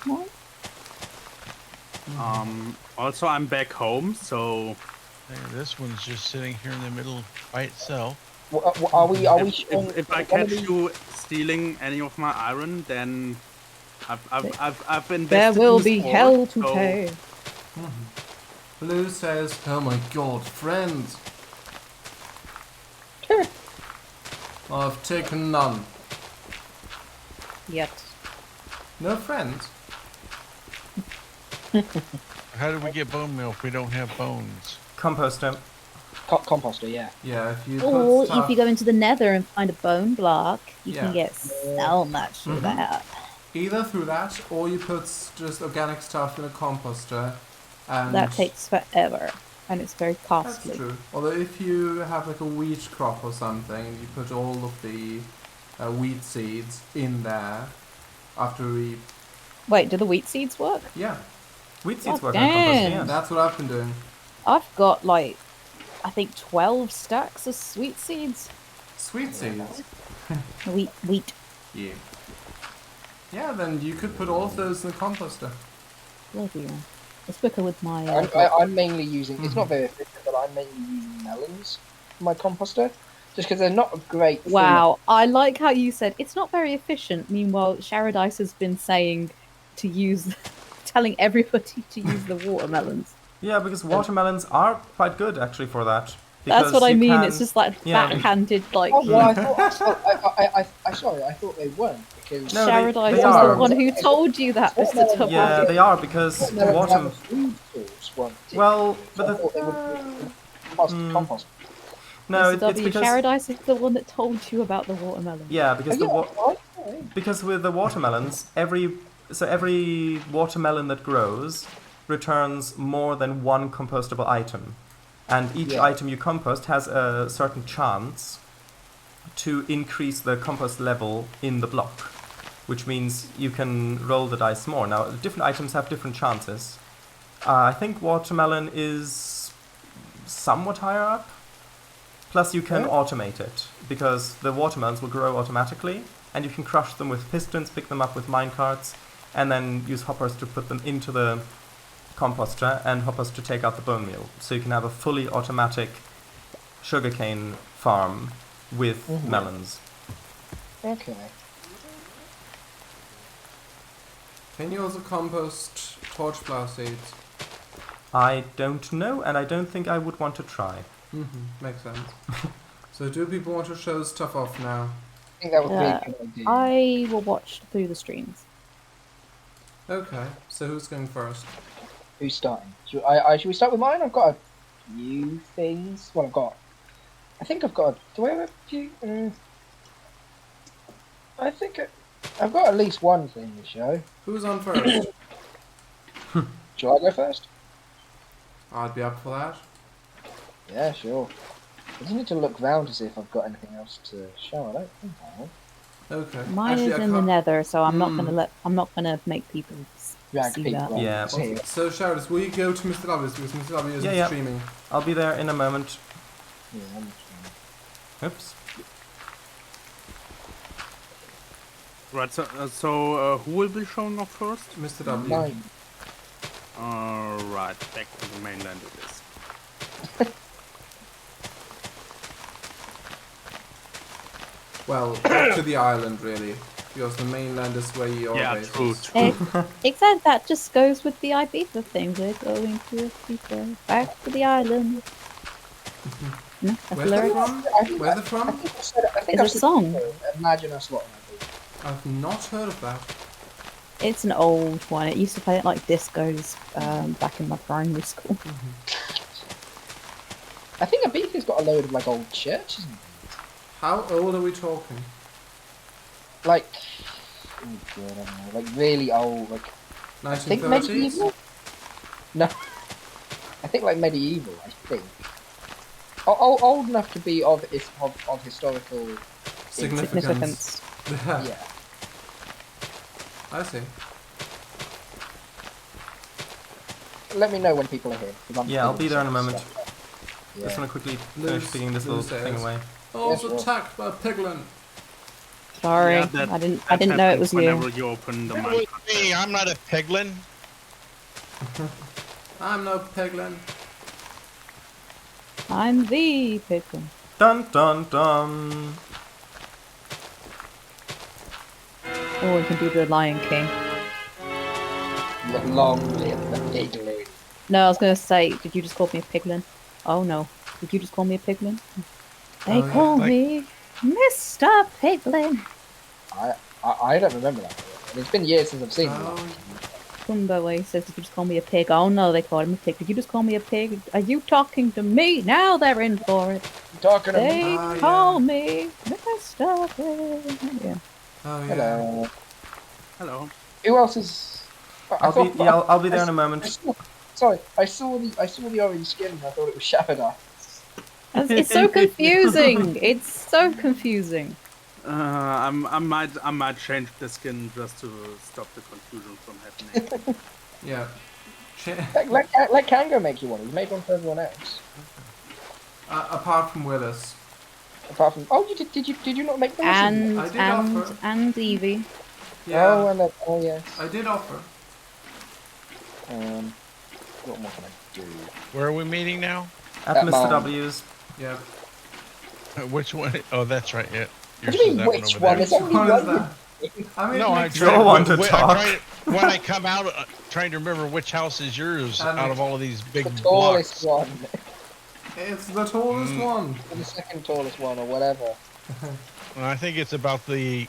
moink. Also, I'm back home, so There, this one's just sitting here in the middle by itself. Are we showing, if I catch you stealing any of my iron, then I've invested. There will in be sport, hell to so pay. Blue says, oh my god, friends. I've taken none. Yet. No friends? How do we get bone meal if we don't have bones? Composter. composter? Yeah. Yeah, if you Or put stuff... if you go into the nether and find a bone block, you Yeah. can get so much for that. Either through that, or you put just organic stuff in a composter. And That takes forever, and it's very That's costly. true. Although if you have like a wheat crop or something, and you put all of the wheat seeds in there after we... Wait, do the wheat seeds work? Yeah, Wheat seeds Oh, work on composting, damn. yes. that's what I've been doing. I've got like, I think 12 stacks of sweet seeds. Sweet seeds? Wheat. Yeah. Yeah, then you could put all of those in the composter. Bloody hell. It's quicker with my. I'm mainly using. It's not very efficient, but I'm mainly using melons for my composter, just because they're not a great. Wow, I like how you said it's not very efficient. Meanwhile, Sharadice has been saying to use, telling everybody to use the watermelons. Yeah, because watermelons are quite good actually for that. That's what I you mean. can- It's just like yeah. backhanded, like. Oh, well, sorry, I thought they weren't because. No, Sharadice they was are. the one who told you that, Mr. Tubble. Yeah, they are because Watermelons have a water. food source, weren't they? Well, So I but thought they would be compost. no, Mr. it's W. because Sharadice is the one that told you about the watermelon. yeah, because Oh, because with the watermelons, every watermelon that grows returns more than one compostable item, and each Yeah. item you compost has a certain chance to increase the compost level in the block, which means you can roll the dice more. Now, different items have different chances. I think watermelon is somewhat higher up. Plus, you can automate it because the watermelons will grow automatically, and you can crush them with pistons, pick them up with minecarts, and then use hoppers to put them into the composter and hoppers to take out the bone meal. So you can have a fully automatic sugarcane farm with melons. Okay. Can you also compost torchflower seeds? I don't know, and I don't think I would want to try. Makes sense. So do people want to show stuff off now? I think that would be a good idea. I will watch through the streams. Okay, so who's going first? Who's starting? Should we start with mine? I've got a few things. Well, I think I've got. Do I have a few? I think I've got at least one thing to show. Who's on first? Shall I go first? I'd be up for that. Yeah, sure. I just need to look round to see if I've got anything else to show. I don't think I have. Okay. Mine Actually, is I in the can't- nether, so I'm not gonna make people Drag see people that. on. Yeah. See. So, Sharadis, will you go to Mr. Lobbies because Mr. Lobby isn't Yeah. streaming? I'll be there in a moment. Yeah, I'm Oops. Right, so who will be showing off first? Mr. W. Mine. Alright, back to the mainland it is. Well, back to the island, really. Because the mainland is where your Yeah, base true, is. true. Except that just goes with the Ibiza thing. We're going to Ibiza, back to the island. No, that's Where's that lyrics. from? I think Where's it I from? think I said. I think It's I a said song. Imagine us what I do. I've not heard of that. It's an old one. It used to play at like discos back in my primary school. I think Ibiza's got a load of like old churches. How old are we talking? Like, oh God, I don't know, like really old, like I think 1930s? medieval. No, I think like medieval. I think old enough to be of historical. Significance. Yeah, Yeah. I see. Let me know when people are here. 'Cause I'm Yeah, I'll be there in a feeling moment. stuff. Just Yeah. want to quickly Lose- finish picking this little lose thing theirs. away. I was sure. attacked by a piglin. Sorry, Yeah, that- I didn't that know it was happens you. whenever you open the That mine. was me. I'm not a piglin. I'm no piglin. I'm the piglin. Dun dun dun. Oh, we can do the Lion King. Long live the igloo. No, I was gonna say, did you just call me a piglin? Oh no, did you just call me a piglin? They Oh, yeah. call Like- me Mr. Piglin. I don't remember that. And it's been years since I've seen Oh, it. Kumbawa says, did you just call me a pig? Oh no, they called him a pig. Did you just call me a pig? Are you talking to me? Now they're in for it. You talking to me? They Ah, yeah. call me Mr. Piglin. Yeah. oh yeah. Hello. Hello. Who else is? I'll be there in a moment. Sorry, I saw the orange skin and I thought it was Shabada. It's so confusing. It's so confusing. I might change the skin just to stop the confusion from happening. Yeah. Let Cango make you one. He's made one for everyone else. Apart from Willis. Apart from, oh, you did you not make the And I did offer. and Evie. Yeah, Oh, and oh yes. I did offer. What more can I do? Where are we meeting now? At At Mr. mine. W's. Yeah. Which one? Oh, that's right. Yeah. What Yours do you is mean, that which over one? there. There's Which only one is one. that? I mean, No, I makes tried. No one to when- talk. when I come out, trying to remember which house is yours And out of all of these big The tallest blocks. one. It's the tallest one. Or the second tallest one, or whatever. And I think it's about the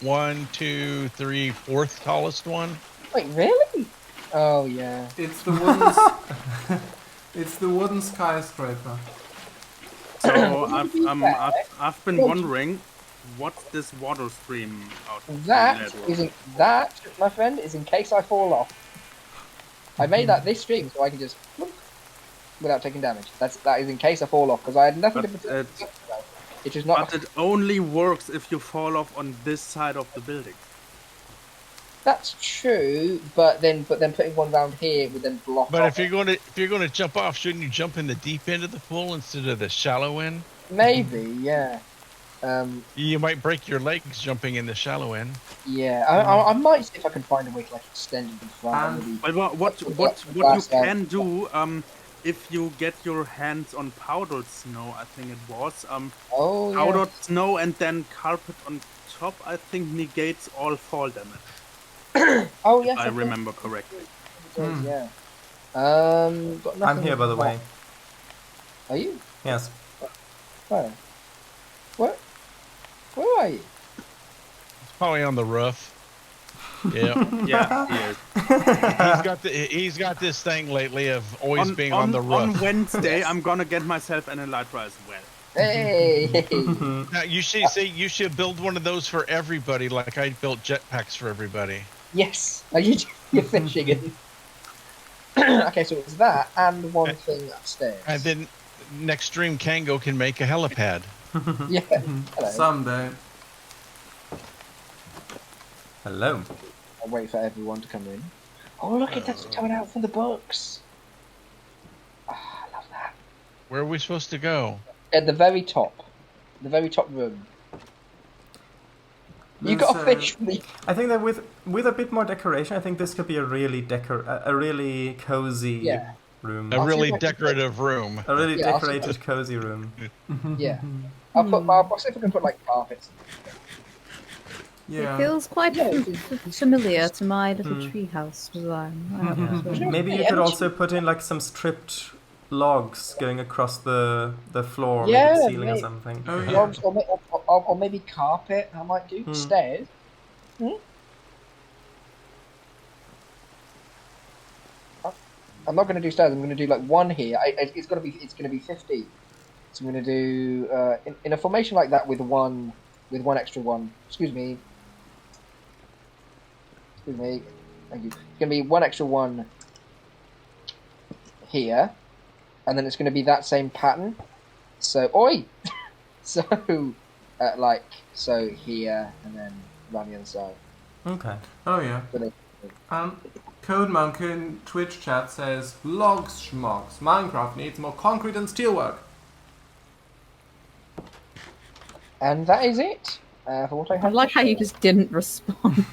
1, 2, 3, 4th tallest one. Wait, really? Oh yeah. It's the wooden. It's the wooden skyscraper. So Would I've you be fair? I've been wondering, what's this water stream out in That network? isn't that, my friend, is in case I fall off. I made that this stream so I can just whoop, without taking damage. That is in case I fall off because I had nothing But to it- It is not. But it only works if you fall off on this side of the building. That's true, but then putting one round here would then block. But off if you're going to jump off, shouldn't you jump in the deep end of the pool instead of the shallow end? maybe, yeah. You might break your legs jumping in the shallow end. Yeah, I might see if I can find a way to like extend it in front. And- Maybe. But what you Glass out. can do, if you get your hands on powdered snow, I think it was, Oh yeah. powdered snow and then carpet on top, I think negates all fall damage. Oh yes. If I think remember correctly. it does, Hmm. Yeah. Got I'm nothing here, by the left. way. Are you? Yes. Where? Where are you? It's probably on the roof. Yeah. Yeah, he is. He's got this thing lately of always being on the roof. On Wednesday, I'm gonna get myself an elytra as well. Hey. Now you should build one of those for everybody, like I built jetpacks for everybody. Yes. Are you? You're finishing it. Okay, so it's that and one thing upstairs. And then next stream, Cango can make a helipad. Yeah. Hello. Someday. Hello. I'll wait for everyone to come in. Oh look, that's coming out from the books. Ah, I love that. Where are we supposed to go? At the very top room. You got a There's, fish from the. I think that with a bit more decoration, I think this could be a really really cozy Yeah. room. A I'll see really if I can- decorative room. A really Yeah, I'll see if I decorated cozy room. Yeah. I'll see if I can put like carpets. Yeah. It feels quite Yeah. familiar to my little Mm. treehouse design. Yeah. Maybe you Yeah, could but also put in like some stripped logs going across the floor, Yeah, maybe the ceiling or mate. something. Oh yeah. Logs or maybe carpet. I might do stairs. I'm not going to do stairs. I'm going to do like one here. It's going to be 50. So I'm going to do in a formation like that with one extra one. Excuse me. Thank you. It's going to be one extra one here, and then it's going to be that same pattern. So oi. So so here and then around the other side. Okay. Oh yeah. So they- Code Monk in Twitch chat says, logs schmogs. Minecraft needs more concrete and steelwork. And that is it for what I I have. like to how you share. just didn't respond.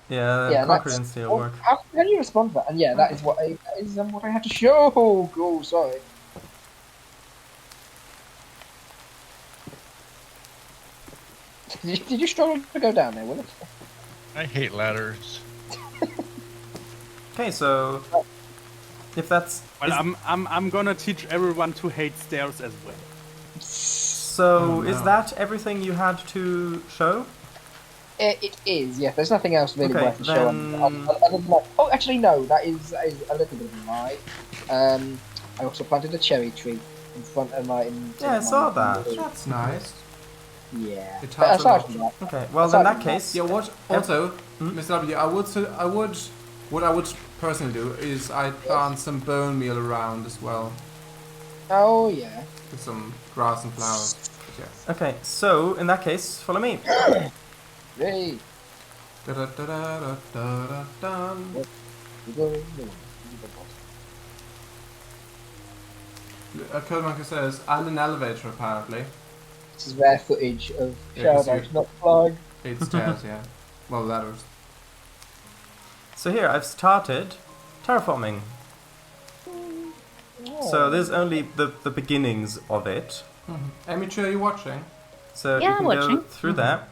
Yeah, concrete that's. and steel Oh, work. how can you respond to that? And yeah, that is what I had to show. Oh, sorry. Did you struggle to go down there, Will it? I hate ladders. Okay, so if that's Well, is- I'm gonna teach everyone to hate stairs as well. so, Oh, is no. that everything you had to show? It is, yeah. There's nothing else really Okay, worth to show on. then- Other than like, oh, actually, no. That is a little bit of a lie. I also planted a cherry tree in front of my. Yeah, I saw that. That's nice. Yeah. It But helps a aside lot. from that, Okay, well in Aside that from that- case, Yeah, what also, Hmm? Mr. W, what I would personally do is I'd plant some bone meal around as well. oh yeah. With some grass and flowers. Yes. okay, so in that case, follow me. Hey. Da-da-da-da-da-da-dun. Code Monkey says, I'm an elevator apparently. This is rare footage of Yeah, 'cause Shadow not flying. 8 stairs, yeah. Well, ladders. So here, I've started terraforming. So this is only the beginnings of it. Emichu, are you watching? So Yeah, you can I'm go watching. through there.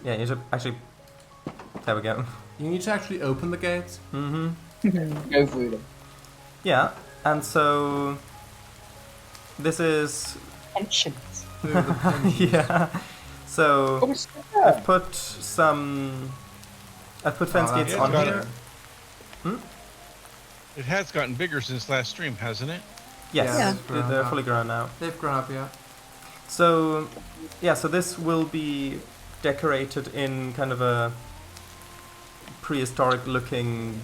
Yeah, you should actually... There we go. You need to actually open the gates. Go through them. Yeah, and so... This is... Pensions. Through the pensions. Yeah. So... Oh, it's I've put some... I've put fence gates that's on better. here. It has gotten bigger since last stream, hasn't it? Yes, Yeah. they're fully grown now. They've grown up, yeah. So, yeah, so this will be decorated in kind of a prehistoric looking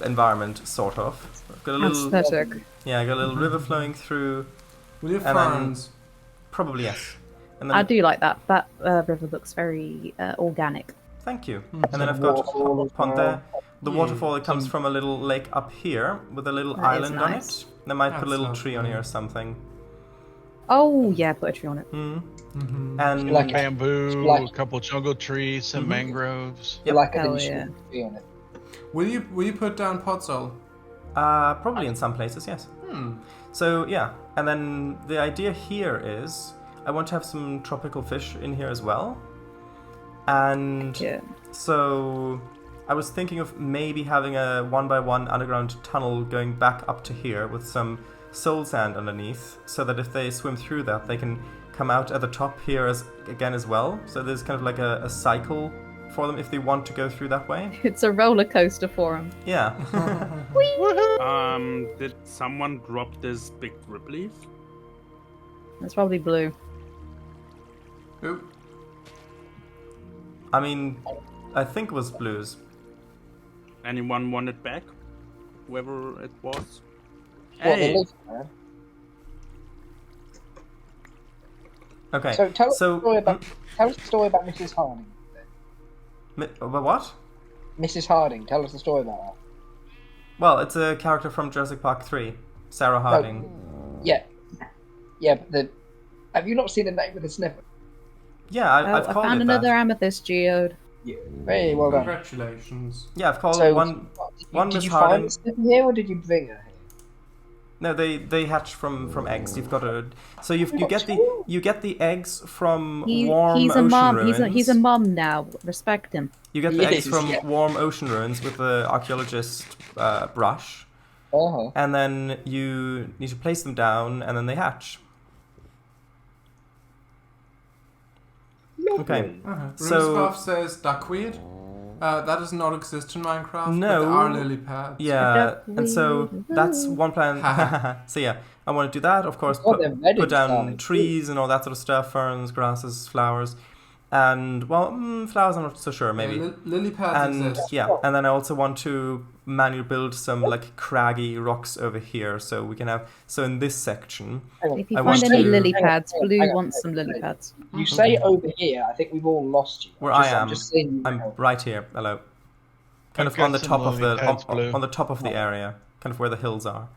environment, sort of. I've got a little, Aesthetic. yeah, I got a little river flowing through, Will you have And then- ferns? probably yes. And then, I do like that. That river looks very organic. thank you. Mm. And then I've got Waterfall as pond there. The Yeah, waterfall that comes some- from a little lake up here with a little That is island on nice. it. They might put a That's little so tree on cool. here or something. Oh yeah, put a tree on it. And Like- Bamboo, Like- a couple jungle trees, some mangroves. Yep. Like a Hell niche yeah. tree on it. Will you put down podzol? probably in some places, yes. Hmm. So yeah, and then the idea here is I want to have some tropical fish in here as well. And Yeah. so I was thinking of maybe having a 1x1 underground tunnel going back up to here with some soul sand underneath, so that if they swim through that, they can come out at the top here as well. So there's kind of like a cycle for them if they want to go through that way. It's a roller coaster for them. Yeah. Did someone drop this big drip leaf? It's probably blue. Oop. I mean, I think it was blues. Anyone want it back? Whoever it was? What, the Hey, leaf, man? Okay. So tell us so the story about Mrs. Harding. what? Mrs. Harding, tell us the story about her. Well, it's a character from Jurassic Park 3, Sarah Harding. Yeah. Yeah, but have you not seen the name of the sniffer? Yeah, I've I called found it another that. amethyst geode. Yeah. Very well done. Congratulations. Yeah, I've called So, one did Miss you Harding. find the sniffer here or did you bring her here? No, they hatch from eggs. You've got to. So you get the eggs from warm He's a ocean mom. ruins. He's a mom now. Respect him. You get the Yes, eggs from yeah. warm ocean ruins with the archaeologist brush, Uh-huh. and then you need to place them down, and then they hatch. Okay. So- Rumscroft says duckweed. That does not exist in Minecraft. No. But there are lily pads. Yeah, and so that's one plan. So yeah, I want to do that. Of course, Oh, they're ready put to down start. trees and all that sort of stuff, ferns, grasses, flowers, and well, flowers I'm not so sure, maybe. Yeah, lily pads And exist. yeah, and then I also want to manually build some like craggy rocks over here, so we can have. So in this section, Hang on. If you I find want any to- lily Hang on, pads, hang on, Blue hang on. wants some lily pads. You say over here, I think we've all lost you. Where I'm I am, just saying you I'm now. right here. Hello. Kind I've of on got the some top of the lily pads, Blue. on the top of the area, kind of where the hills are.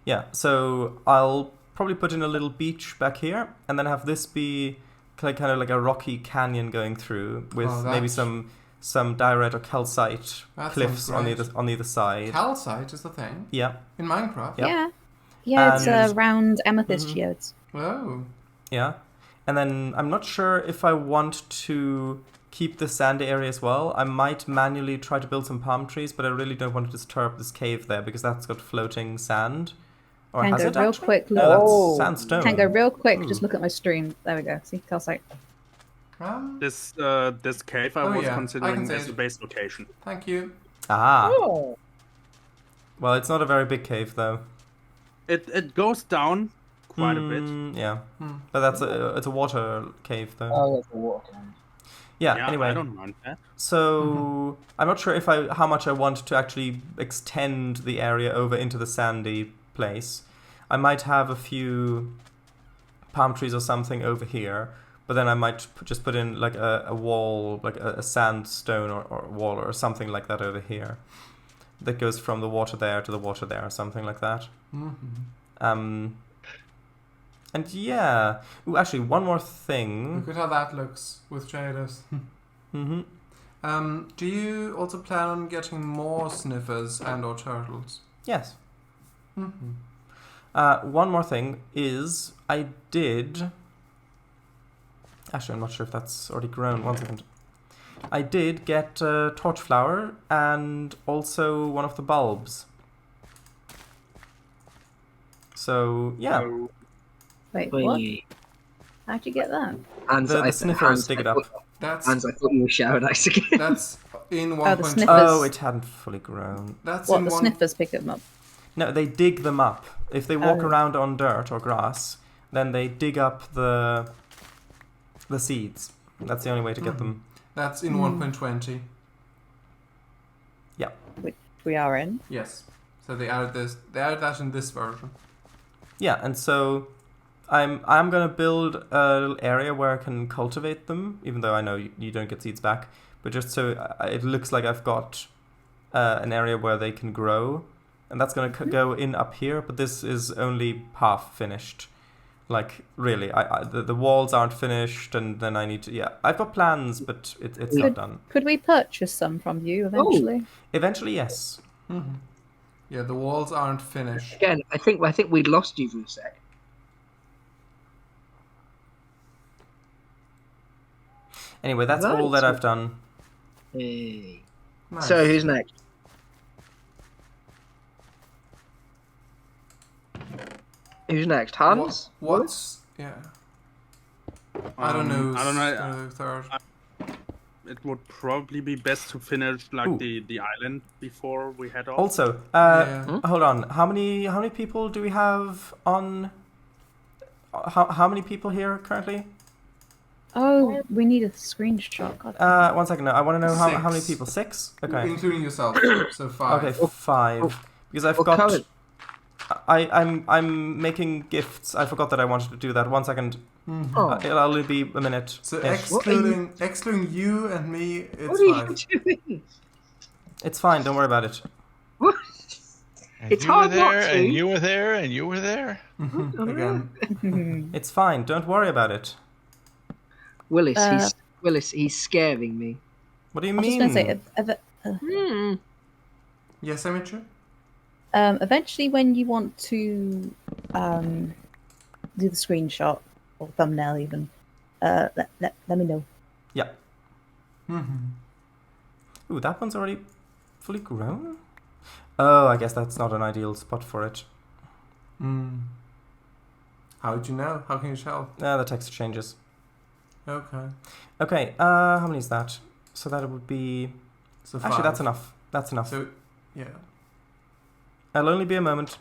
Yeah, so I'll probably put in a little beach back here, and then have this be kind of like a rocky canyon going through with Oh, maybe that's- some diorite or calcite That cliffs sounds great. on either side. Calcite is the thing Yeah, in Minecraft. Yep. Yeah. Yeah, it's And- round amethyst Mhm. geodes. Oh. yeah, and then I'm not sure if I want to keep the sandy area as well. I might manually try to build some palm trees, but I really don't want to disturb this cave there because that's got floating sand. Or has Cango, it real actually? quick, No, look. Oh. that's sandstone. Cango, real quick, Ooh. just look at my stream. There we go. See, calcite. This cave I Oh, was yeah, I considering can see as it. a base location. Thank you. Ah, Oh. well, it's not a very big cave though. It goes down quite a bit. Yeah, Hmm. but it's a water cave though. Oh, that's the water cannon. Yeah. Yeah, Anyway, I don't mind that. so I'm not sure how much I want to actually extend the area over into the sandy place. I might have a few palm trees or something over here, but then I might just put in like a wall, like a sandstone or wall or something like that over here. That goes from the water there to the water there, or something like that. Mhm. And yeah. Ooh, actually, one more Look thing. at how that looks with shaders. Mm-hmm. Do you also plan on getting more sniffers and/or turtles? Yes. Mm-hmm. One more thing is I did. Actually, I'm not sure if that's already grown. One second. I did get torch flower and also one of the bulbs. So yeah, So, Wait, what? How'd you get that? Hans, the I, sniffers Hans, dig I it up. thought, That's Hans, I thought you were shouting ice again. that's in Oh, 1.2. the sniffers. Oh, it hadn't fully grown. That's What, in the one. sniffers pick them up? No, they dig them up. If they walk Oh. around on dirt or grass, then they dig up the seeds. That's the only way to get them. That's in Hmm. 1.20. Which we are in. Yes. So they added this. They added that in this version. Yeah, and so I'm gonna build a little area where I can cultivate them, even though I know you don't get seeds back. But just so it looks like I've got an area where they can grow, and that's gonna go in up here. But this is only half finished. Like really, the walls aren't finished, and then I need to. Yeah, I've got plans, but it's not done. Could we purchase some from you eventually? Eventually, yes. Mm-hmm. Yeah, the walls aren't finished. Again, I think we'd lost you for a sec. Anyway, that's all that I've done. Hey. Nice. So who's next? Who's next? Hans? What's yeah? I don't know. I don't know. who's third. It would probably be best to finish like Ooh. the island before we head off. Also, Yeah. hold on. How many people do we have on? How many people here currently? Oh, we need a screenshot. God. 1 second. No, I want to know how many Six. people. 6. Okay. Including yourself. So 5. Okay, 5. Because I've Well, got. Cohen. I'm making gifts. I forgot that I wanted to do that. 1 second. Mhm. Oh, It'll only be a minute. So ish. excluding you and me, what it's are you 5. doing? It's fine. Don't worry about it. What? And It's you were hard not there, to. and you were there, and you were there. Mhm. Again. It's fine. Don't worry about it. Willis, Uh, he's scaring me. What do you I was just mean? going to say, Hmm. Yes, Emichu? eventually when you want to do the screenshot or thumbnail even, let me know. Yeah. Mm-hmm. Ooh, that one's already fully grown? Oh, I guess that's not an ideal spot for it. Mm. How would you know? How can you tell? The text changes. Okay. Okay, how many is that? So that would be... So Actually, 5. that's enough. That's enough. So, yeah. It'll only be a moment.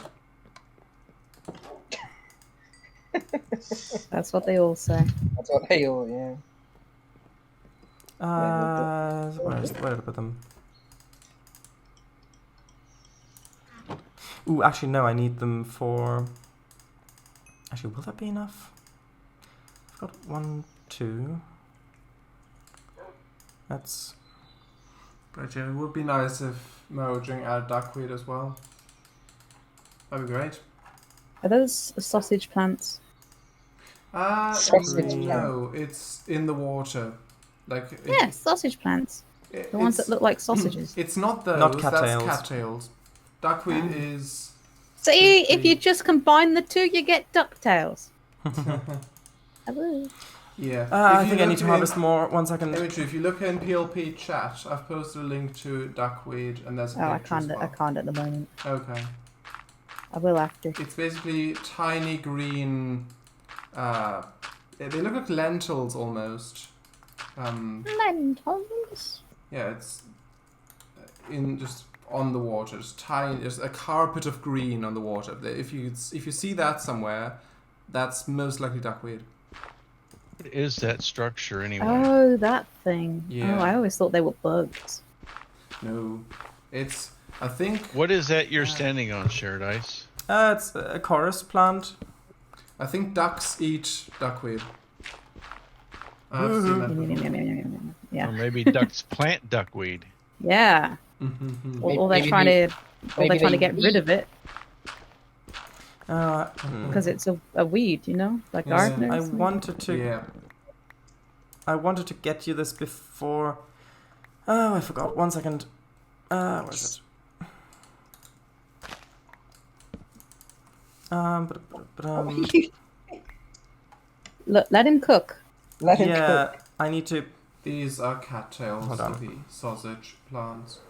That's what they all say. That's what they all, yeah. Where did I put them? Ooh, actually, no, I need them for... Actually, will that be enough? I've got 1, 2... That's... But yeah, it would be nice if merging add duckweed as well. That'd be great. Are those sausage plants? Sausage No, it's in the water. Like Yeah, sausage plants. The ones that look like sausages. It's not those. Not That's cattails. cattails. Duckweed is. See, if you the- just combine the two, you get ducktails. Hello. Yeah. I If you think I need look to in- harvest more. 1 second. Emichu, if you look in PLP chat, I've posted a link to duckweed, and there's a Oh, I picture as can't. I well. can't at the moment. Okay. I will after. It's basically tiny green. They look like lentils almost. Lentils. Yeah, it's in just on the water. It's tiny. There's a carpet of green on the water. If you see that somewhere, that's most likely duckweed. What is that structure anyway? Oh, that thing. Yeah. Oh, I always thought they were bugs. No, it's. I think. What is that you're standing on, Shared Ice? It's a chorus plant. I think ducks eat duckweed. I've seen that before. Yeah. Or maybe ducks plant duckweed. Yeah. Mhm. Or they're Maybe trying they- to. Or maybe they're trying to they get rid of it. Because it's a weed, you know, like Yeah. gardeners. I and- wanted to. Yeah. I wanted to get you this before. Oh, I forgot. 1 second. Where is it? Look, let him cook. Let him yeah, cook. I need to. These are cattails Hold for on. the sausage plants.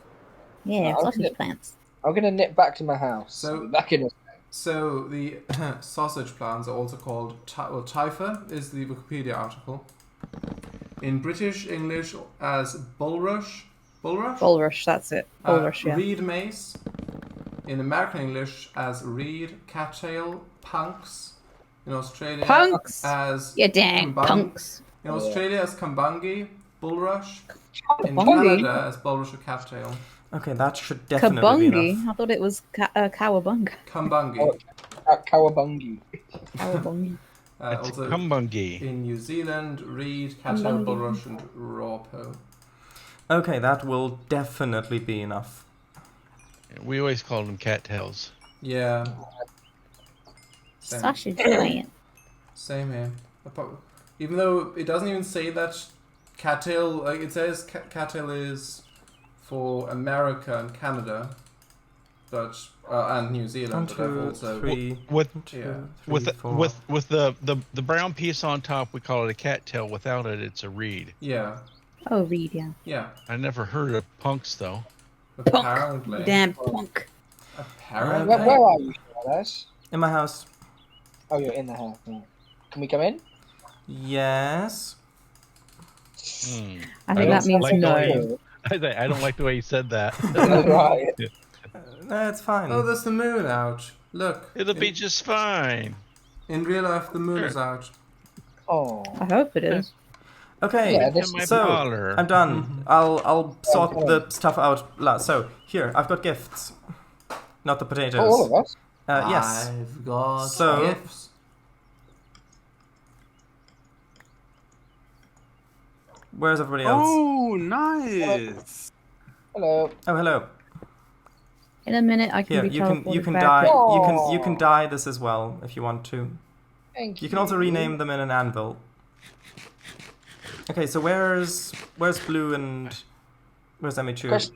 Yeah, I'll sausage get- plants. I'm gonna nip back to my house. So- I'll be back in a So the sausage plants are also called typha is the Wikipedia article. In British English as bulrush. Bulrush, that's it. Bulrush, yeah. Reed mace. In American English as reed, cattail, punks. In Australia Punks! as You dang punks. In Australia as kambangi, bulrush. In Kabungi? Canada as bulrush or cattail. Okay, that should definitely be Kabungi? enough. I thought it was cowabunga. Kambangi. Cowabungi. Cowabungi. It's Also kumbungi. in New Zealand, reed, cattail, Kambangi. bulrush, and rawpo. Okay, that will definitely be enough. We always called them cattails. Yeah. Same. Sausage plant. Same here. Even though it doesn't even say that cattail, like it says cattail is for America and Canada, but and New 1, Zealand, but they've 2, also 3. With yeah. with 4. with the brown piece on top, we call it a cattail. Without it, it's a reed. Yeah, Oh, reed, yeah. yeah. I never heard of punks though. Apparently, Damn punk. apparently. Okay. Where are you, Charles? In my house. Oh, you're in the house. Right. Can we come in? Yes. Hmm. I I think that don't means like the no. way- I don't like the way you said that. Right. No, it's fine. Oh, there's the moon out. Look. It'll be just fine. In real life, the moon is out. Oh. I hope it is. Okay, Yeah, In this my so parlor. I'm done. I'll sort the stuff out. So here, I've got gifts, not the potatoes. For all of us? Yes. I've got So- gifts. Where's everybody else? Oh, nice. Hello. Oh, hello. In a minute, I can Here, be you can teleported dye. back. You can dye this as well if you want to. Thank you. You can also rename them in an anvil. Okay, so where's Blue and where's Emichu? Question.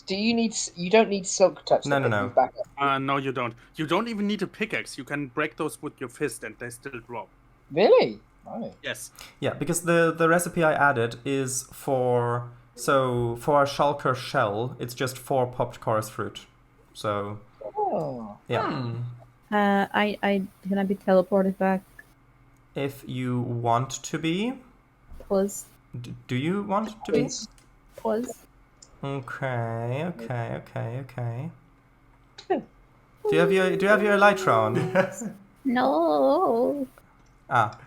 Do you need? You don't need silk touch. No, to no, pick no. these back up. No, you don't. You don't even need a pickaxe. You can break those with your fist and they still drop. Really? Right. Yes. Yeah, because the recipe I added is for our shulker shell, it's just 4 popped chorus fruit. So Oh. yeah, I can I be teleported back? if you want to be, Pause. do you want to be? Please. Pause. Okay. Do you have your elytron? No. Ah,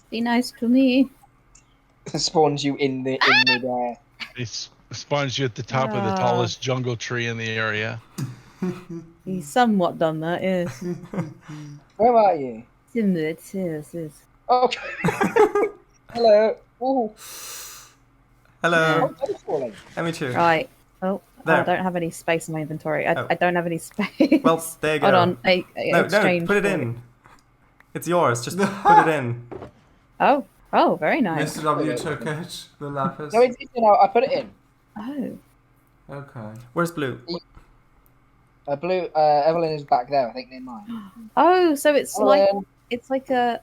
Be nice to me. Spawns you in the air. It spawns you at the top of the tallest jungle tree in the area. He's somewhat done that, yes. Where are you? Similar, yes. Okay. Hello. Ooh. hello, Oh, I'm falling. Emichu. Right. Oh, There. I don't have any space in my inventory. Oh. I don't have any space. Well, there you go. Hold on. I No, exchange put it for in. It's yours. Just put it in. Oh, very nice. Mr. W took it. The lapis. No, it's I put it in. Oh. Okay. Where's Blue? Blue. Evelyn is back there. I think near mine. Oh, so it's like Evelyn. a It's a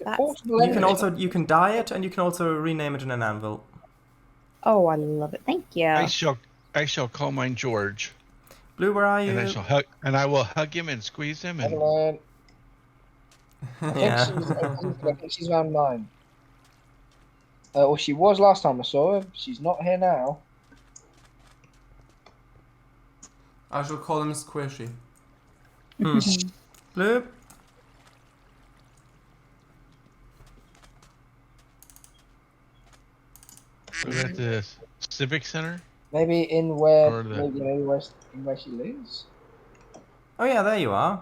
that's- portable You can engine. you can dye it, and you can also rename it in an anvil. Oh, I love it. Thank you. I shall call mine George, Blue, where are you? and I will hug him and squeeze him and Evelyn. Yeah. I think she's around mine. Well, she was last time I saw her. She's not here now. I shall call him Squishy. Blue. we're at the civic center. Maybe in where Or the- maybe where she lives. Oh yeah, there you are.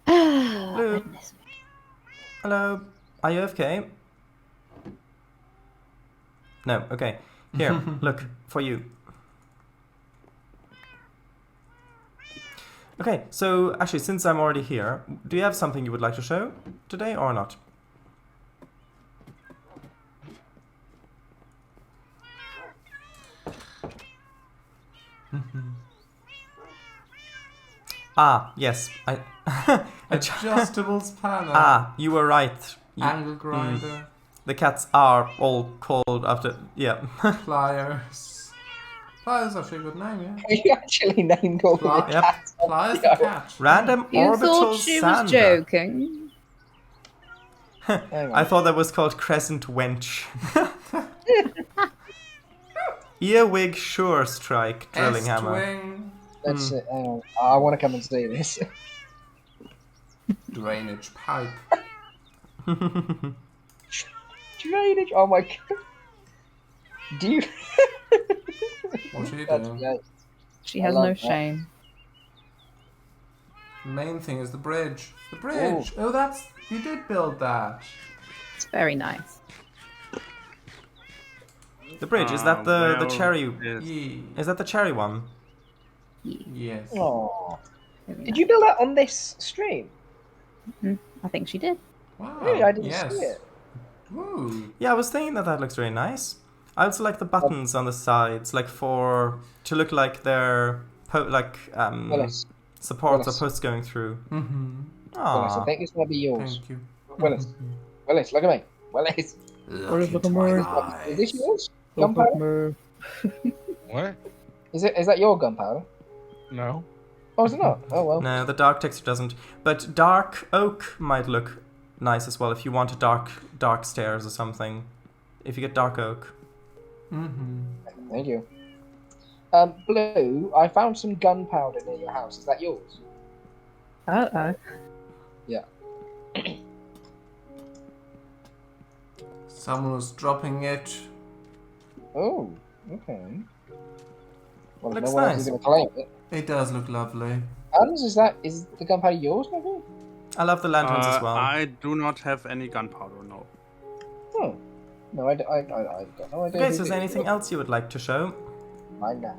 Oh, Blue. goodness. Hello. Are you AFK? No. Okay. Here, look for you. Okay, so actually, since I'm already here, do you have something you would like to show today or not? Ah, yes. Adjustable spanner. Ah, you were right. Angle grinder. The cats are all called after... Yeah. Pliers. Pliers is actually a good name, yeah. You actually named all the Yep. cats. Pliers the cat. Random You orbital thought she was sander. joking. Hang I on. thought that was called Crescent Wench. Earwig Sure Strike Drilling Hammer. S-twing. Let's see. Hang on. I want to come and see this. Drainage pipe. Drainage. Oh my god. Do you? What are you That's doing? great. She I has love no that. shame. The main thing is the bridge. The bridge! Oh, that's... You did build that. It's very nice. The bridge, is that the well, cherry... yes. Yeah. Is that the cherry one? Yes. Oh. Very Did you build that on this stream? nice. I think she did. Wow. Really? I didn't yes. see it. Ooh. Yeah, I was thinking that that looks really nice. I also like the buttons on the sides, like to look like they're Willis. supports or Willis. posts going through. Mm-hmm. Willis, I Aww. think this might be yours. Thank you. Willis. Willis, look at me. Willis. Look into my Is this yours? Gunpowder? What? Is that your gunpowder? No. Oh, is it not? Oh well. No, the dark texture doesn't. But dark oak might look nice as well if you want a dark stairs or something. If you get dark oak. Mm-hmm. Thank you. Blue, I found some gunpowder near your house. Is that yours? Uh-oh. Someone was dropping it. Oh, okay. Well, Looks no one else is nice. going to claim it. It does look lovely. Hans, is the gunpowder yours, maybe? I love the lanterns as well. I do not have any gunpowder, no. Oh. No, I don't know. Okay, so is there anything else you would like to show? I know.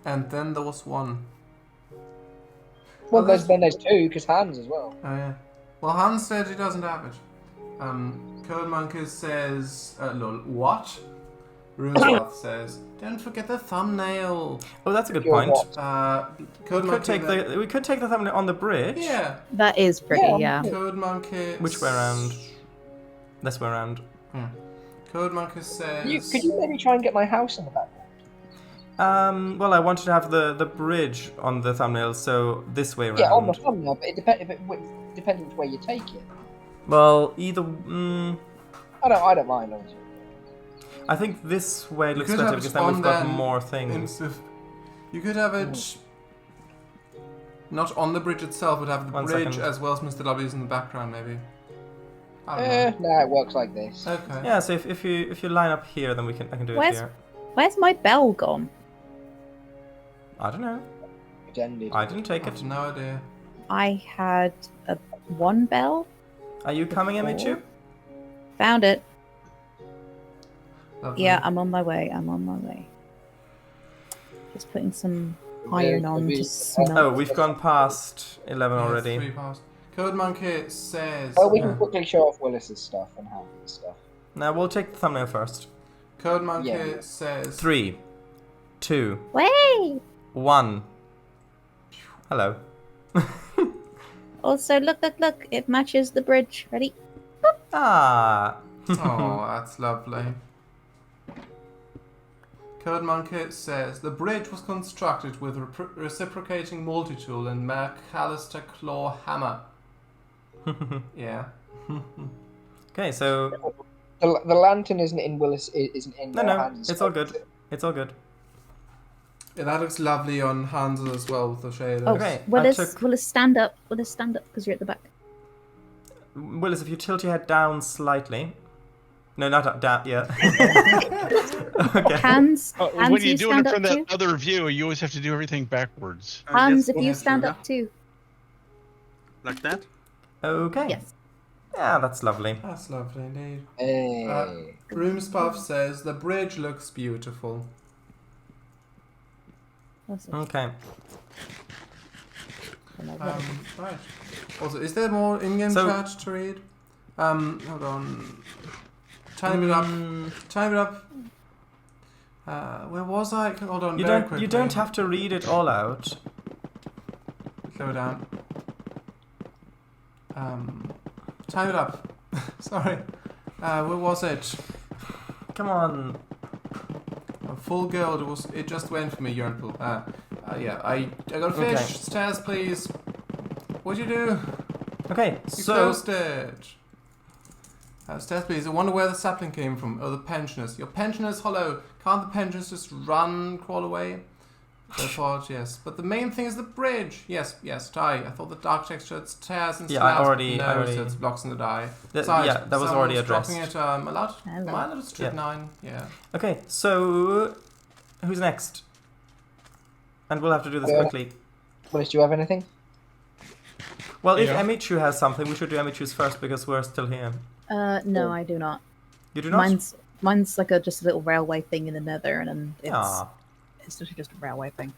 And then there was one. Well, Oh, there's two, because Hans as well. Oh yeah. Well, Hans said he doesn't have it. Code Monkey says, lol, what? Runespath says, don't forget the thumbnail. Oh, that's a good Your point. what? Code We could take the thumbnail on the bridge. Yeah. That is pretty, Yeah. yeah. Code Monkey. Which way around? This way around. Yeah. Code Monkey says. Could you maybe try and get my house in the background? Well, I wanted to have the bridge on the thumbnail, so this way around. Yeah, on the thumbnail, but it depends which way you take it. Well, either. I don't mind. Honestly. I think this way looks could better have because it then we've on got then more things. You could have it not on the bridge itself, but have the One bridge second. as well as Mr. W's in the background, maybe. I don't know. No, it works like this. Okay. Yeah, so if you line up here, then I can do it Where's- here. Where's my bell gone? I don't know. Pretended. I didn't take I it. have no idea. I had one bell. Are you coming, Emichu? Found it. Lovely. Yeah, I'm on my way. Just putting some iron on to smelt. Oh, we've gone past 11 Yeah, already. 3 past. Code Monkey says. Well, we can quickly show off Willis's stuff and Hans' stuff. Now we'll take the thumbnail first. Code Monkey Yeah. says. 3, 2, Wait! 1. Hello. Also, look! It matches the bridge. Ready? Ah. Oh, that's lovely. Code Monkey says the bridge was constructed with reciprocating multi-tool and McAllister claw hammer. Yeah. Okay, so The lantern isn't in Willis. Isn't in. no, Hans' it's all stuff. good. It's all good. Yeah, that looks lovely on Hans as well with the shaders. Oh, Okay, Willis, stand up. Willis, stand up because you're at the back. Willis, if you tilt your head down slightly. No, not down. Yeah. Okay. Hands. Oh, Hands, when you you're doing stand it from up that too. other view, you always have to do everything backwards. Hans, Yes, if you stand up too. like that. Okay. Yes. Yeah, that's lovely. That's lovely indeed. Hey. Roomspuff says the bridge looks beautiful. Awesome. Okay. Right. Also, is there more in-game So- chat to read? Hold on. Tiny bit up. Tiny bit up. Where was I? Hold on. You very don't. quickly. You don't have to read it all out. Slow down. Time it up. Sorry. Where was it? Come on. Full gold. It just went for me, Yearnpool. Yeah. I got a fish. Okay. Stairs, please. What'd you do? Okay, You so closed it. Stairs, please. I wonder where the sapling came from. Oh, the pensioners. Your pensioners, hollow. Can't the pensioners just crawl away? I thought, yes. But the main thing is the bridge. Yes, die. I thought the dark texture, it's tears and Yeah, slabs. I already- No, it's blocks in the die. yeah, that was already addressed. Dropping it a lot. Hello. Mine at Street Yeah. 9. Yeah. okay, so who's next? And we'll have to do this Yeah. quickly. Willis, do you have anything? Well, if Yeah. Emichu has something, we should do Emichu's first because we're still here. No, I do not. You do not? Mine's like just a little railway thing in the nether, and then it's literally just a railway thing.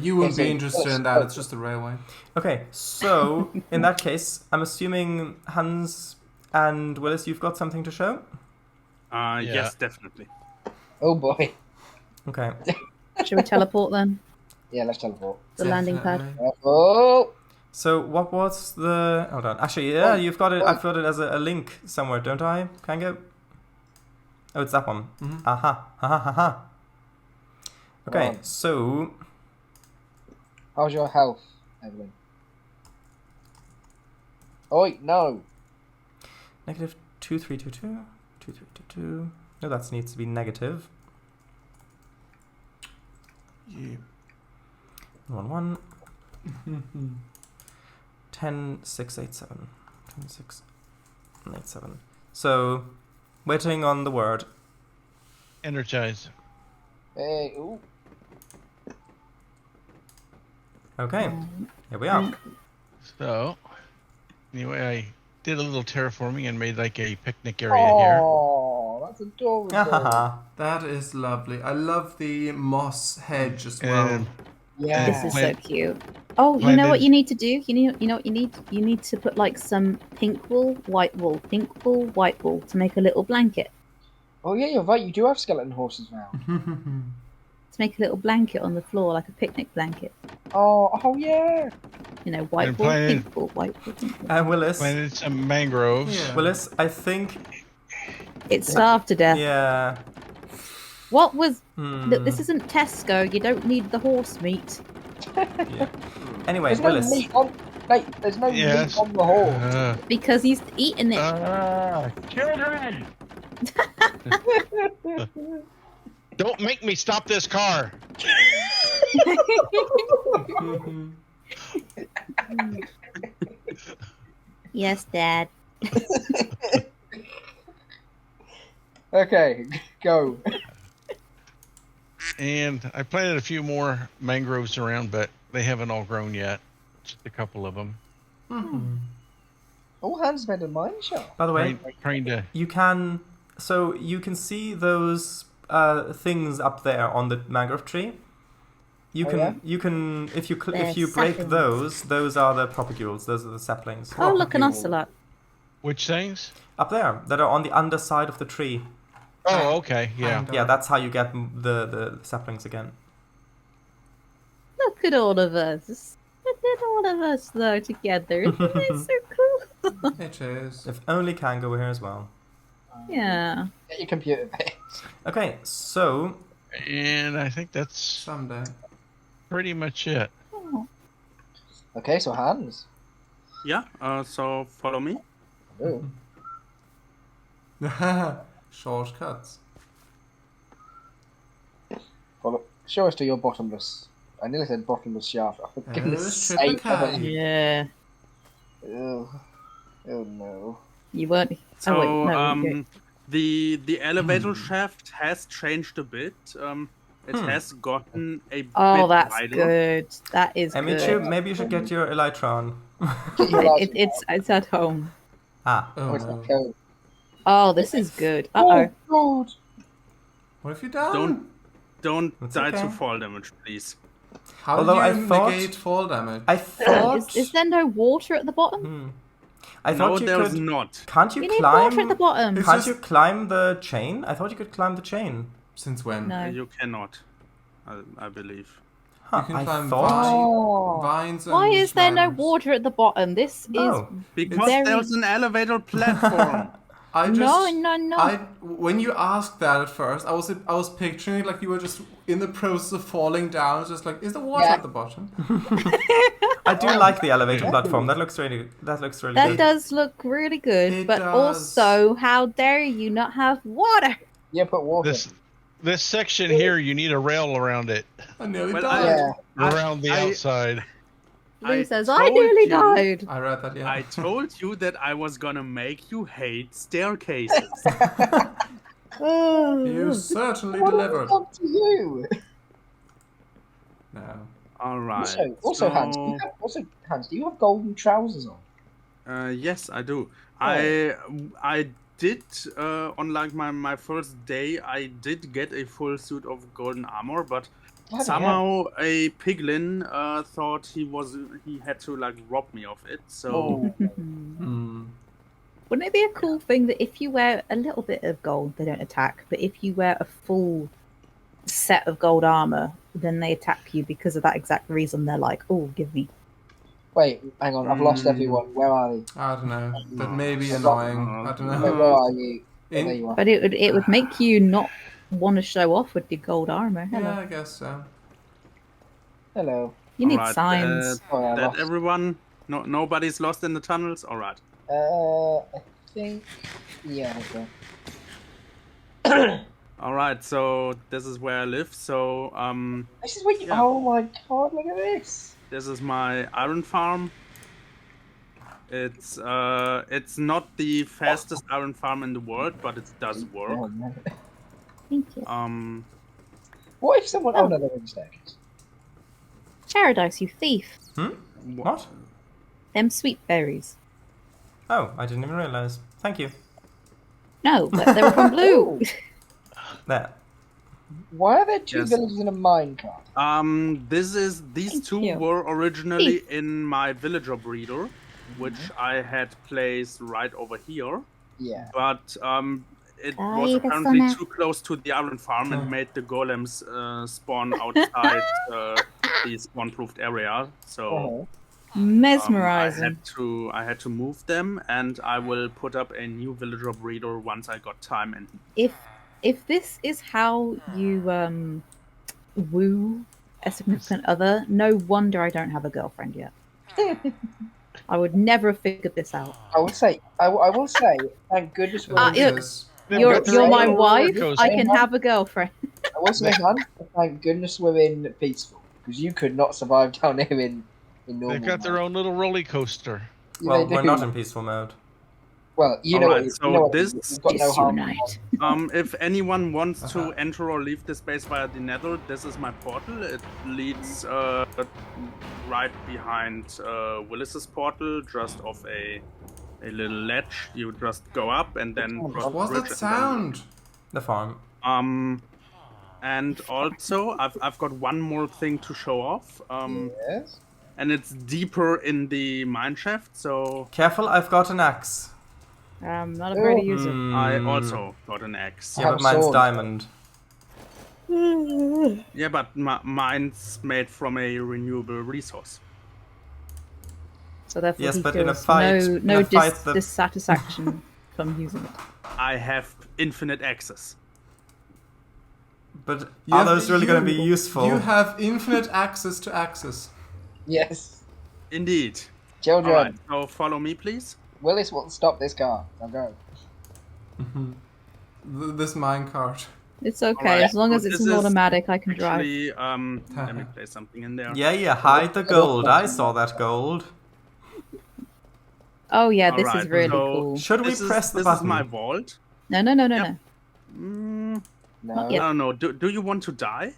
You wouldn't be so- interested in that. It's just a railway. Okay, so in that case, I'm assuming Hans and Willis, you've got something to show? Yes, definitely. Oh boy. Okay. Should we teleport then? Yeah, let's teleport. The landing pad. Definitely. Oh! So what was the... Hold on. Actually, yeah, you've got it. I've got it as a link somewhere, don't I, Cango? Oh, it's that one. Mhm. Aha. Ha. Okay, Right. so... How's your health, Evelyn? Oh, wait, no. Negative 2322. 2322. No, that needs to be negative. Yeah. 11. 10687. 10687. So, waiting on the word. Energize. Hey, ooh. Okay, here we are. So, anyway, I did a little terraforming and made like a picnic area here. Oh, that's adorable. Haha. That is lovely. I love the moss hedge as well. And Yeah. This is so Plant- cute. Oh, you know planted- what you need to do? You know what you need? You need to put like some pink wool, white wool, pink wool, white wool to make a little blanket. Oh, yeah, you're right. You do have skeleton horses now. To make a little blanket on the floor, like a picnic blanket. Oh, yeah. You know, white And wool, planted- pink wool, white wool, pink wool. Willis. planted some mangroves. Yeah. Willis, I think... It's starved to death. Yeah. What was... Hmm. Look, this isn't Tesco. You don't need the horse meat. Yeah. Anyway, There's no Willis. meat on... Mate, there's no Yes. meat on the horse. Because he's eating it. Children! Don't make me stop this car. Yes, Dad. Okay, go. And I planted a few more mangroves around, but they haven't all grown yet. Just a couple of them. All hands made a mine shot. By the way, Trying to... you can... So, you can see those things up there on the mangrove tree. You Oh, can... yeah? You can... If you They're break saplings. those are the propagules. Those are the saplings. Oh, look, an Propagules. ocelot. Which things? Up there, that are on the underside of the tree. Oh, okay, yeah. Yeah, that's how you get the saplings again. Look at all of us. Look at all of us, though, together. Isn't that so cool? It is. If only Cango were here as well. Yeah. Get your computer base. Okay, so... And I think that's Someday. pretty much it. Oh. Okay, so hands. Yeah, so follow me. Oh. Shortcuts. Follow. Show us to your bottomless. I nearly said bottomless shaft. Oh, for goodness triple sake. K. haven't you? Yeah. Oh. Oh no. You weren't. So oh, wait, no. okay. the elevator shaft has changed a bit. It has gotten a Oh, bit that's wider. good. That is Emichu, good. maybe you should get your Elytron. It's at home. Ah. Oh, Oh, it's no. not cold. Oh, this is good. Uh-oh. Oh, God. What have you done? Don't That's die okay. to fall damage, please. How Although do I you thought- negate fall damage? I thought. Is there no water at the bottom? Hmm. I No, thought you there's could. not. Can't you You need climb? water at the bottom. It's Can't just- you climb the chain? I thought you could climb the chain. Since when? No. You cannot, I believe. Huh, You can I climb thought. Oh. vines and Why is there no limes. water at the bottom? This No. Because Very- there's an elevator platform. I is just, no. when you asked that at first, I was picturing it like you were just in the process of falling down. It's just like, is there water Yeah. at the bottom? I do like the elevator platform. That looks really That good. does look really good, It but does. also, how dare you not have water? Yeah, put water. This section here, you need a rail around it, I nearly Well, died. Yeah. around the I- outside. Lou says, I told nearly you- died. I read that, yeah. I told you that I was gonna make you hate staircases. You certainly What delivered. up to you? No. All right. Also, Hans, do you have golden trousers on? Yes, I do. Oh. I did on like my first day. I did get a full suit of golden armor, but Bloody hell. somehow a piglin thought he had to like rob me of it. So Oh. Hmm. Wouldn't it be a cool thing that if you wear a little bit of gold, they don't attack, but if you wear a full set of gold armor, then they attack you because of that exact reason? They're like, oh, give me. Wait, hang on, I've lost everyone. Where are they? I don't know. That may be annoying. I don't Wait, know. where are you? In- There you are. But it would make you not want to show off with your gold armor. Hello. Yeah, I guess so. Hello. You need Alright, signs. Oh, I that lost. everyone, nobody's lost in the tunnels. All right. I think. Yeah, okay. All right. So this is where I live. So This is where you. Yeah. Oh my god, look at this! this is my iron farm. It's not the fastest iron farm in the world, but it does Oh, work. man. Thank you. What if someone. Oh no, they're in staircase. Paradise, you thief. What? Them sweet berries. Oh, I didn't even realize. Thank you. No, but they were from Blue. There. Why are there two Yes. villages in a minecart? These Thank two you. were originally in my villager breeder, which I had placed right over here. Yeah. But it Ay, was that's apparently so nice. too close to the iron farm and made the golems spawn outside the spawn-proofed area. So Uh-huh. Mesmerizing. I had to move them, and I will put up a new villager breeder once I got time. And If this is how you woo a significant other, no wonder I don't have a girlfriend yet. I would never have figured this out. I will say, thank goodness we're. yeah. Yes. They've You're got their you're own my little wife. roller coaster. I can have a girlfriend. I will say, Han, thank goodness we're in peaceful because you could not survive down here in normal. They've got their mode. own little roller coaster. Yeah, Well, they we're do. not in peaceful mode. Well, you know, Alright, what, so you know what this- we've got no harm. Disunite. if anyone wants to enter or leave the space via the Nether, this is my portal. It leads right behind Willis's portal, just off a little ledge. You just go up and then cross What was the bridge that and then- sound? The farm. And also I've got one more thing to show off. Yes. And it's deeper in the mine shaft, so Careful, I've got an axe. I'm not afraid to use it. I Hmm. also got an axe. Yeah, have but a mine's sword. diamond. Yeah, but mine's made from a renewable resource. So therefore, Yes, he but in a feels fight- no in a fight that- dissatisfaction from using it. I have infinite access. But You are have- those really going to be you- useful? You have infinite access to access. Yes. Indeed. Children, Alright, so follow me, please. Willis will stop this car. Now go. This minecart. It's okay, Alright, as long as so it's this an is automatic, I can drive. Actually, let me place something in there. Yeah, hide the gold. I saw that gold. Oh yeah, this is Alright, really so- cool. Should we This press is, the this button? is my vault. No. Yep. No. Mm, No. I yet. don't know. Do you want to die?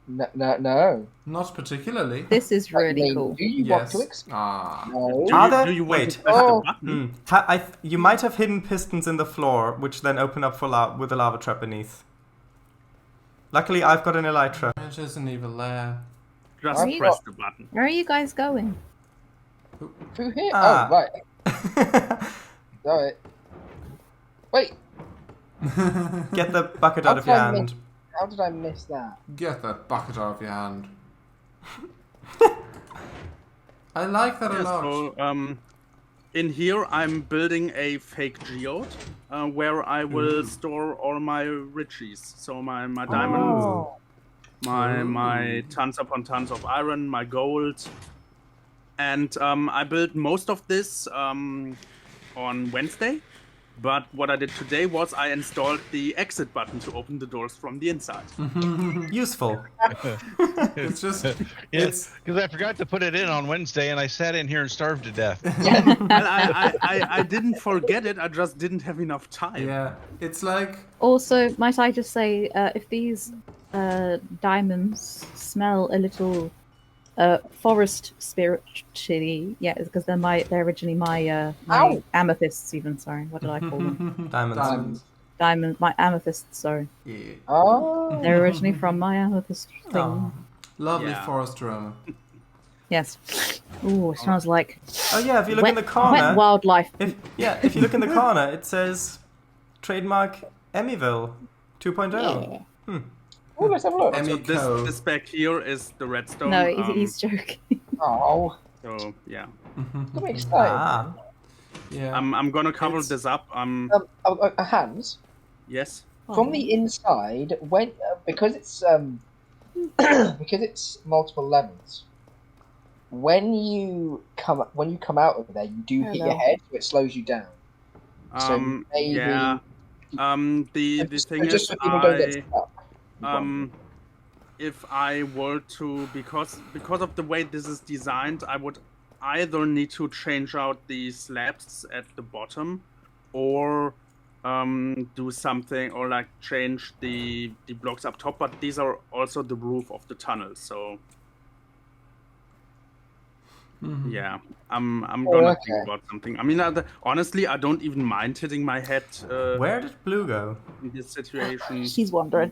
No. Not particularly. This is really Wait, cool. Do you want to Yes. explain? Ah. No. Are there- Do you want wait. to press Oh. the button? You might have hidden pistons in the floor, which then open up for with a lava trap beneath. Luckily, I've got an elytra. It isn't even there. Just Are you press not- the button. Where are you guys going? Through here? Ah. Oh, right. Right. Wait, Get the bucket out of your hand. how did I miss that? Get that bucket out of your hand. I like that a Yeah, lot. so in here I'm building a fake geode where I will store all my riches. So my diamonds, Oh. my tons upon tons of iron, my gold. And I built most of this on Wednesday. But what I did today was I installed the exit button to open the doors from the inside. Useful. It's just, Yes, because I forgot to put it in on Wednesday, and I sat in here and starved to death. And I didn't forget it, I just didn't have enough time. yeah, it's like, Also, might I just say, if these diamonds smell a little forest spiritually, yeah, it's because they're originally my Ow! amethysts. Even sorry, what did I call them? Diamonds. Diamond, my amethysts. Sorry, yeah, Oh. they're originally from my amethyst thing. Oh. lovely Yeah. forest aroma. Yes. Ooh, it smells like Oh yeah, if you look in the wet corner, wildlife. if you look in the corner, it says trademark Emmyville 2.0. Yeah. Oh, let's have a look. So Emichu. this back here is the redstone. No, he's joking. Oh, So yeah, I'm excited. Ah, Yeah. I'm gonna cover It's- this up. Hans, Yes. from the inside, when because it's because it's multiple levels. When you come out of there, you do hit your Hello. head, so it slows you down. So maybe Yeah. The thing just is, so people don't get stuck. if I were to, because of the way this is designed, I would either need to change out the slabs at the bottom, or do something, or like change the blocks up top. But these are also the roof of the tunnel, so yeah, I'm gonna okay. think about something. I mean, honestly, I don't even mind hitting my head where did Blue go? in this situation. She's wandering.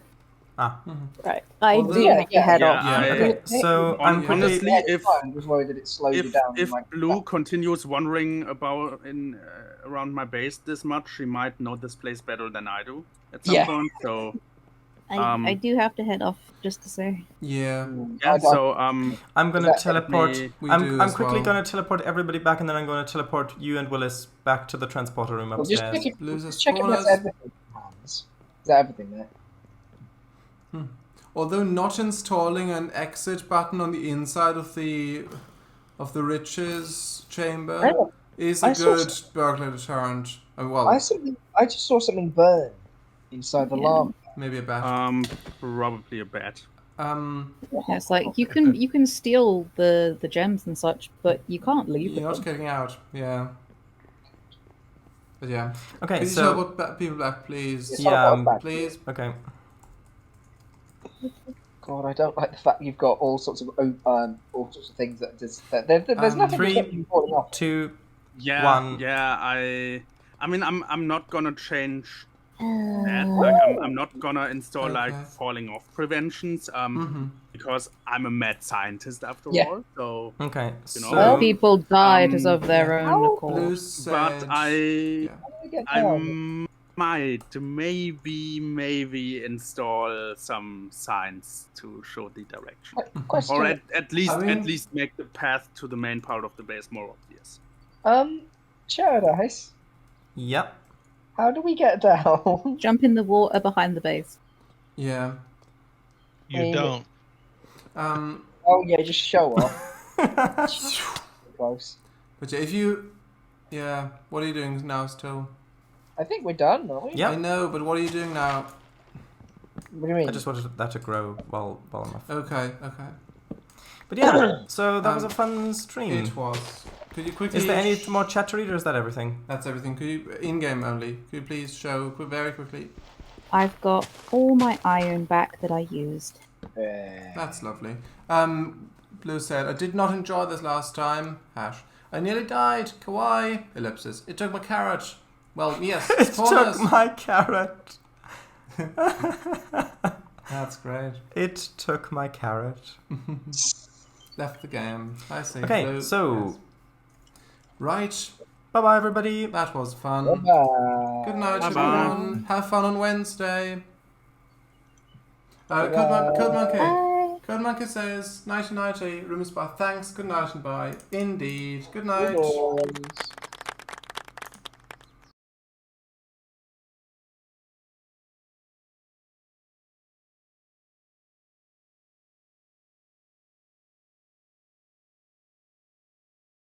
Ah, Right. I Although- do have to head Yeah, off. I- okay. So On- I'm quickly. honestly, Yeah, if I was worried that it slowed you down. if like, Blue continues wandering about in around my base this much, she might know this place better than I do at some Yeah. point. So I do have to head off, just to say. Yeah. yeah, I don't- so I'm gonna that teleport. definitely- We I'm do as quickly well. gonna teleport everybody back, and then I'm gonna teleport you and Willis back to the transporter room Well, just upstairs. check if, Lose just his check if that's spoilers. everything, Hans. Is that everything there? Although not installing an exit button on the inside of the riches chamber Oh, is I a saw good burglar deterrent. Well, I just saw something burn inside the Yeah. lava. maybe a bat. probably a bat. Yeah, it's like you can steal the gems and such, but you can't leave You're with not them. getting out. Yeah. But yeah. Okay, Please so help people back, please. It's Yeah, not about that. Please. okay. God, I don't like the fact you've got all sorts of things that just there's nothing three, to stop you falling off. 2. Yeah, One. yeah. I mean, I'm not gonna change that. Like, I'm not gonna install like Okay. falling off preventions. Because I'm a mad scientist after Yeah. all. So, Okay, You know, so People died as of their yeah. own How accord. Blue said. but I Yeah. How do we get I down? might maybe install some signs to show the direction, Question. or at least I mean- make the path to the main part of the base more obvious. Paradise. yep. How do we get down? Jump in the water behind the base. Yeah. You don't. Oh yeah, just show off. Close. But yeah, if you. Yeah. What are you doing now still? I think we're done, aren't we? Yep. I know, but what are you doing now? What do you mean? I just wanted that to grow well enough. Okay. But yeah, so that was a fun stream. It was. Could you quickly. Is there any more chat to read, or is that everything? That's everything. Could you. In game only. Could you please show very quickly? I've got all my iron back that I used. That's lovely. Blue said, I did not enjoy this last time. Hash. I nearly died. Kawaii. Ellipsis. It took my carrot. Well, yes. It spoilers. took my carrot. That's great. It took my carrot. left the game. I see. Okay, Blue. so Yes. Right. bye-bye, everybody. That was fun. Bye-bye. Good night, Bye-bye. everyone. Have fun on Wednesday. Code Monkey. Bye. Code Monkey says, nighty nighty, room is bye. Thanks, good night and bye. Indeed. Good night. Good night.